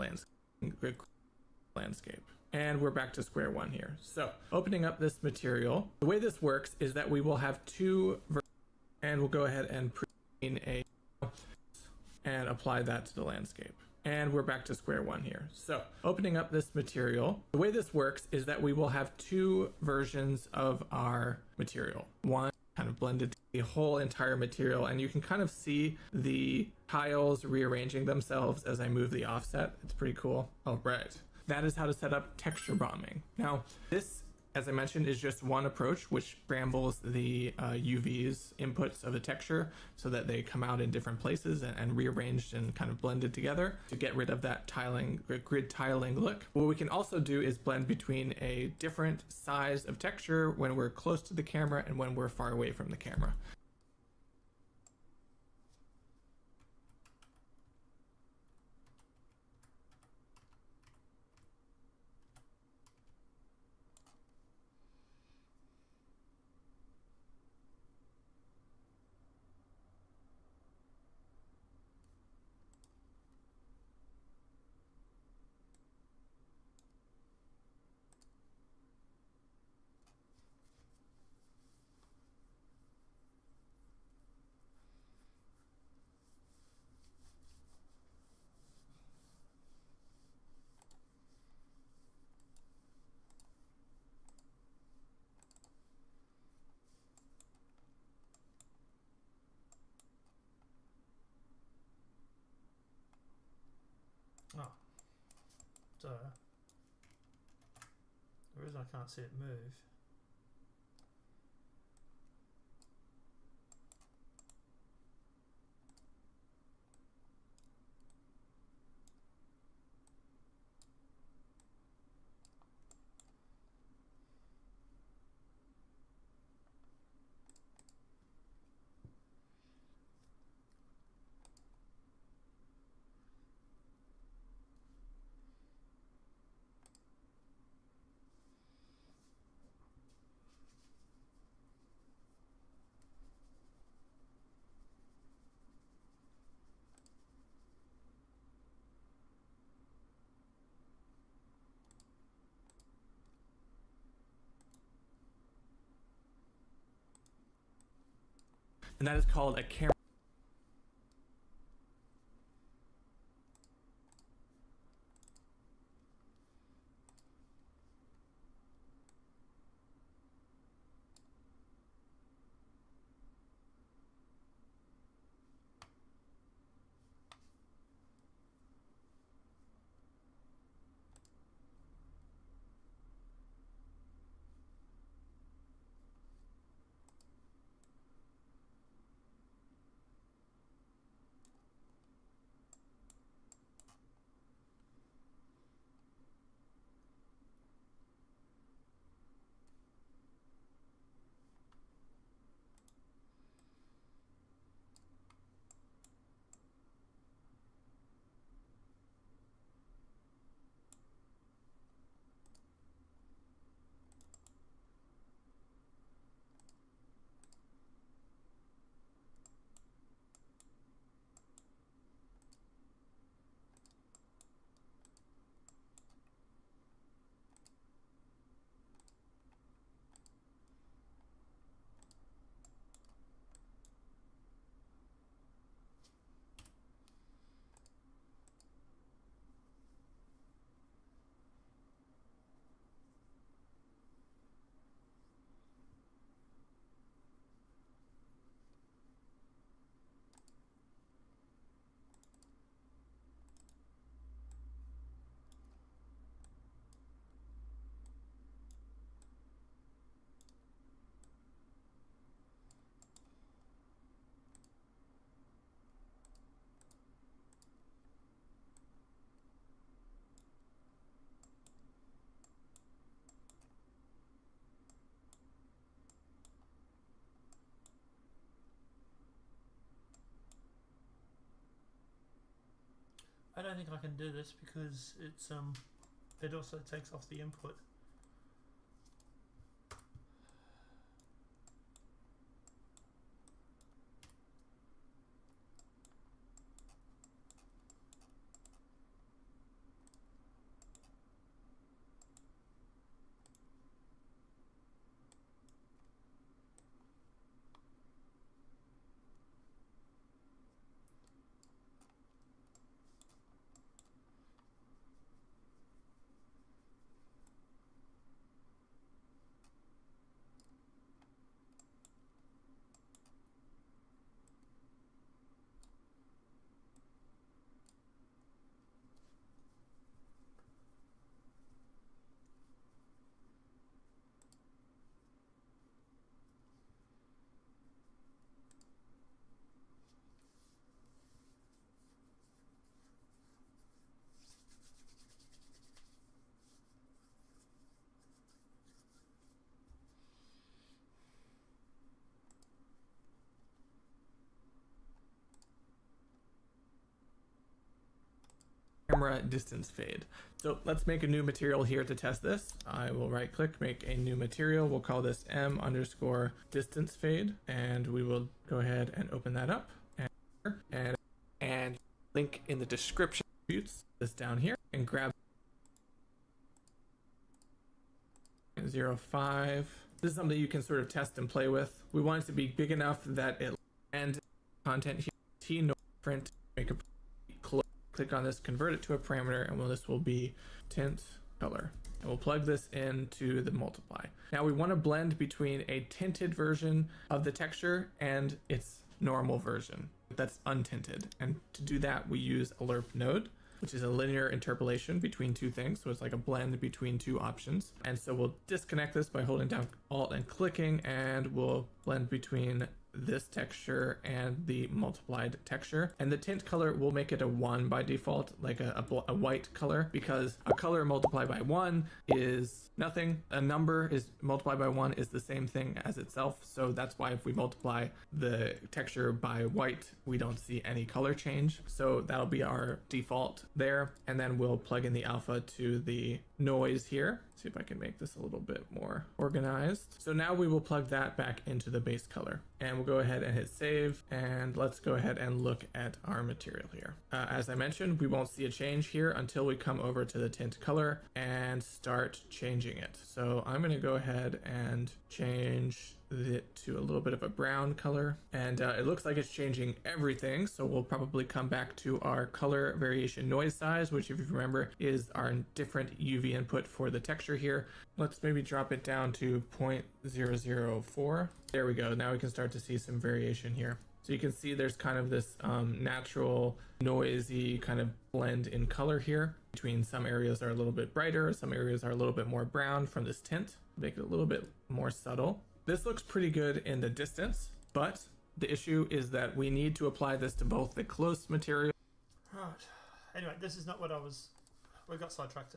[SPEAKER 16] landscape. And we're back to square one here. So opening up this material, the way this works is that we will have two versions, and we'll go ahead and pre a and apply that to the landscape. And we're back to square one here. So opening up this material, the way this works is that we will have two versions of our material. One kind of blended the whole entire material, and you can kind of see the tiles rearranging themselves as I move the offset. It's pretty cool. All right. That is how to set up texture bombing. Now, this, as I mentioned, is just one approach which scrambles the UV's inputs of a texture so that they come out in different places and rearranged and kind of blended together to get rid of that grid tiling look. What we can also do is blend between a different size of texture when we're close to the camera and when we're far away from the camera.
[SPEAKER 1] Oh. So, the reason I can't see it move
[SPEAKER 16] And that is called a camera.
[SPEAKER 1] I don't think I can do this because it's it also takes off the input.
[SPEAKER 16] camera distance fade. So let's make a new material here to test this. I will right click, make a new material. We'll call this M_distance fade, and we will go ahead and open that up and link in the description this down here and grab 0.05. This is something you can sort of test and play with. We want it to be big enough that it and content here T no print, make a click on this, convert it to a parameter, and this will be tint color. And we'll plug this into the multiply. Now we want to blend between a tinted version of the texture and its normal version that's untinted. And to do that, we use a lerp node, which is a linear interpolation between two things. So it's like a blend between two options. And so we'll disconnect this by holding down Alt and clicking, and we'll blend between this texture and the multiplied texture. And the tint color will make it a 1 by default, like a white color, because a color multiplied by 1 is nothing. A number is multiplied by 1 is the same thing as itself. So that's why if we multiply the texture by white, we don't see any color change. So that'll be our default there. And then we'll plug in the alpha to the noise here. See if I can make this a little bit more organized. So now we will plug that back into the base color, and we'll go ahead and hit save, and let's go ahead and look at our material here. As I mentioned, we won't see a change here until we come over to the tint color and start changing it. So I'm going to go ahead and change it to a little bit of a brown color, and it looks like it's changing everything. So we'll probably come back to our color variation noise size, which if you remember is our different UV input for the texture here. Let's maybe drop it down to 0.004. There we go. Now we can start to see some variation here. So you can see there's kind of this natural noisy kind of blend in color here between some areas are a little bit brighter, some areas are a little bit more brown from this tint, make it a little bit more subtle. This looks pretty good in the distance, but the issue is that we need to apply this to both the close material.
[SPEAKER 1] Right. Anyway, this is not what we got sidetracked.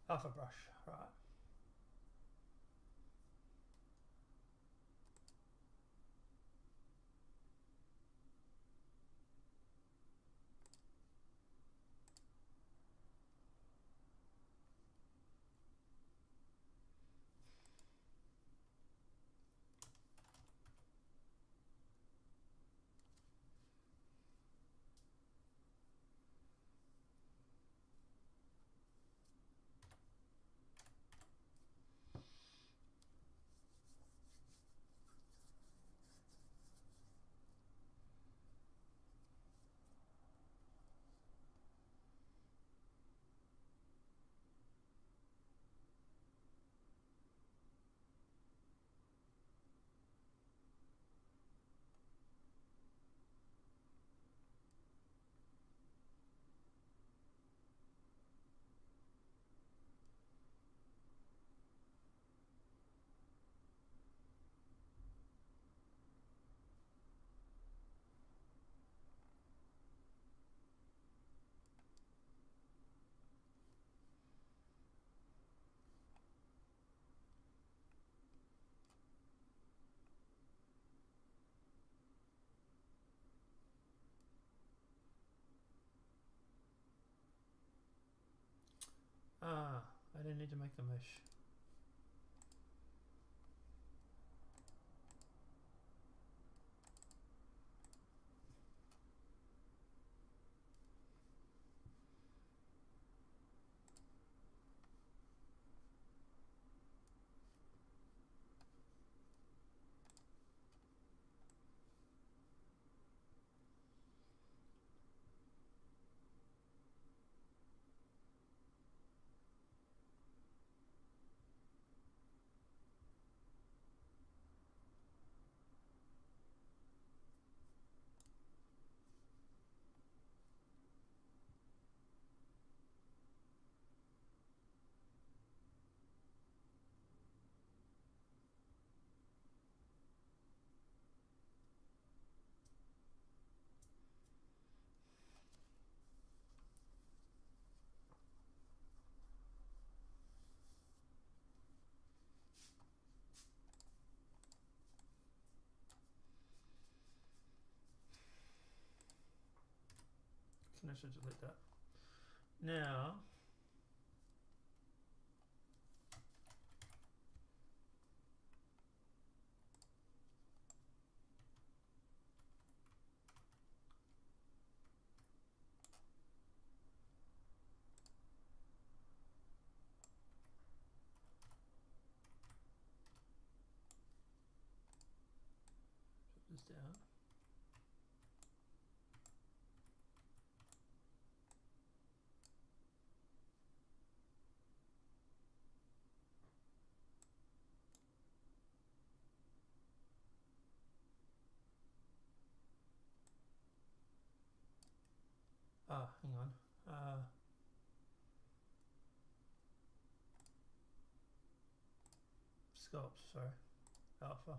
[SPEAKER 1] Alpha brush, right. Ah, I didn't need to make the mesh. should delete that. Now, put this down. Hang on. Sculpt, sorry. Alpha.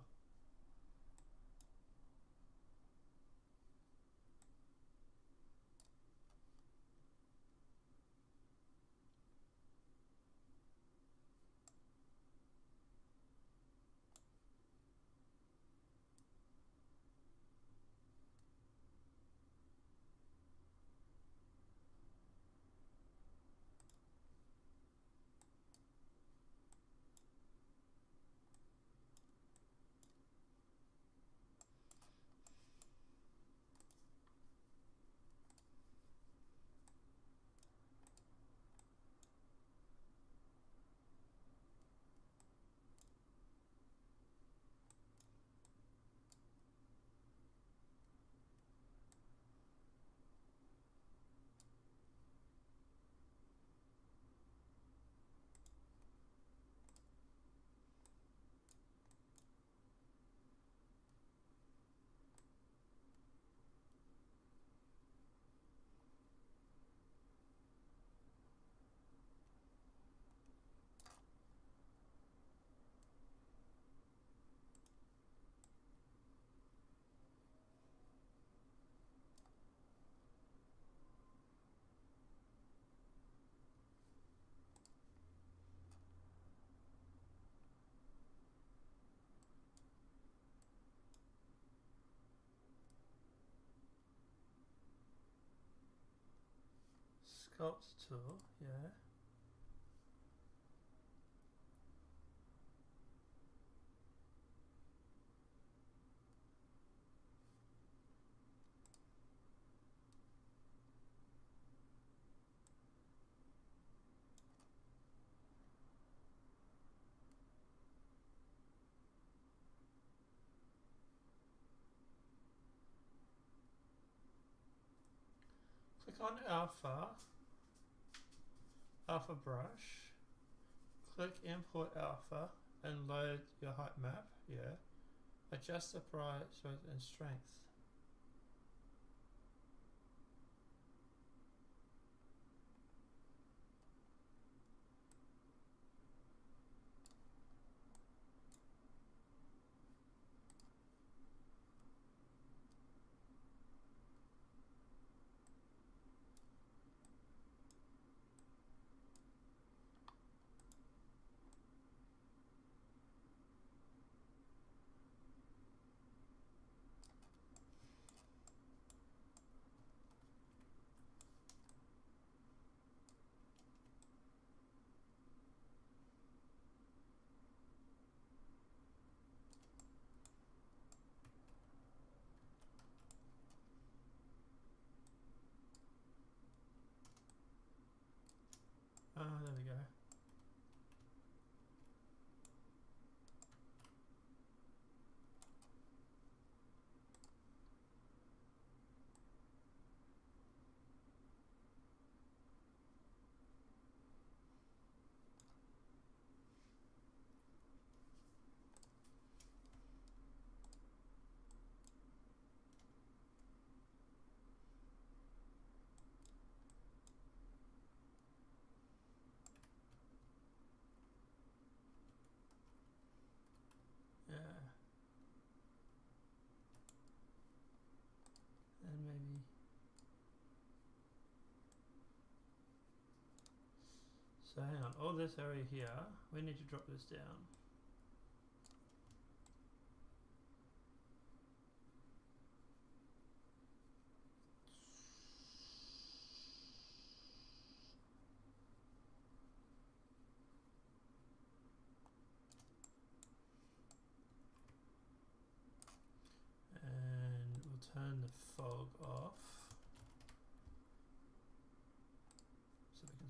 [SPEAKER 1] Sculpt tool, yeah. Click on Alpha brush, click import alpha and load your height map, yeah. Adjust the price and strength. There we go. Yeah. And maybe so hang on, all this area here, we need to drop this down.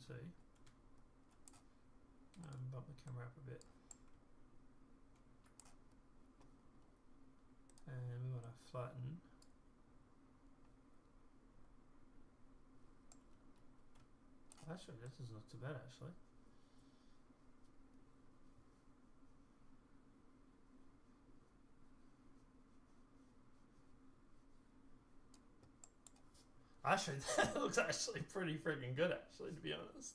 [SPEAKER 1] see. Bump the camera up a bit. And we want to flatten. Actually, this doesn't look too bad actually. Actually, that looks actually pretty freaking good actually, to be honest.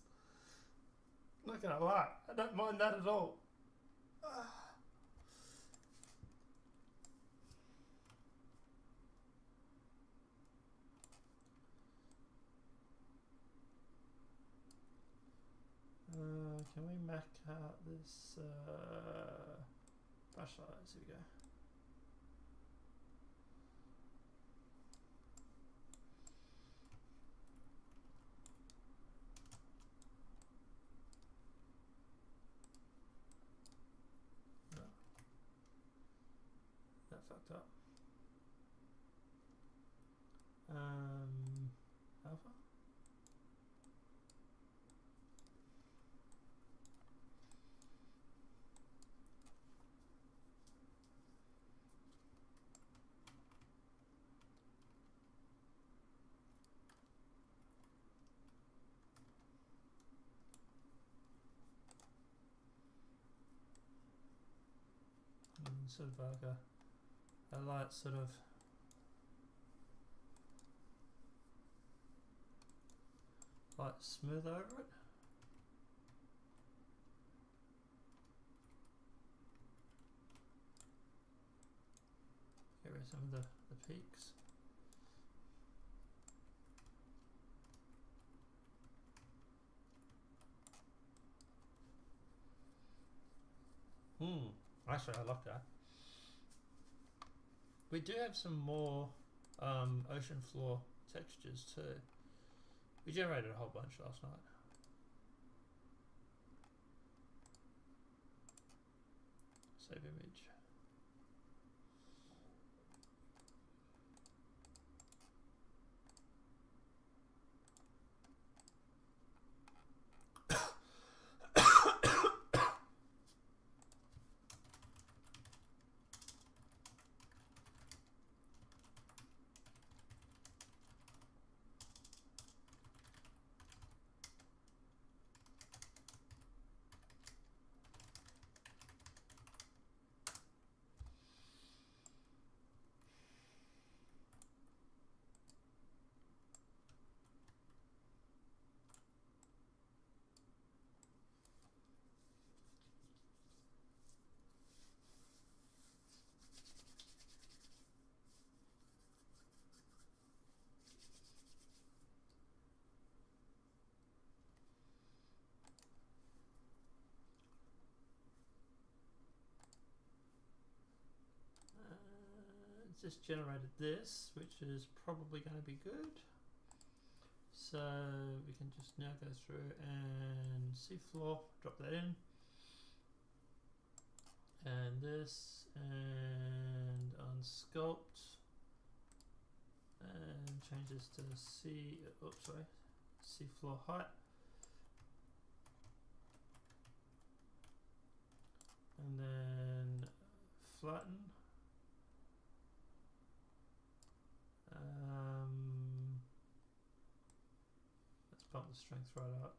[SPEAKER 1] Not gonna lie, I don't mind that at all. Can we mac out this brush lights? Here we go. No. That fucked up. Alpha? Sort of like a light sort of light smooth over it. Get rid of some of the peaks. Actually, I like that. We do have some more ocean floor textures too. We generated a whole bunch last night. Save image. Just generated this, which is probably going to be good. So we can just now go through and seafloor, drop that in, and this, and unsculpt, and change this to seafloor height, and then flatten. Let's bump the strength right up.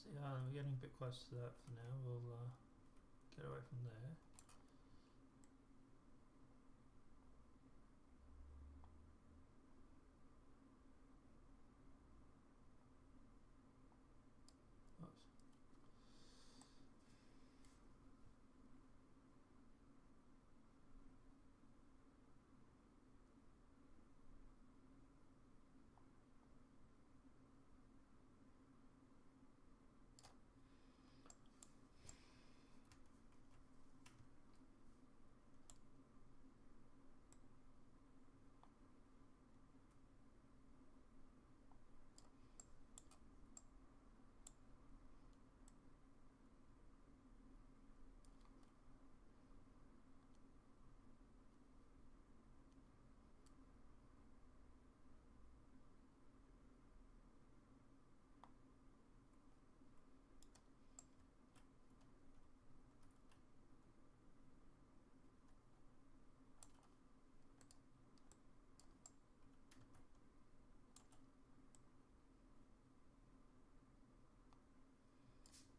[SPEAKER 1] So yeah, we're getting a bit close to that for now. We'll get away from there.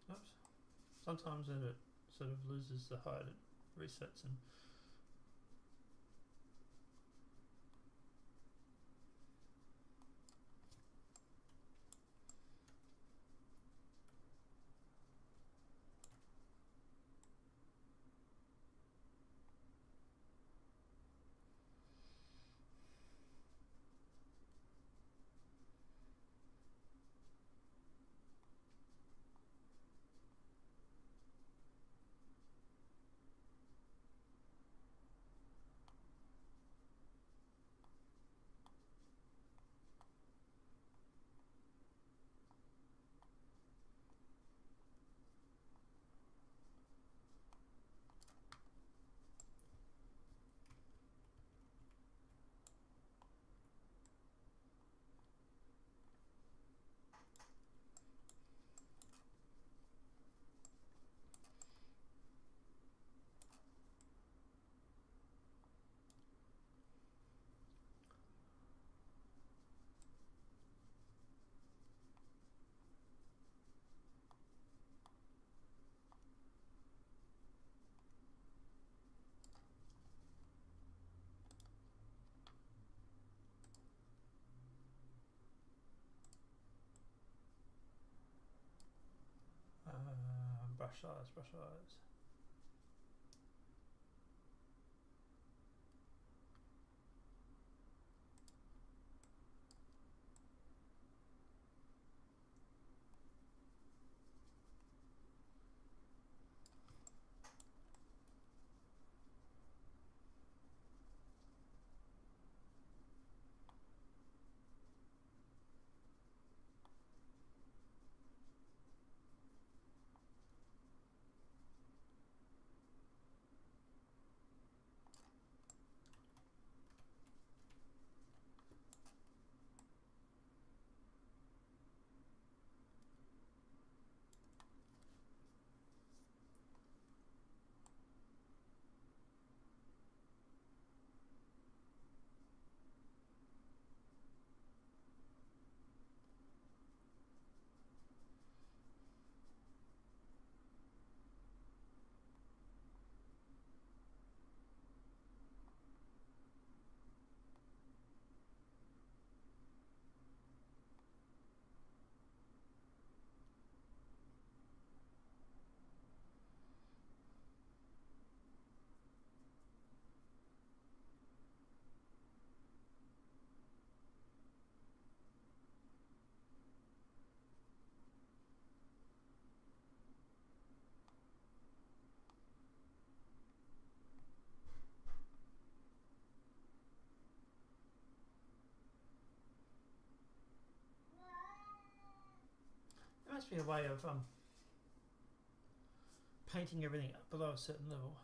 [SPEAKER 1] Oops. Sometimes it sort of loses the height, it resets and brush eyes, brush eyes. There must be a way of painting everything up below a certain level.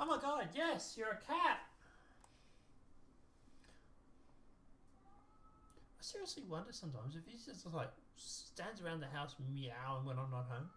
[SPEAKER 1] Oh my god, yes, you're a cat! I seriously wonder sometimes if he just like stands around the house meowing when I'm not home.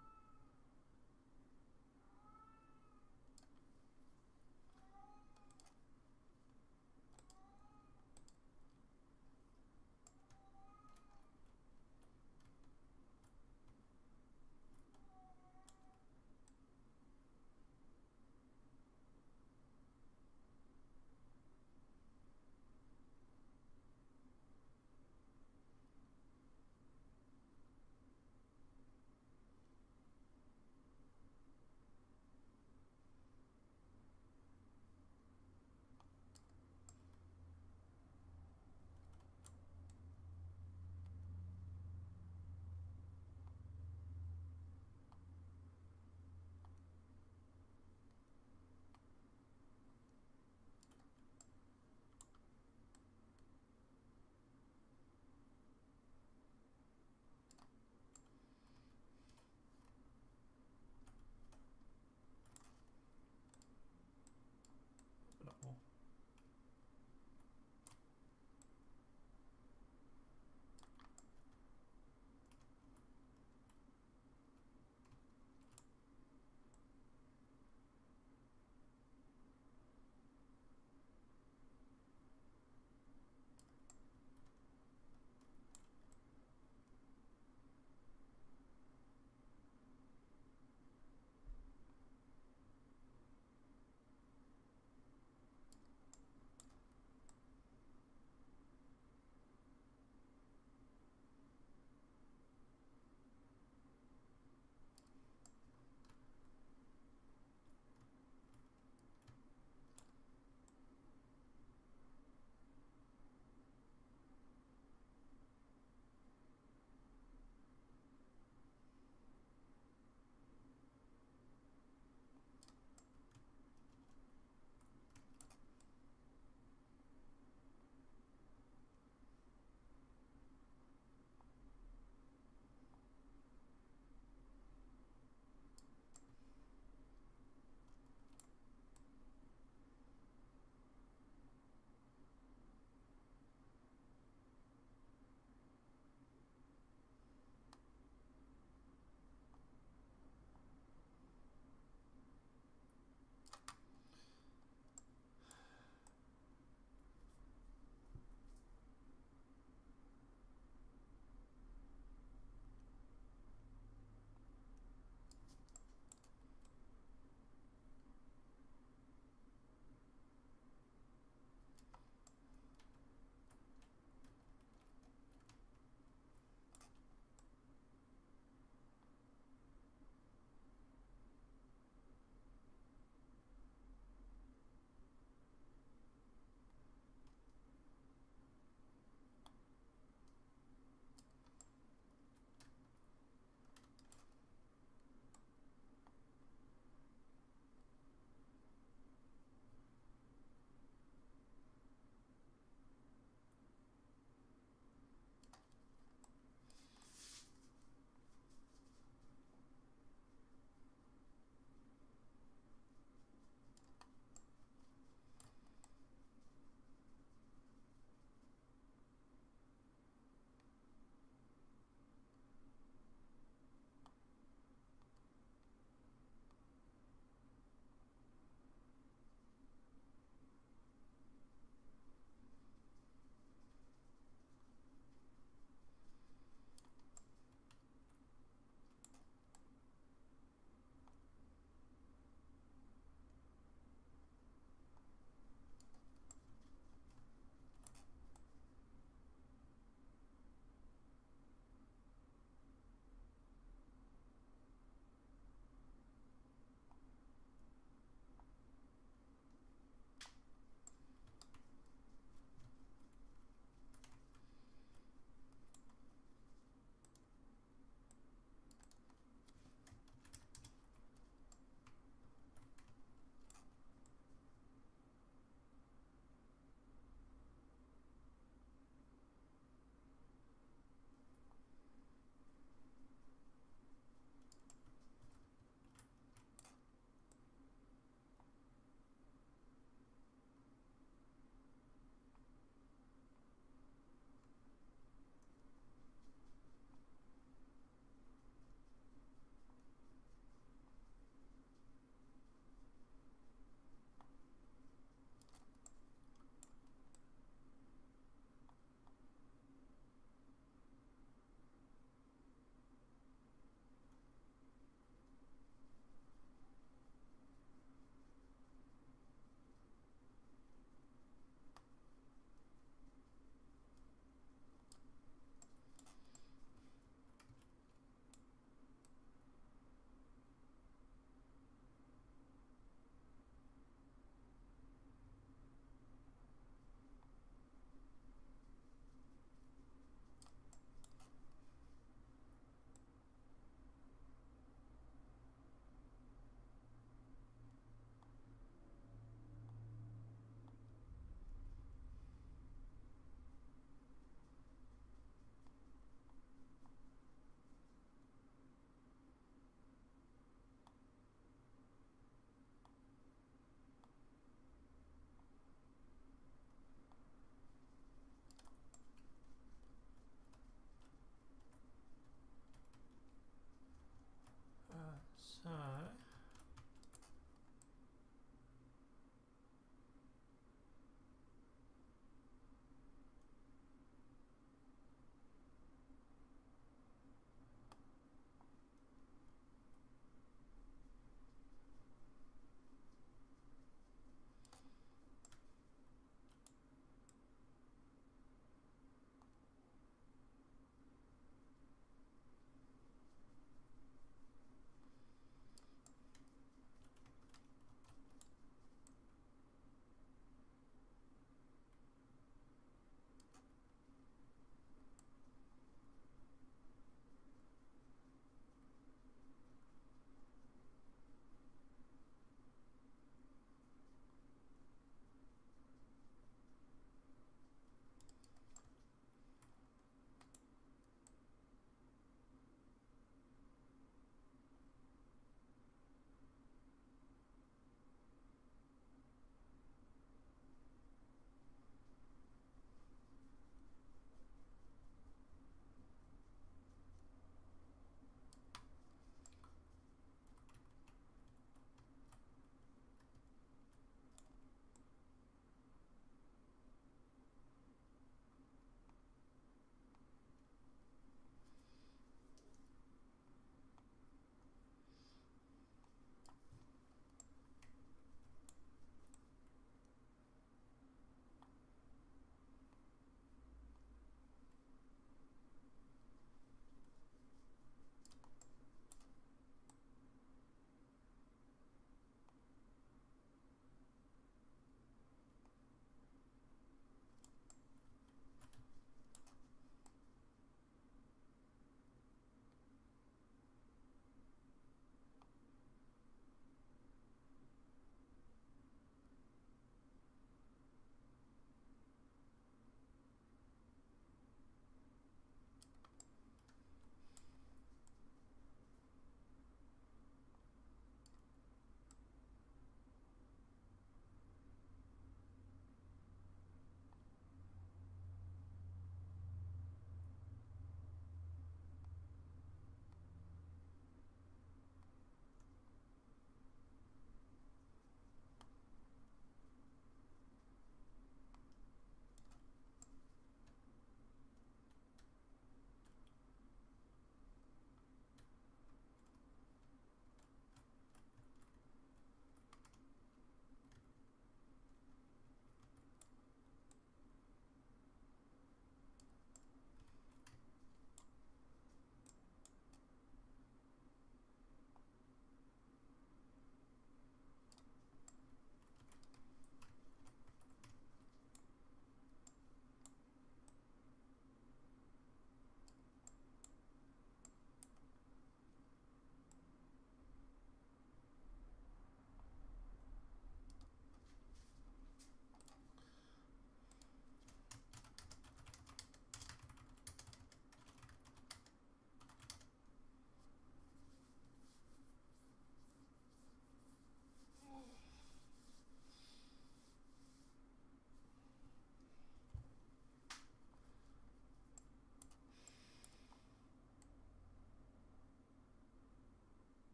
[SPEAKER 1] So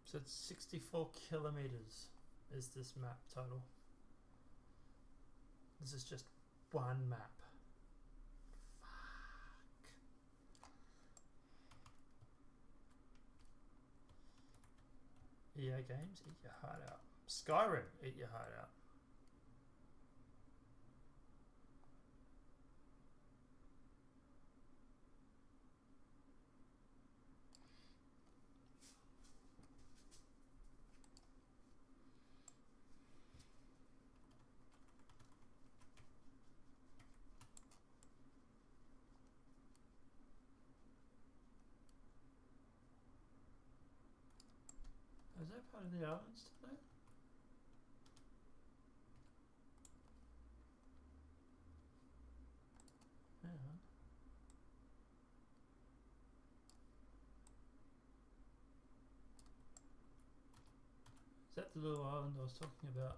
[SPEAKER 1] So it's 64 kilometers is this map total. This is just one map. EA Games, eat your heart out. Skyrim, eat your heart out. Is that part of the islands today? Hang on. Is that the little island I was talking about?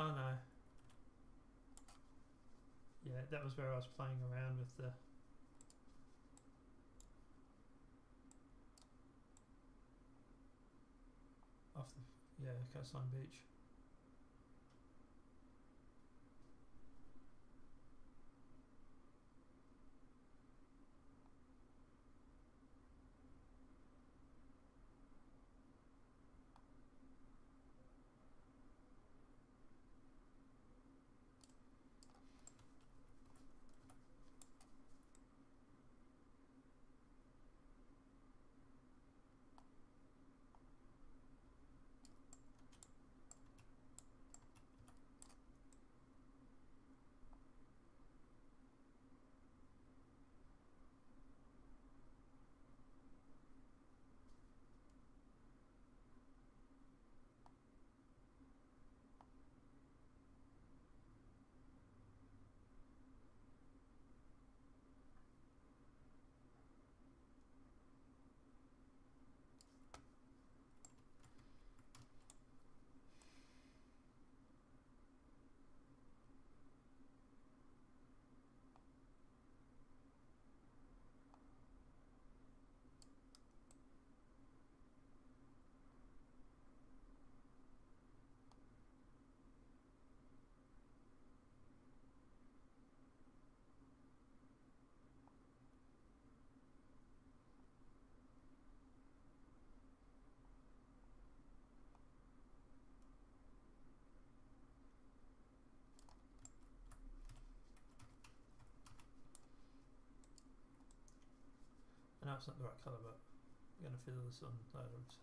[SPEAKER 1] Oh no. Yeah, that was where I was playing around with the off the coastline beach. I know it's not the right colour, but I'm going to fill this on later.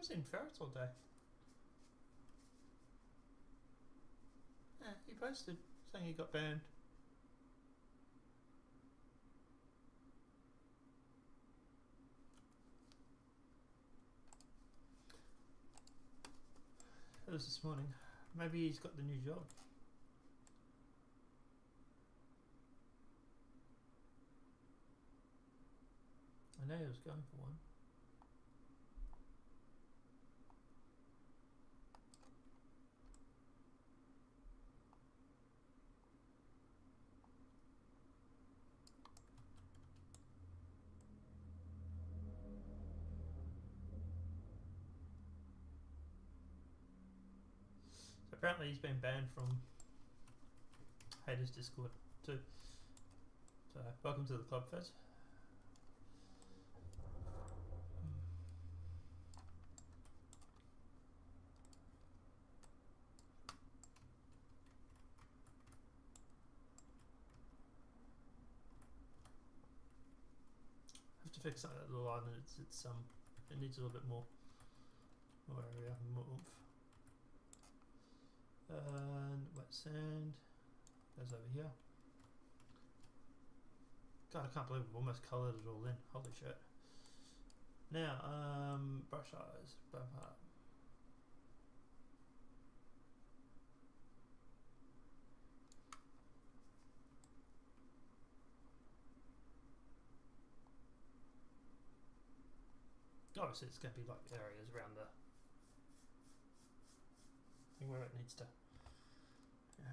[SPEAKER 1] haven't seen Ferrets all day. Yeah, he posted saying he got banned. It was this morning. Maybe he's got the new job. I know he was going for one. So apparently he's been banned from Haters Discord too. So welcome to the club, Fez. Have to fix that little island. It needs a little bit more area, more oomph. And wet sand goes over here. God, I can't believe we've almost coloured it all in. Holy shit. Now, brush eyes, both up. Obviously it's going to be like areas around the thing where it needs to, yeah.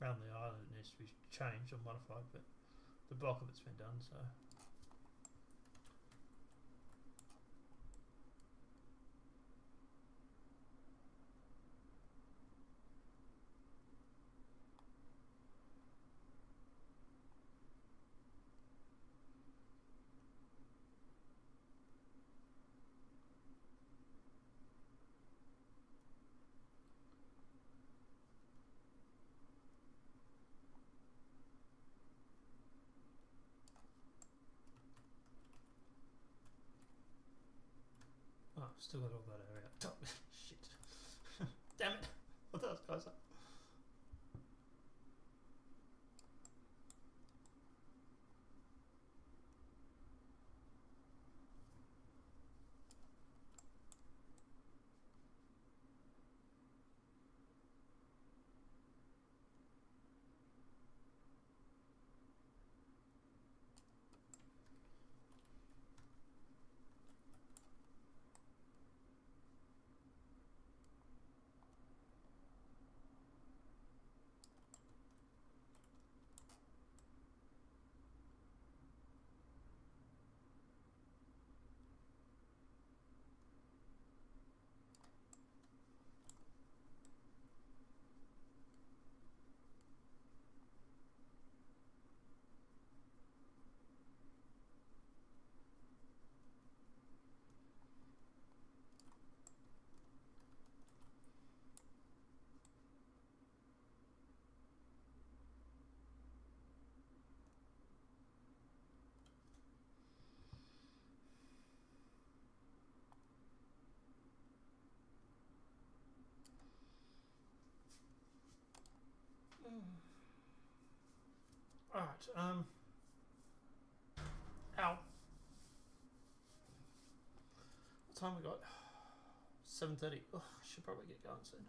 [SPEAKER 1] Around the island it needs to be changed or modified, but the bulk of it's been done, so. Oh, I've still got all that area. Oh, shit. Damn it. I thought it was closer. Alright, ow. What time we got? 7:30. Oh, should probably get going soon.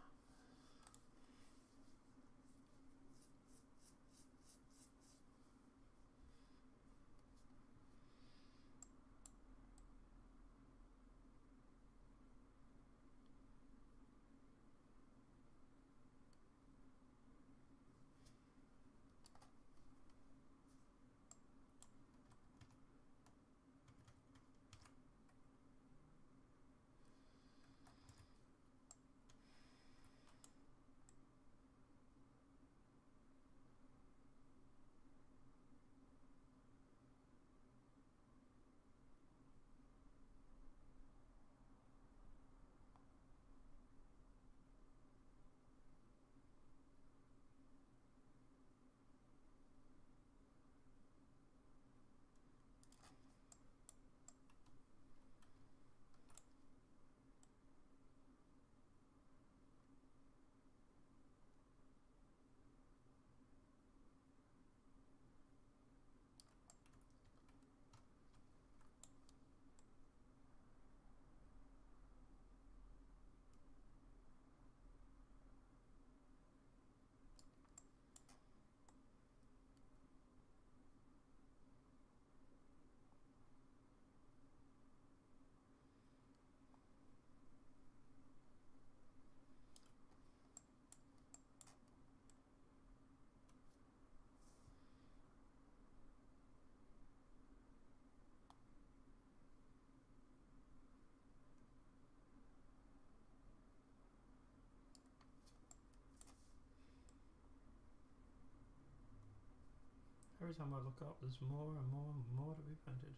[SPEAKER 1] every time I look up, there's more and more and more to be painted.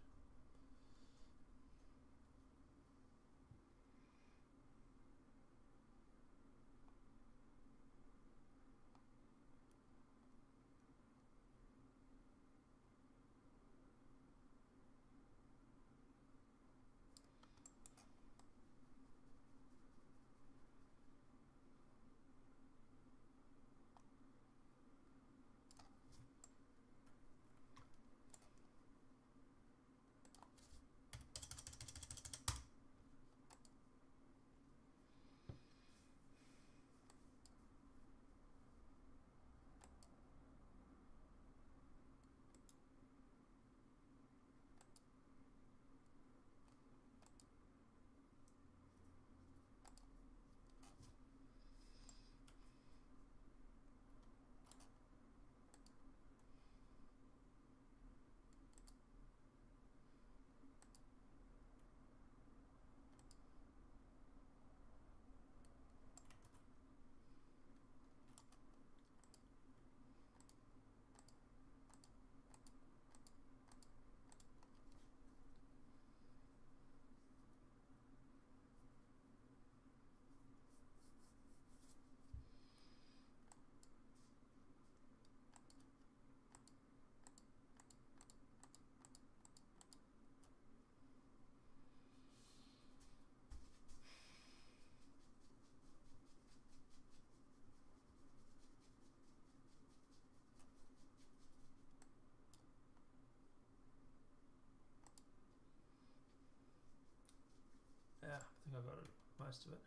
[SPEAKER 1] Yeah, I think I got it, most of it.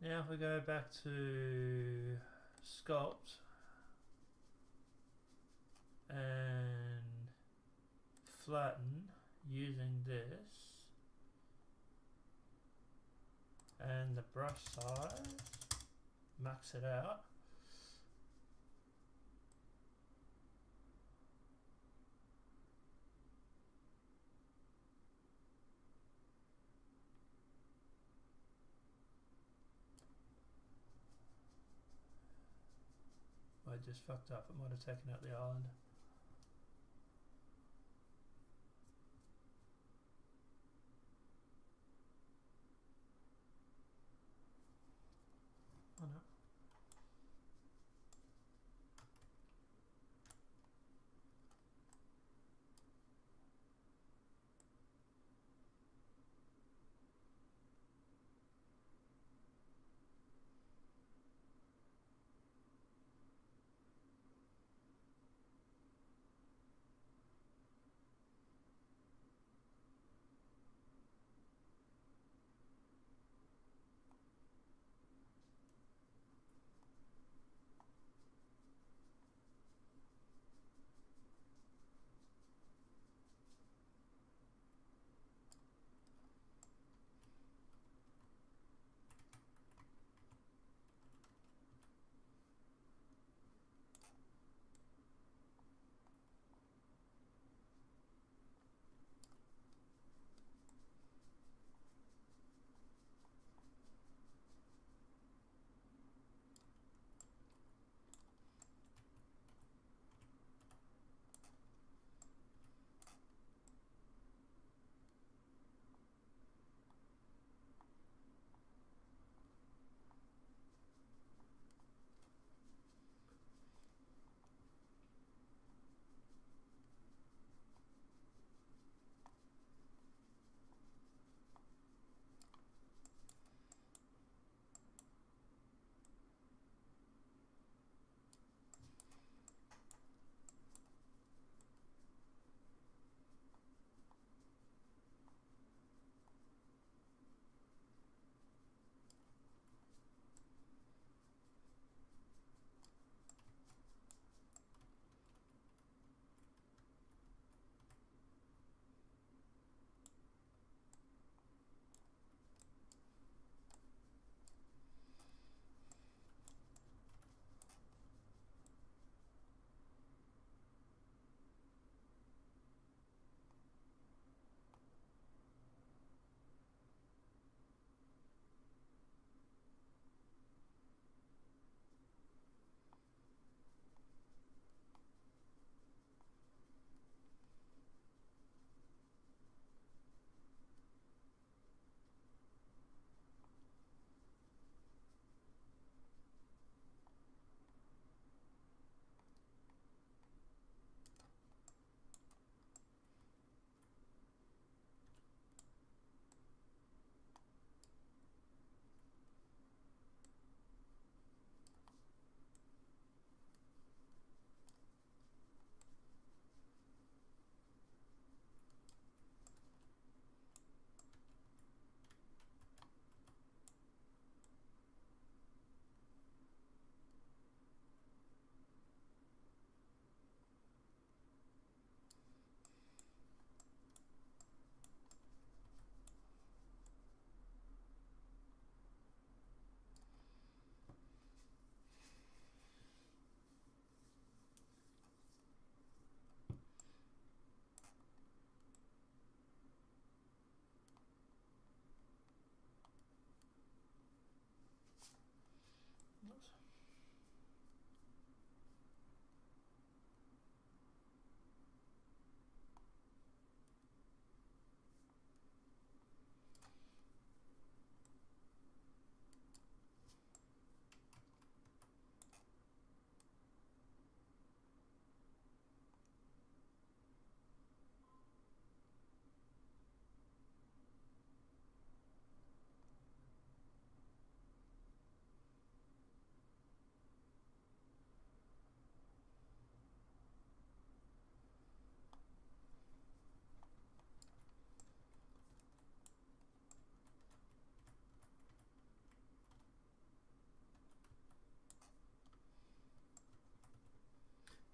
[SPEAKER 1] Now if we go back to sculpt and flatten using this and the brush size, max it out. I just fucked up. I might have taken out the island. Oh no.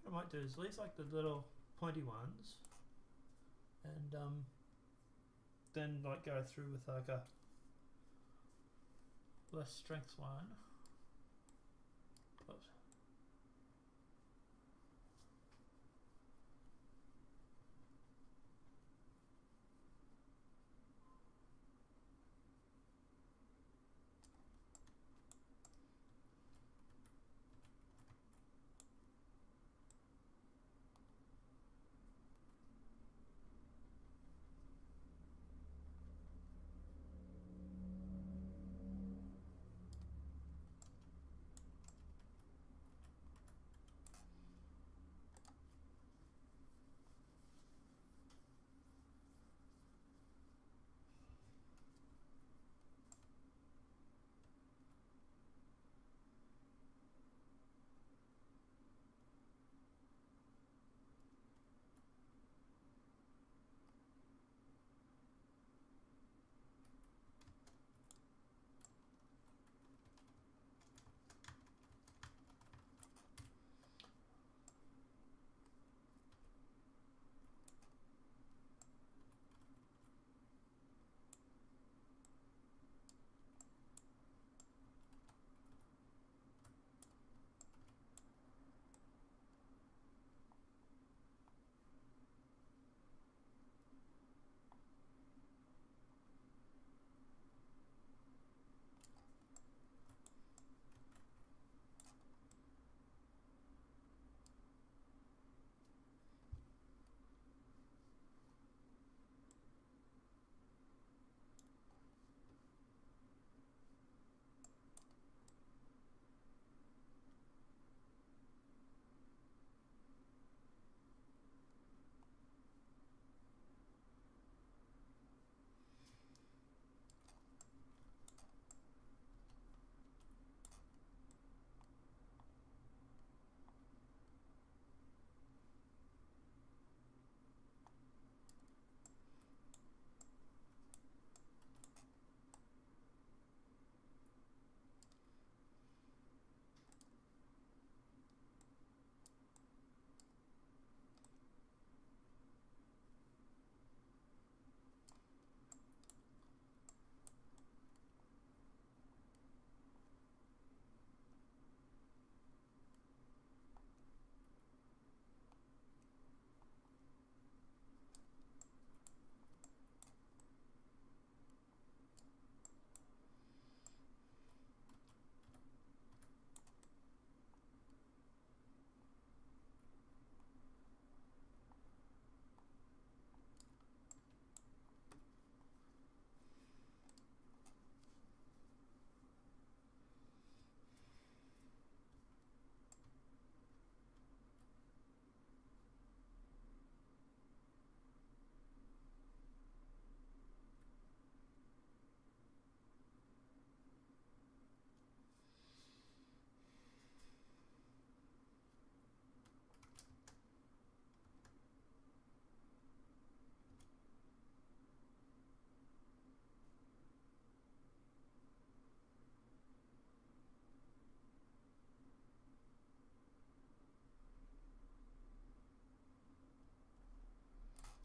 [SPEAKER 1] What I might do is leave like the little pointy ones, and then like go through with like a less strength one. Oops.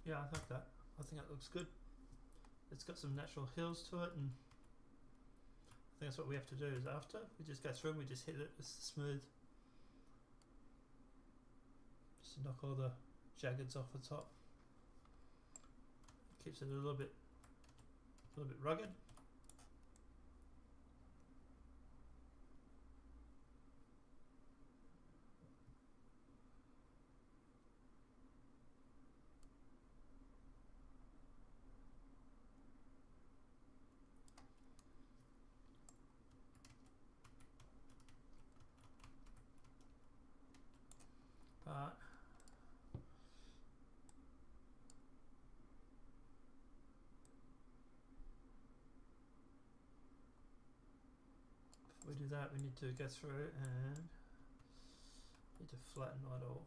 [SPEAKER 1] Yeah, I like that. I think that looks good. It's got some natural hills to it, and I think that's what we have to do. Is after we just go through and we just hit it smooth, just to knock all the jaggeds off the top. Keeps it a little bit rugged. But before we do that, we need to go through and need to flatten it all.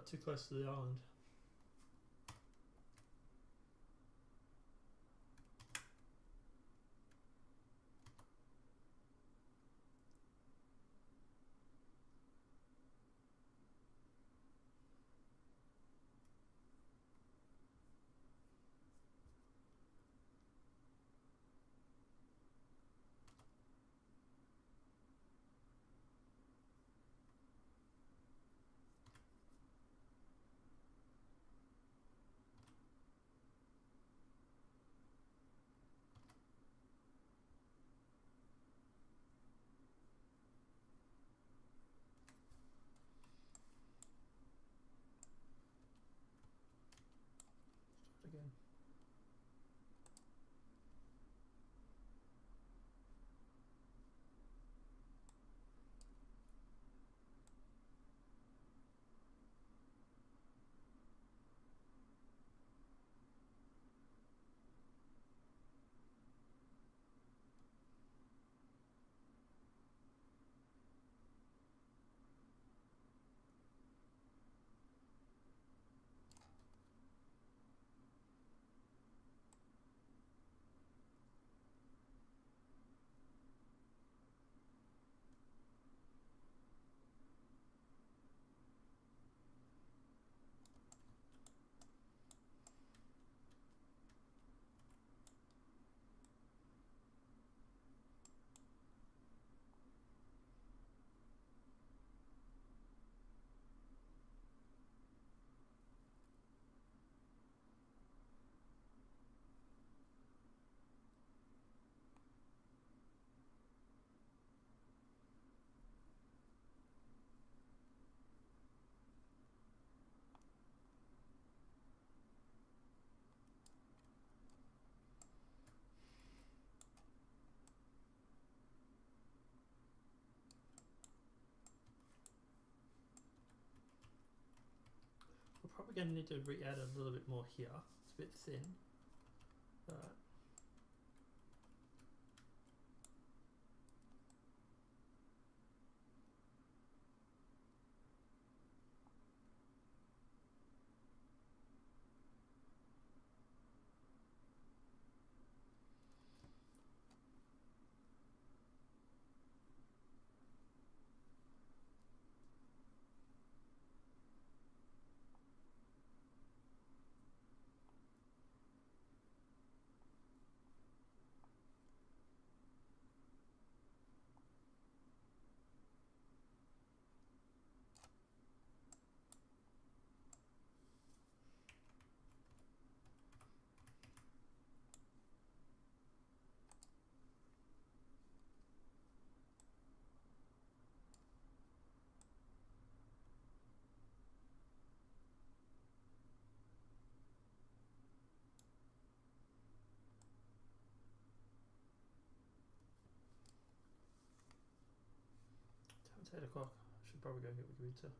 [SPEAKER 1] too close to the island. Again. We're probably going to need to re-add a little bit more here. It's a bit thin. Alright. It's 8 o'clock. I should probably go get with Rita.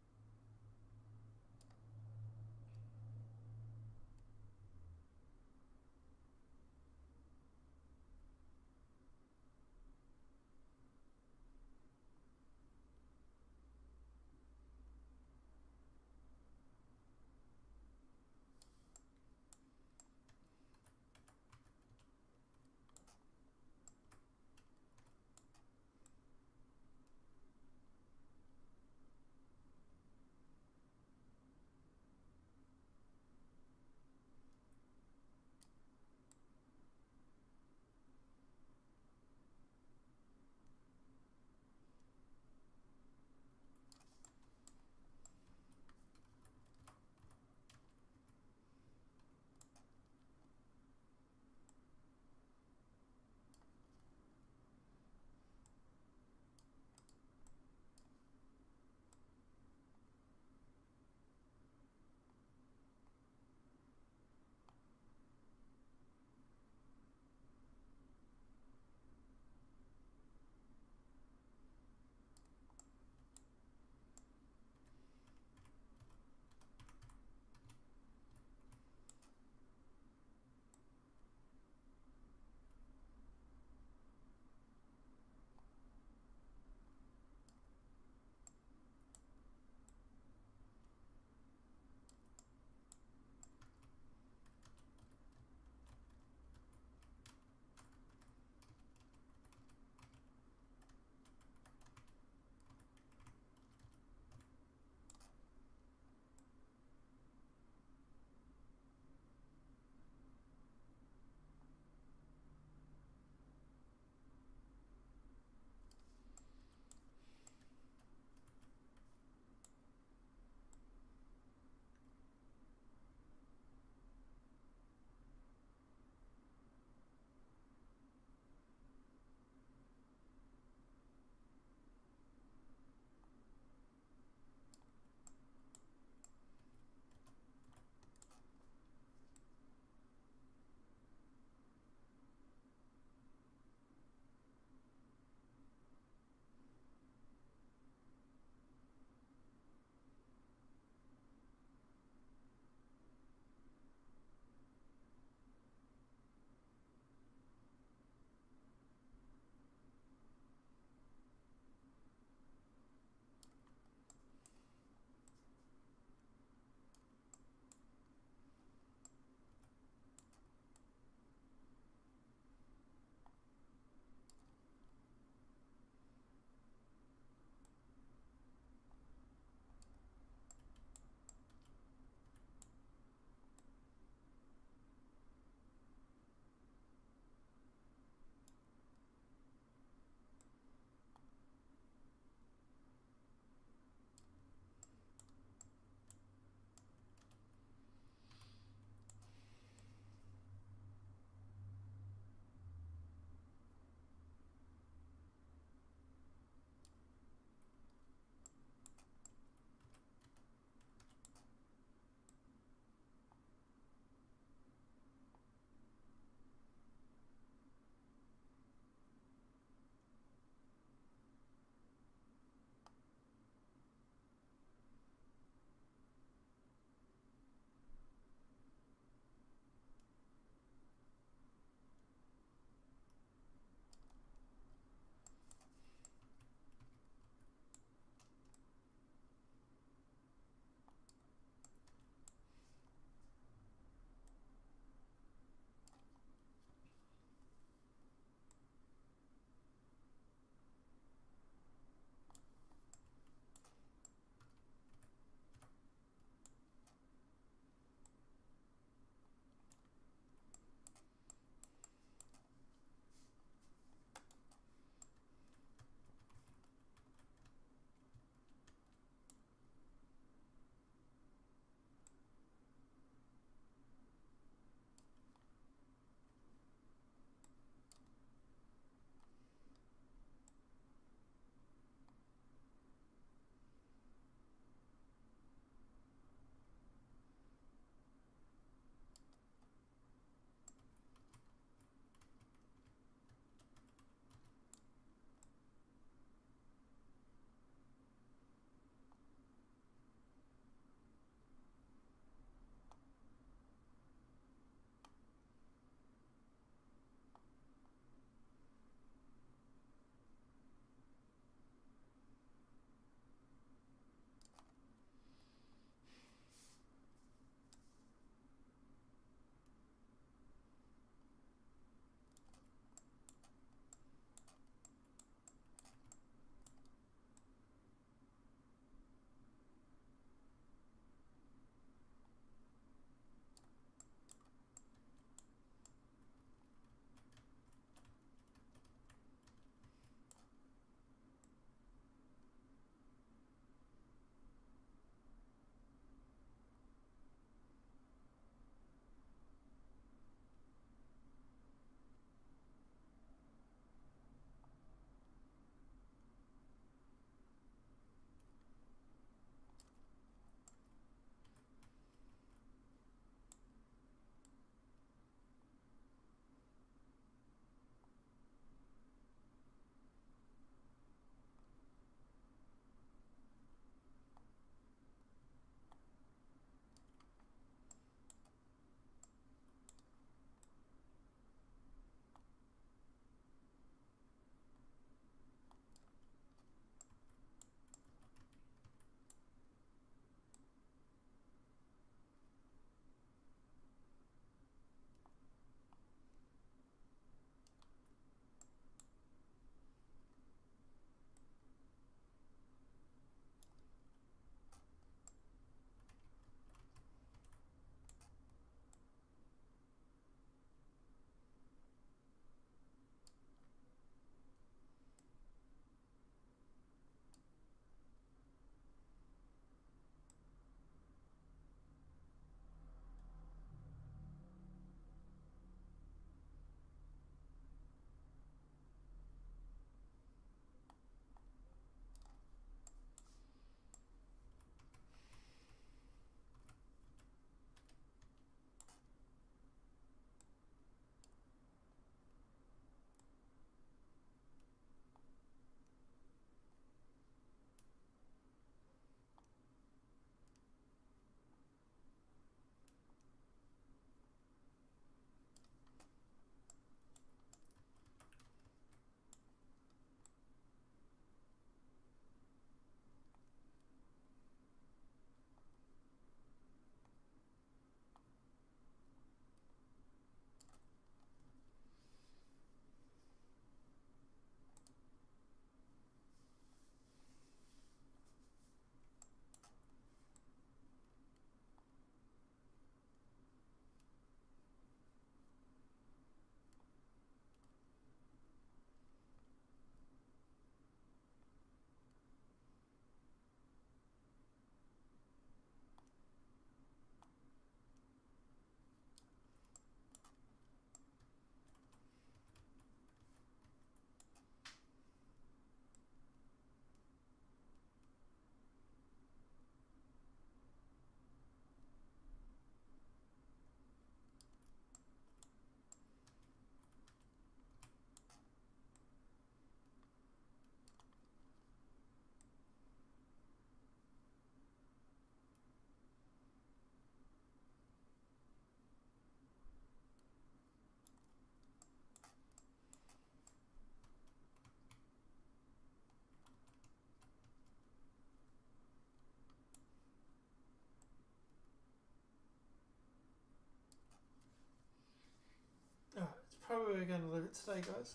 [SPEAKER 1] probably where we're going to leave it today, guys.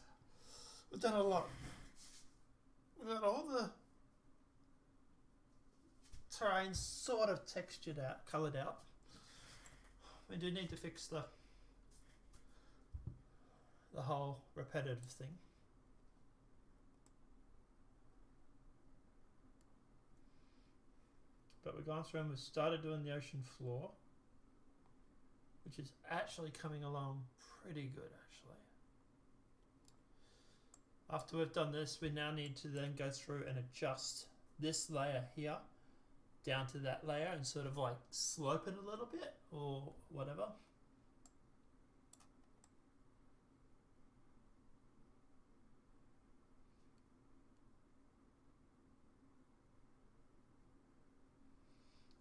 [SPEAKER 1] We've done a lot. We've got all the terrain sort of textured out, coloured out. We do need to fix the whole repetitive thing. But we've gone through and we've started doing the ocean floor, which is actually coming along pretty good, actually. After we've done this, we now need to then go through and adjust this layer here down to that layer and sort of like slope it a little bit or whatever.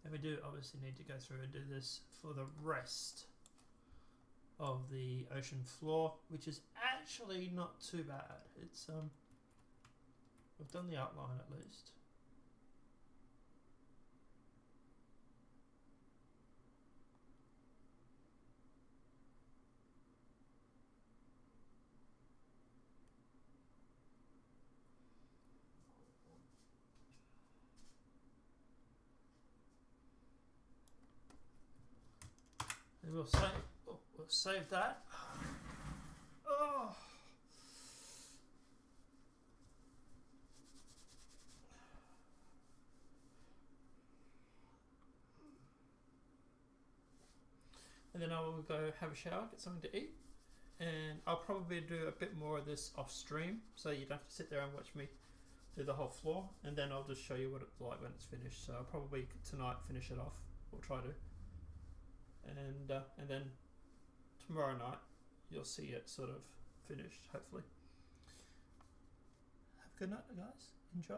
[SPEAKER 1] And we do obviously need to go through and do this for the rest of the ocean floor, which is actually not too bad. It's we've done the outline at least. And we'll save that. Oh. And then I will go have a shower, get something to eat, and I'll probably do a bit more of this off stream, so you don't have to sit there and watch me do the whole floor, and then I'll just show you what it's like when it's finished. So I'll probably tonight finish it off, or try to, and then tomorrow night you'll see it sort of finished, hopefully. Have a good night, guys. Enjoy.